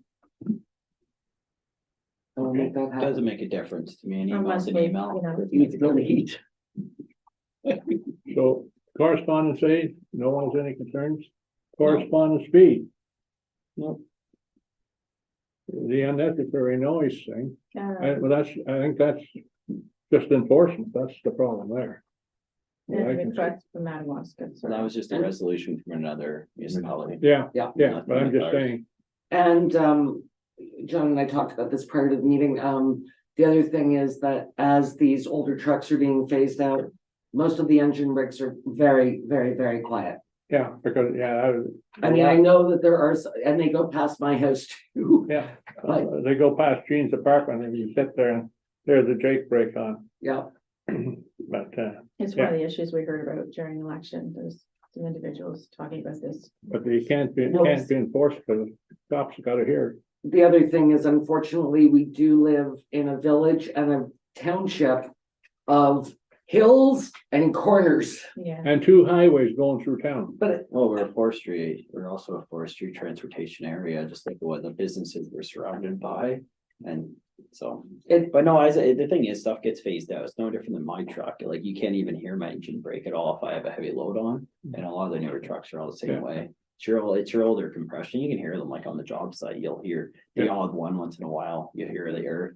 I will make that happen. Doesn't make a difference to me. An email's Unless an we, email. you know, You feel the heat. So correspondence A, no one has any concerns? Correspondence B. Nope. The unnecessary noise thing, uh, I think that's just enforcement, that's the problem there. and I can see. request from Madawaska. So that was just a resolution from another municipality. Yeah, Yeah. yeah, but I'm just saying, And John and I talked about this prior to the meeting. The other thing is that as these older trucks are being phased out, most of the engine brakes are very, very, very quiet. yeah, because, yeah, I mean, I know that there are, and they go past my house too. yeah, they go past Gene's apartment and you sit there and there's a Jake brake on, Yeah, but, It's one of the issues we heard about during the election. There's some individuals talking about this. but they can't be enforced because cops have got to hear. the other thing is unfortunately, we do live in a village and a township of hills and corners, Yeah. And 2 highways going through town. but Well, we're also a forestry transportation area, just like what the businesses we're surrounded by. And so, but no, the thing is, stuff gets phased out. It's no different than my truck. Like, you can't even hear my engine brake at all if I have a heavy load on. And a lot of the newer trucks are all the Yeah. same way. It's your older compression. You can hear them like on the job site. You'll hear the Yeah. odd one once in a while. You hear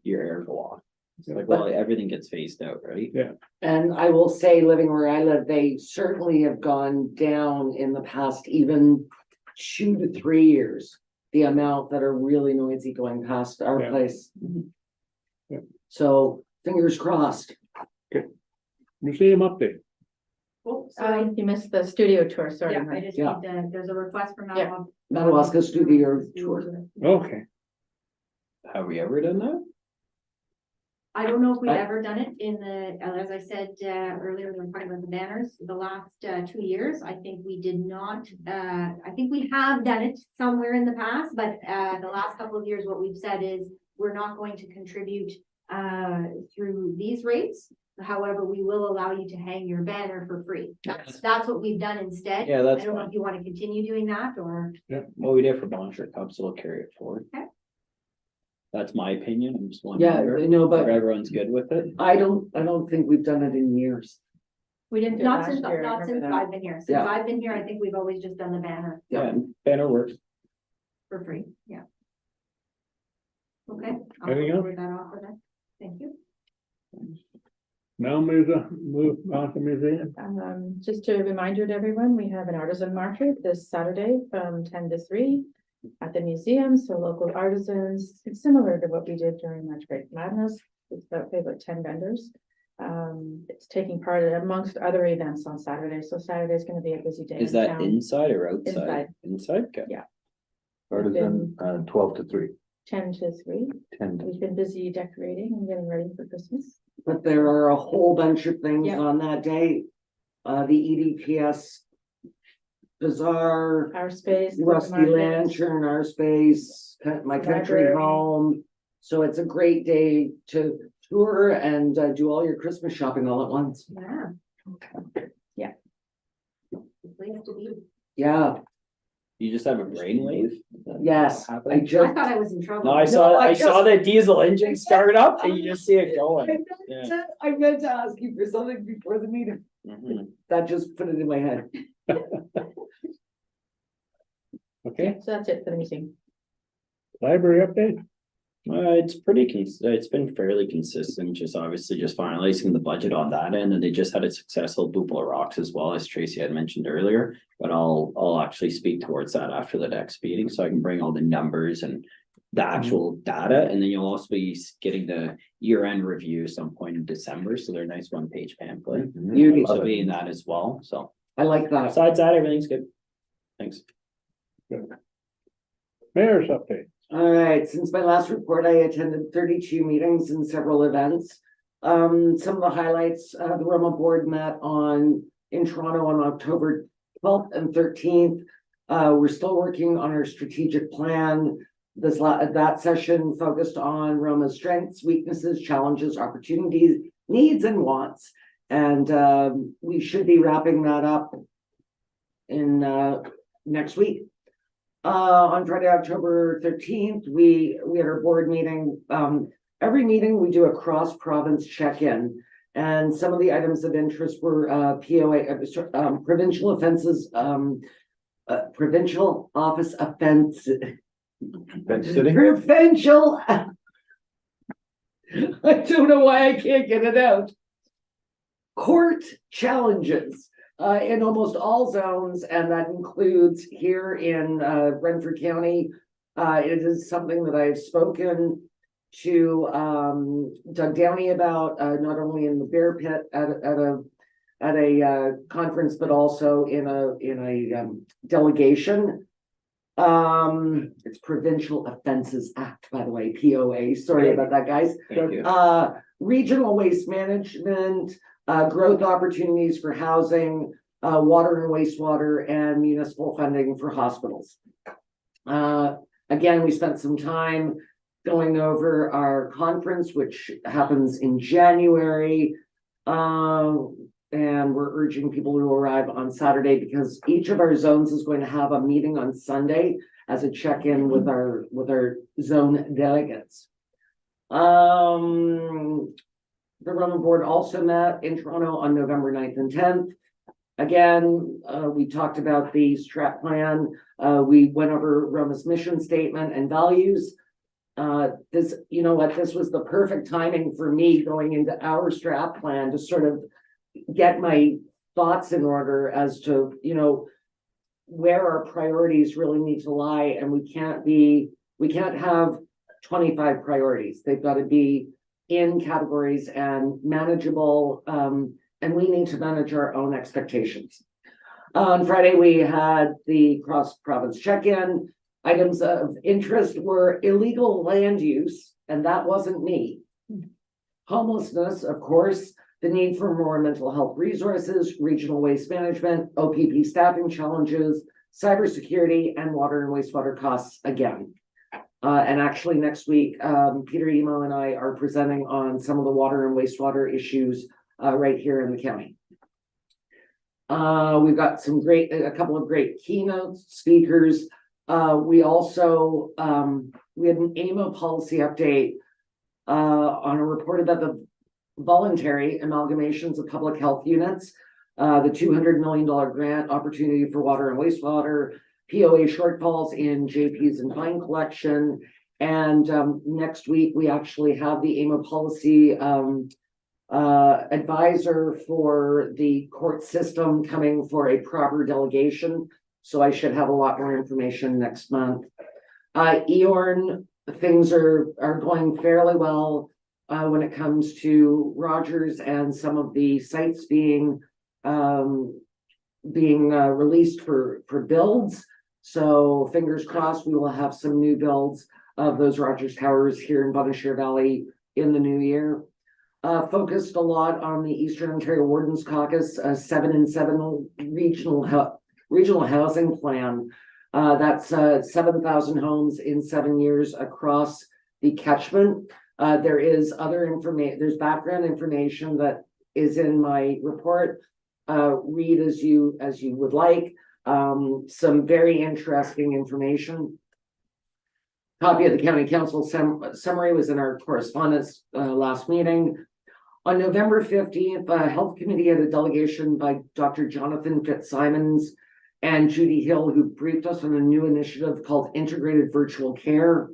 your air go off. It's Yeah. like, well, everything gets phased out, right? Yeah. and I will say, living where I live, they certainly have gone down in the past even 2 to 3 years. The amount that are really noisy going past our Yeah. place. Yeah. So fingers crossed. Museum update. Oh, sorry. You missed the studio tour, sorry. Yeah, I Mike. just Yeah. need there's a request from Yeah. Madawaska Studio Tour. Okay, Have we ever done that? I don't know if we've I- ever done it in the, as I said, earlier, we were talking about the banners, the last, 2 years, I think we did not, I think we have done it somewhere in the past, but, the last couple of years, what we've said is we're not going to contribute, through these rates. However, we will allow you to hang your banner for free. That's what we've done instead. Yeah, I that's don't know fine. if you want to continue doing that or. Well, we did for Bonner Cup, so we'll carry it forward. Okay. That's my opinion. I'm just Yeah, wondering no, if but everyone's good with it. I don't think we've done it in years. We didn't do it Not last since, year. I not remember since that. I've been here. Since Yeah. I've been here, I think we've always just done the banner Yeah, banner works. for free. Yeah. Okay. I'll Anything else? forward that off for that. Thank you. Now move on to museum. Just a reminder to everyone, we have an artisan market this Saturday from 10 to 3 at the museum. So local artisans, it's similar to what we did during March Break Madness. It's about 10 vendors. It's taking part amongst other events on Saturday. So Saturday is going to be a busy day. Is in that town. inside or outside? Inside. Inside, okay. Yeah. Artisan, 12 to 3, 10 to 3. 10 to. We've been busy decorating and getting ready for Christmas. But there are a whole bunch of things Yeah. on that day. The EDPS Bazaar, Our space. Rusty Lantern, Our Space, My Country Library. Home. So it's a great day to tour and do all your Christmas shopping all at once. Yeah. Yeah. Place to be. Yeah, You just have a brainwave? Is that yes, what I happened? I just. thought I was in trouble. No, I saw, No, I I saw the diesel engine start up and you just see it I going. meant Yeah. to- I meant to ask you for something before the meeting. Mhm. That just put it in my head. Okay, So that's it for the museum. library update. It's it's been fairly consistent, just obviously just finalizing the budget on that end, and they just had a successful Bupalo Rocks as well, as Tracy had mentioned earlier. But I'll actually speak towards that after the next meeting, so I can bring all the numbers and the actual data, and then you'll also be getting the year-end review some point in December, so they're a nice one-page pamphlet. Beauty. So be in that as well, so I like that. besides that, everything's good. Thanks. Mayor's update. All right, since my last report, I attended 32 meetings and several events. Some of the highlights, the Roma board met in Toronto on October 12th and 13th. We're still working on our strategic plan. That session focused on Roma's strengths, weaknesses, challenges, opportunities, needs, and wants. And we should be wrapping that up in next week. On Friday, October 13th, we had our board meeting. Every meeting we do a cross-province check-in, and some of the items of interest were POA, provincial offenses, provincial office offense, Fence sitting? provincial. I don't know why I can't get it out. Court challenges. In almost all zones, and that includes here in Brantford County. It is something that I've spoken to Doug Downey about, not only in the Bear Pit at a conference, but also in a delegation. It's Provincial Offenses Act, by the way, POA. Sorry about that, guys. Thank you. Regional waste management. Growth opportunities for housing, water and wastewater, and municipal funding for hospitals. Again, we spent some time going over our conference, which happens in January. And we're urging people to arrive on Saturday because each of our zones is going to have a meeting on Sunday as a check-in with our zone delegates. The Roma board also met in Toronto on November 9th and 10th. Again, we talked about the strat plan. We went over Roma's mission statement and values. You know what, this was the perfect timing for me going into our strat plan to sort of get my thoughts in order as to, where our priorities really need to lie. And we can't have 25 priorities. They've got to be in categories and manageable, and we need to manage our own expectations. On Friday, we had the cross-province check-in. Items of interest were illegal land use, and that wasn't me. Homelessness, of course, the need for more mental health resources, regional waste management, OPP staffing challenges, cybersecurity, and water and wastewater costs again. And actually next week, Peter Emo and I are presenting on some of the water and wastewater issues right here in the county. We've got a couple of great keynote speakers. We also, we had an AMO policy update on a report about the voluntary amalgamations of public health units, the $200 million grant opportunity for water and wastewater, POA shortfalls in JPs and fine collection. And next week, we actually have the AMO policy advisor for the court system coming for a proper delegation. So I should have a lot more information next month. Eorn, things are going fairly well when it comes to Rogers and some of the sites being released for builds. So fingers crossed, we will have some new builds of those Rogers Towers here in Bonnechere Valley in the new year. Focused a lot on the Eastern Ontario Wardens Caucus, 7-in-7 regional housing plan. That's 7,000 homes in 7 years across the catchment. There is other information, there's background information that is in my report. Read as you would like. Some very interesting information. Copy of the county council summary was in our correspondence last meeting. On November 15th, health committee had a delegation by Dr. Jonathan Fitzsimons and Judy Hill, who briefed us on a new initiative called Integrated Virtual Care.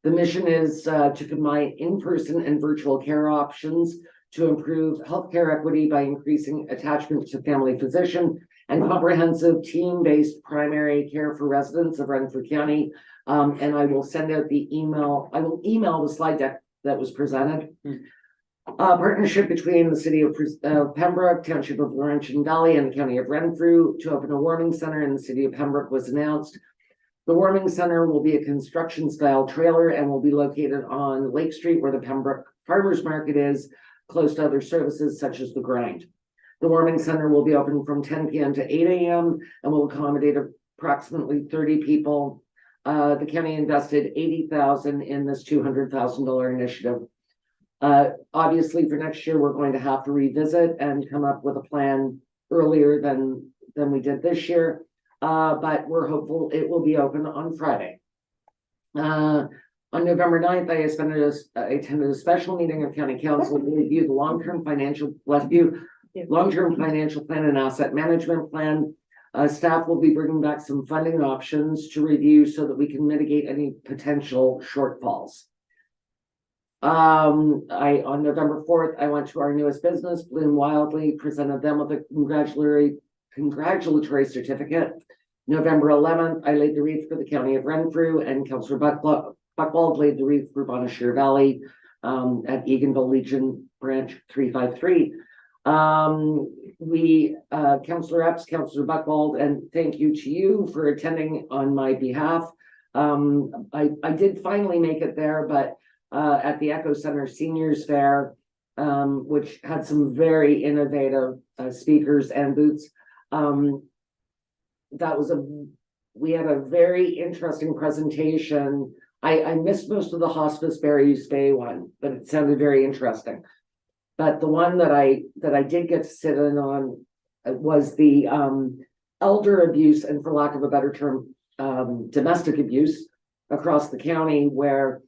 The mission is to combine in-person and virtual care options to improve healthcare equity by increasing attachment to family physician and comprehensive team-based primary care for residents of Renfrew County. And I will send out the email. I will email the slide deck that was presented. Partnership between the city of Pembroke, Township of Laurentian Valley, and the county of Renfrew to open a warming center in the city of Pembroke was announced. The warming center will be a construction style trailer and will be located on Lake Street, where the Pembroke Farmers Market is, close to other services such as the grind. The warming center will be open from 10 p.m. to 8 a.m. and will accommodate approximately 30 people. The county invested $80,000 in this $200,000 initiative. Obviously for next year, we're going to have to revisit and come up with a plan earlier than we did this year. But we're hopeful it will be open on Friday. On November 9th, I attended a special meeting of county council to review the long-term financial plan and asset management plan. Staff will be bringing back some funding options to review so that we can mitigate any potential shortfalls. On November 4th, I went to our newest business, Bloom Wildly, presented them with a congratulatory certificate. November 11th, I laid the wreath for the county of Renfrew, and Councillor Buchwald laid the wreath for Bonnechere Valley at Eganville Legion Branch 353. Councillor Epps, Councillor Buchwald, and thank you to you for attending on my behalf. I did finally make it there, but at the Echo Center Seniors Fair, which had some very innovative speakers and booths. We had a very interesting presentation. I missed most of the Hospice Barry's Bay one, but it sounded very interesting. But the one that I did get to sit in on was the elder abuse, and for lack of a better term, domestic abuse across the county, where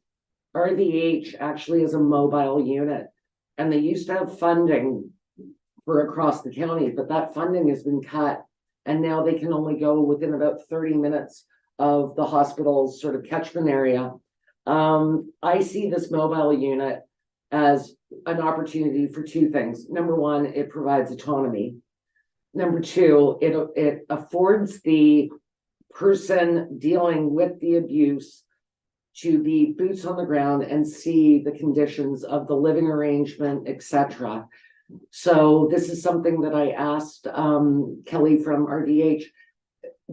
RVH actually is a mobile unit, and they used to have funding for across the county, but that funding has been cut, and now they can only go within about 30 minutes of the hospital's sort of catchment area. I see this mobile unit as an opportunity for two things. Number one, it provides autonomy. Number two, it affords the person dealing with the abuse to be boots on the ground and see the conditions of the living arrangement, etc. So this is something that I asked Kelly from RVH.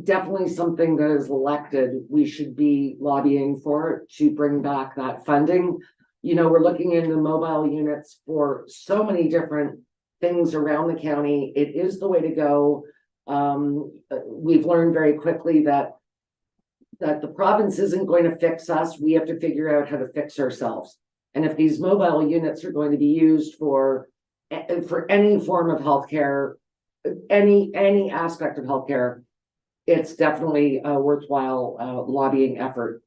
Definitely something that is elected, we should be lobbying for, to bring back that funding. You know, we're looking into mobile units for so many different things around the county. It is the way to go. We've learned very quickly that the province isn't going to fix us. We have to figure out how to fix ourselves. And if these mobile units are going to be used for any form of healthcare, any aspect of healthcare, it's definitely a worthwhile lobbying effort.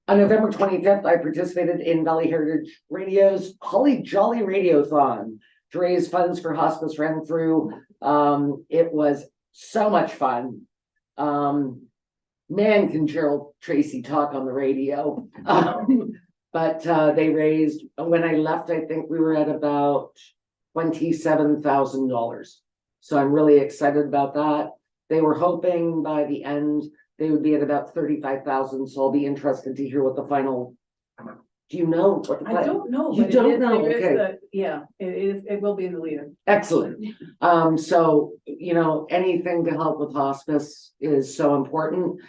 On November 25th, I participated in Valley Heritage Radio's Holly Jolly Radiothon to raise funds for Hospice Renfrew. It was so much fun. Man, can Gerald Tracy talk on the radio. But they raised, when I left, I think we were at about $27,000. So I'm really excited about that. They were hoping by the end, they would be at about 35,000, so I'll be interested to hear what the final. Do you know what the I final? don't know. You but it don't is- know, there is okay. Yeah, it will be in the leader. Excellent. So, anything to help with hospice is so important.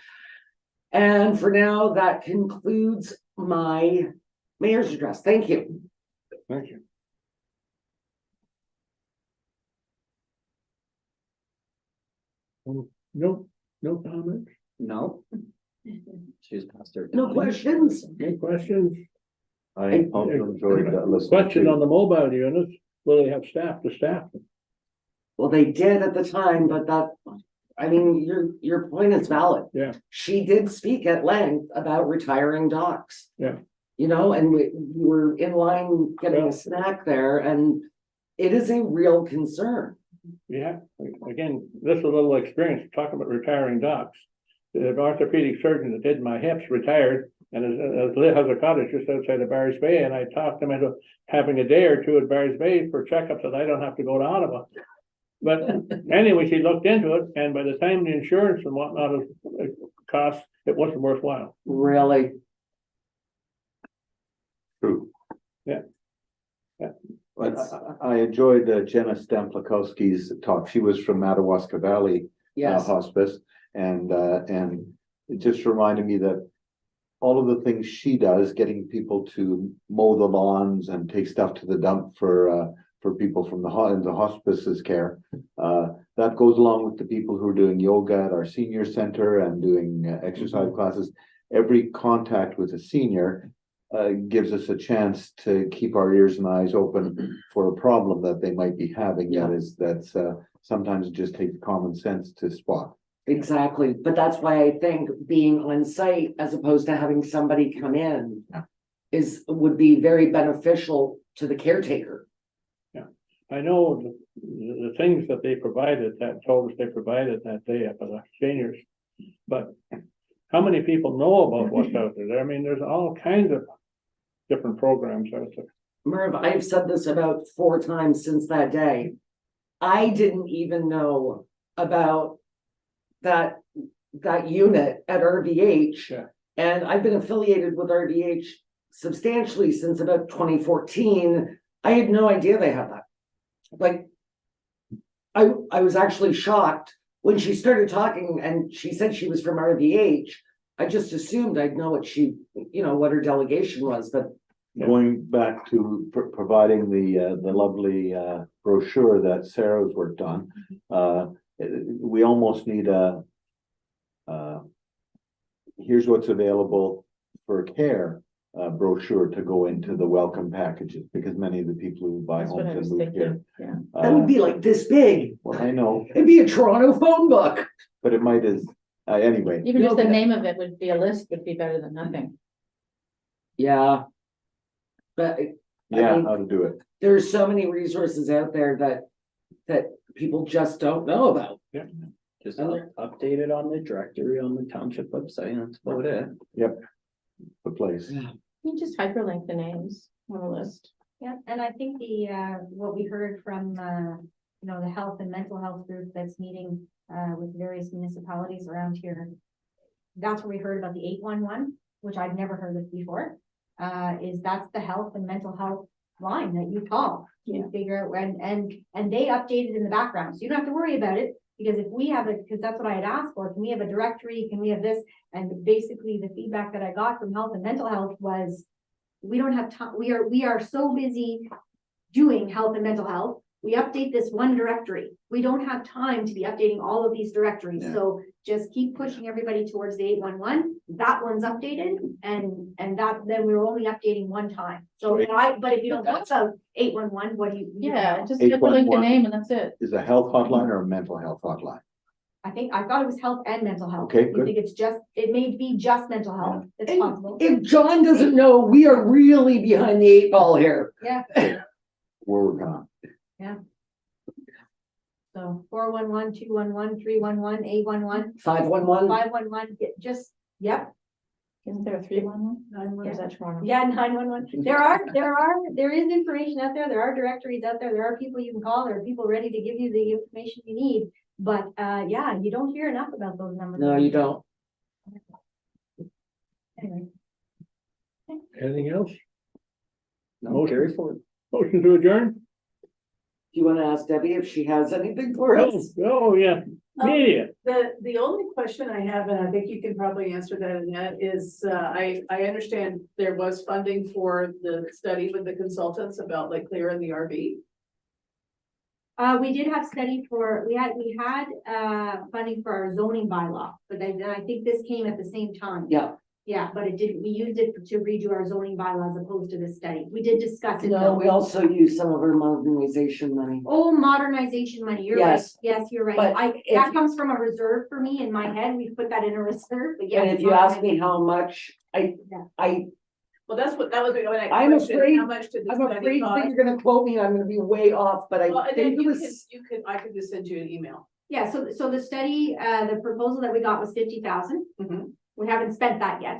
And for now, that concludes my mayor's address. Thank you. Thank you. No, no comments, No, She's past her. no time. questions. no questions? I also enjoyed that listening. Question to- on the mobile units, will they have staff to staff them? Well, they did at the time, but your point is valid. Yeah. She did speak at length about retiring docs. Yeah. And we were in line getting Yeah. a snack there, and it is a real concern. Yeah, again, this is a little experience, talking about retiring docs. The orthopedic surgeon that did my hips retired and has a cottage just outside of Barry's Bay, and I talked him into having a day or two at Barry's Bay for checkups that I don't have to go to Ottawa. But anyway, he looked into it, and by the time the insurance and whatnot cost, it wasn't worthwhile. Really. True. Yeah. But I enjoyed Jenna Stamplakowski's talk. She was from Madawaska Valley Yes. Hospice, and it just reminded me that all of the things she does, getting people to mow the lawns and take stuff to the dump for people from the hospice's care, that goes along with the people who are doing yoga at our senior center and doing exercise classes. Every contact with a senior gives us a chance to keep our ears and eyes open for a problem that they might be having. Yeah. That's sometimes it just takes common sense to spot. Exactly, but that's why I think being on site as opposed to having somebody come in would be very beneficial to the caretaker. I know the things that they provided, told us they provided that day up at the seniors. But how many people know about what's out there? I mean, there's all kinds of different programs out there. Merv, I've said this about 4 times since that day. I didn't even know about that unit at RVH. Yeah. And I've been affiliated with RVH substantially since about 2014. I had no idea they had that. Like, I was actually shocked when she started talking and she said she was from RVH. I just assumed I'd know what her delegation was, but Going back to providing the lovely brochure that Sarah's worked on, we almost need here's what's available for care brochure to go into the welcome packages, because many of the people who buy That's what homes I and was move here. thinking, yeah. that would be like this big. Well, I know, It'd be a Toronto phone book. but it might as, anyway. Even just the No, name of it would be a list, would be better than nothing. Yeah. But Yeah, mean- how to do it. there's so many resources out there that people just don't know about. Just update it on the directory on the township website, that's about it. The place. You just hyperlink the names on a list. Yeah, and I think what we heard from, the health and mental health group that's meeting, with various municipalities around here. That's where we heard about the 811, which I've never heard of before, that's the health and mental health line that you call. You figure out when, and they update it in the background, so you don't have to worry about it. Because if we have because that's what I had asked for, can we have a directory, can we have this? And basically the feedback that I got from health and mental health was, we don't have time, we are so busy doing health and mental health. We update this one directory. We don't have time to be updating all of these directories, Yeah. so just keep pushing everybody towards the 811. That one's updated, and that, then we're only updating one time. So, but if you don't want to 811, what do you? Yeah, just hyperlink the 811. name and that's it. Is a health hotline or a mental health hotline? I thought it was health and mental health. Okay, You good. think it may be just mental health, it's And possible. if John doesn't know, we are really behind the 8 ball here. We're working on. So 411, 211, 311, 811, 511. 511, yep. Isn't there a 311? Or is that Toronto? Yeah, 911. There is information out there. There are directories out there. There are people you can call. There are people ready to give you the information you need. But, yeah, you don't hear enough about those numbers. No, you don't. Anyway. Anything else? No, carry forward. Motion to adjourn? Do you wanna ask Debbie if she has anything for us? Oh, yeah, media. The only question I have, and I think you can probably answer that, Annette, is, I understand there was funding for the study with the consultants about Lake Clear and the RV. We did have we had funding for our zoning bylaw, but then I think this came at the same time. Yeah, Yeah, but we used it to redo our zoning bylaw as opposed to this study. We did discuss it. no, though. we also use some of our modernization money. Oh, modernization money, you're right. Yes. Yes, you're right. But That if- comes from a reserve for me in my head. We put that in a reserve, but yes. And if you ask me how much, Well, that was my next I'm question. afraid- How much did the I'm study afraid that cost? you're gonna quote me, I'm gonna be way off, but Well, I and then think it you was, I could just send you an email. Yeah, so the study, the proposal that we got was 50,000. Mhm. We haven't spent that yet.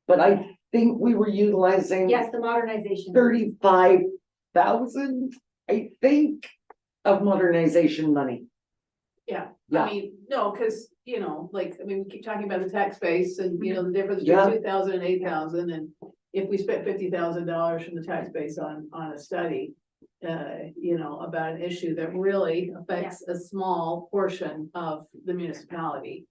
but I think we were utilizing Yes, the modernization. 35,000, I think, of modernization money. Yeah, Yeah. I mean, no, because, like, I mean, we keep talking about the tax base and, the difference Yeah. between 2,000 and 8,000, and if we spent $50,000 from the tax base on a study, about an issue that really affects a small portion of the municipality.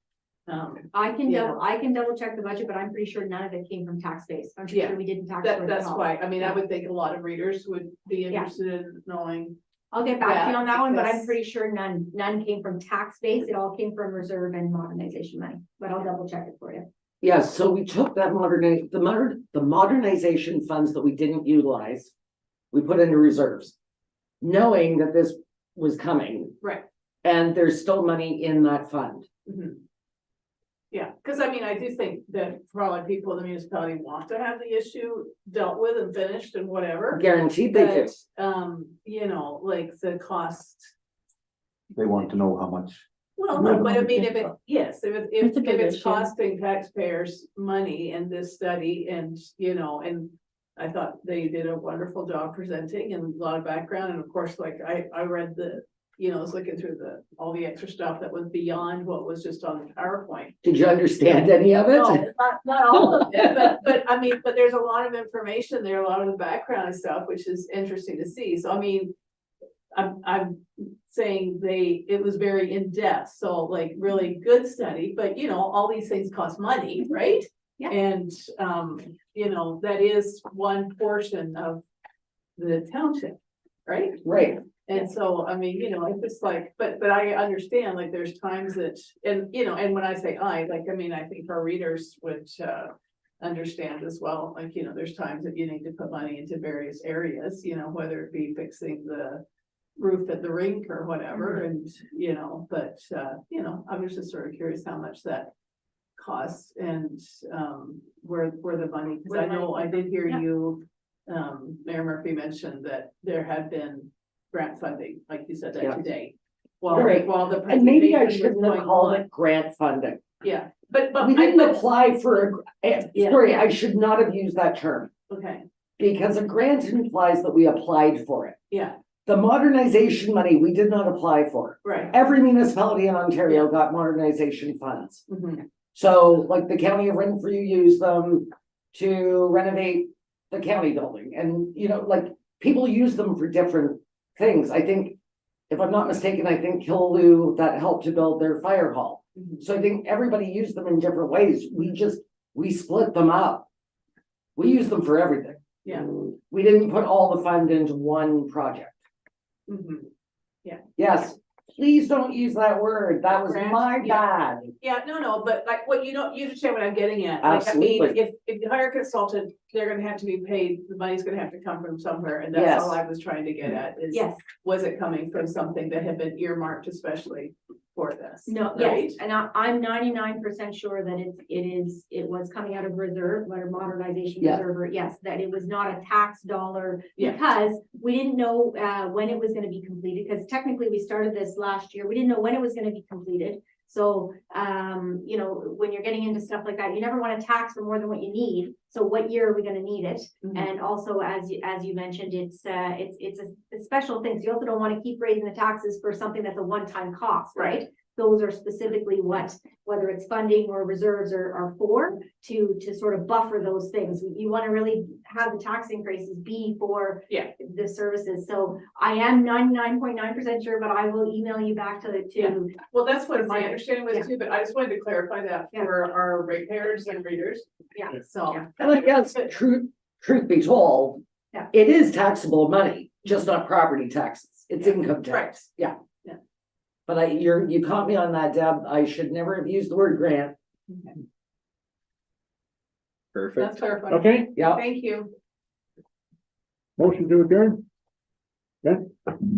I can Yeah. double check the budget, but I'm pretty sure none of it came from tax base. I'm pretty Yeah, sure we didn't tax. for it at That's all. why, I mean, I Yeah. would think a lot of readers would be Yeah. interested in knowing. I'll get back to you Yeah, on that one, but I'm because- pretty sure none came from tax base. It all came from reserve and modernization money, but I'll double check it for you. Yeah, so we took that the modernization funds that we didn't utilize, we put into reserves, knowing that this was coming, Right. and there's still money in that fund. Mhm. Yeah, because I mean, I do think that probably people in the municipality want to have the issue dealt with and finished and whatever. Guaranteed they do. But, like the cost, They want to know how much. well, Where no, the but I money mean, came if it, from. yes, if It's a big it's issue. costing taxpayers money in this study and, and I thought they did a wonderful job presenting and a lot of background, and of course, like, I read I was looking through all the extra stuff that was beyond what was just on the PowerPoint. Did you understand any of No, it? not all of it, but I mean, but there's a lot of information there, a lot of the background and stuff, which is interesting to see. So I mean, I'm saying it was very in-depth, so like really good study, but all these things cost money, right? Yeah. And, that is one portion of the township, right? Right, And so, I mean, it's just like, but I understand, like, there's times that, and when I say I mean, I think our readers would, understand as well, like, there's times that you need to put money into various areas, whether it be fixing the roof at the rink or whatever, and, but, I was just sort of curious how much that costs and, where the money, because I know I did hear Yeah. you, Mayor Murphy mentioned that there had been grant funding, like you said, that Yeah. today. Right. While the and maybe I presentation was shouldn't have going called on. it grant funding. Yeah, but. We didn't but- apply for Yeah. sorry, I should not have used that term, Okay, because a grant implies that we applied for it. yeah, The modernization money, we did not apply for. right. Every municipality in Ontario got modernization funds. Mhm. So like the county of Renfrew used them to renovate the county building, and like people use them for different things. I think, if I'm not mistaken, I think Killaloe that helped to build their fire hall. Mhm. So I think everybody used them in different ways. We split them up. We use them for everything. Yeah. We didn't put all the fund into one project. Mhm. Yes, please don't use that word. That was Grant, my yeah. bad. Yeah, no, but like, what you understand what I'm getting at. Like, I mean, Absolutely. if you hire a consultant, they're gonna have to be paid, the money's gonna have to come from somewhere, and that's all Yes. I was trying to get at is. Yes, Was it coming from something that had been earmarked especially for this? no, right? yes, and I'm 99% sure that it was coming out of reserve, or modernization Yeah. reserve, or yes, that it was not a tax dollar. Yeah. Because we didn't know, when it was gonna be completed, because technically we started this last year, we didn't know when it was gonna be completed. So, you know, when you're getting into stuff like that, you never want to tax for more than what you need. So what year are we gonna need it? And also, as you mentioned, it's a special thing. So you also don't want to keep raising the taxes for something that's a one-time cost, right? Those are specifically what, whether it's funding or reserves are for, to sort of buffer those things. You want to really have the tax increases be for the services. So I am 99.9% sure, but I will email you back to Well, that's what my Specific. understanding was Yeah. too, but I just wanted to clarify that Yeah. for our ratepayers and readers. Yeah. So. Yeah. And I guess truth be told, Yeah. it is taxable money, just not property taxes. It's Yeah. income tax, yeah. Yeah. But you caught me on that, Deb. I should never have used the word grant. Perfect. That's clarified. Okay, Yeah. Thank you. motion to adjourn? Okay.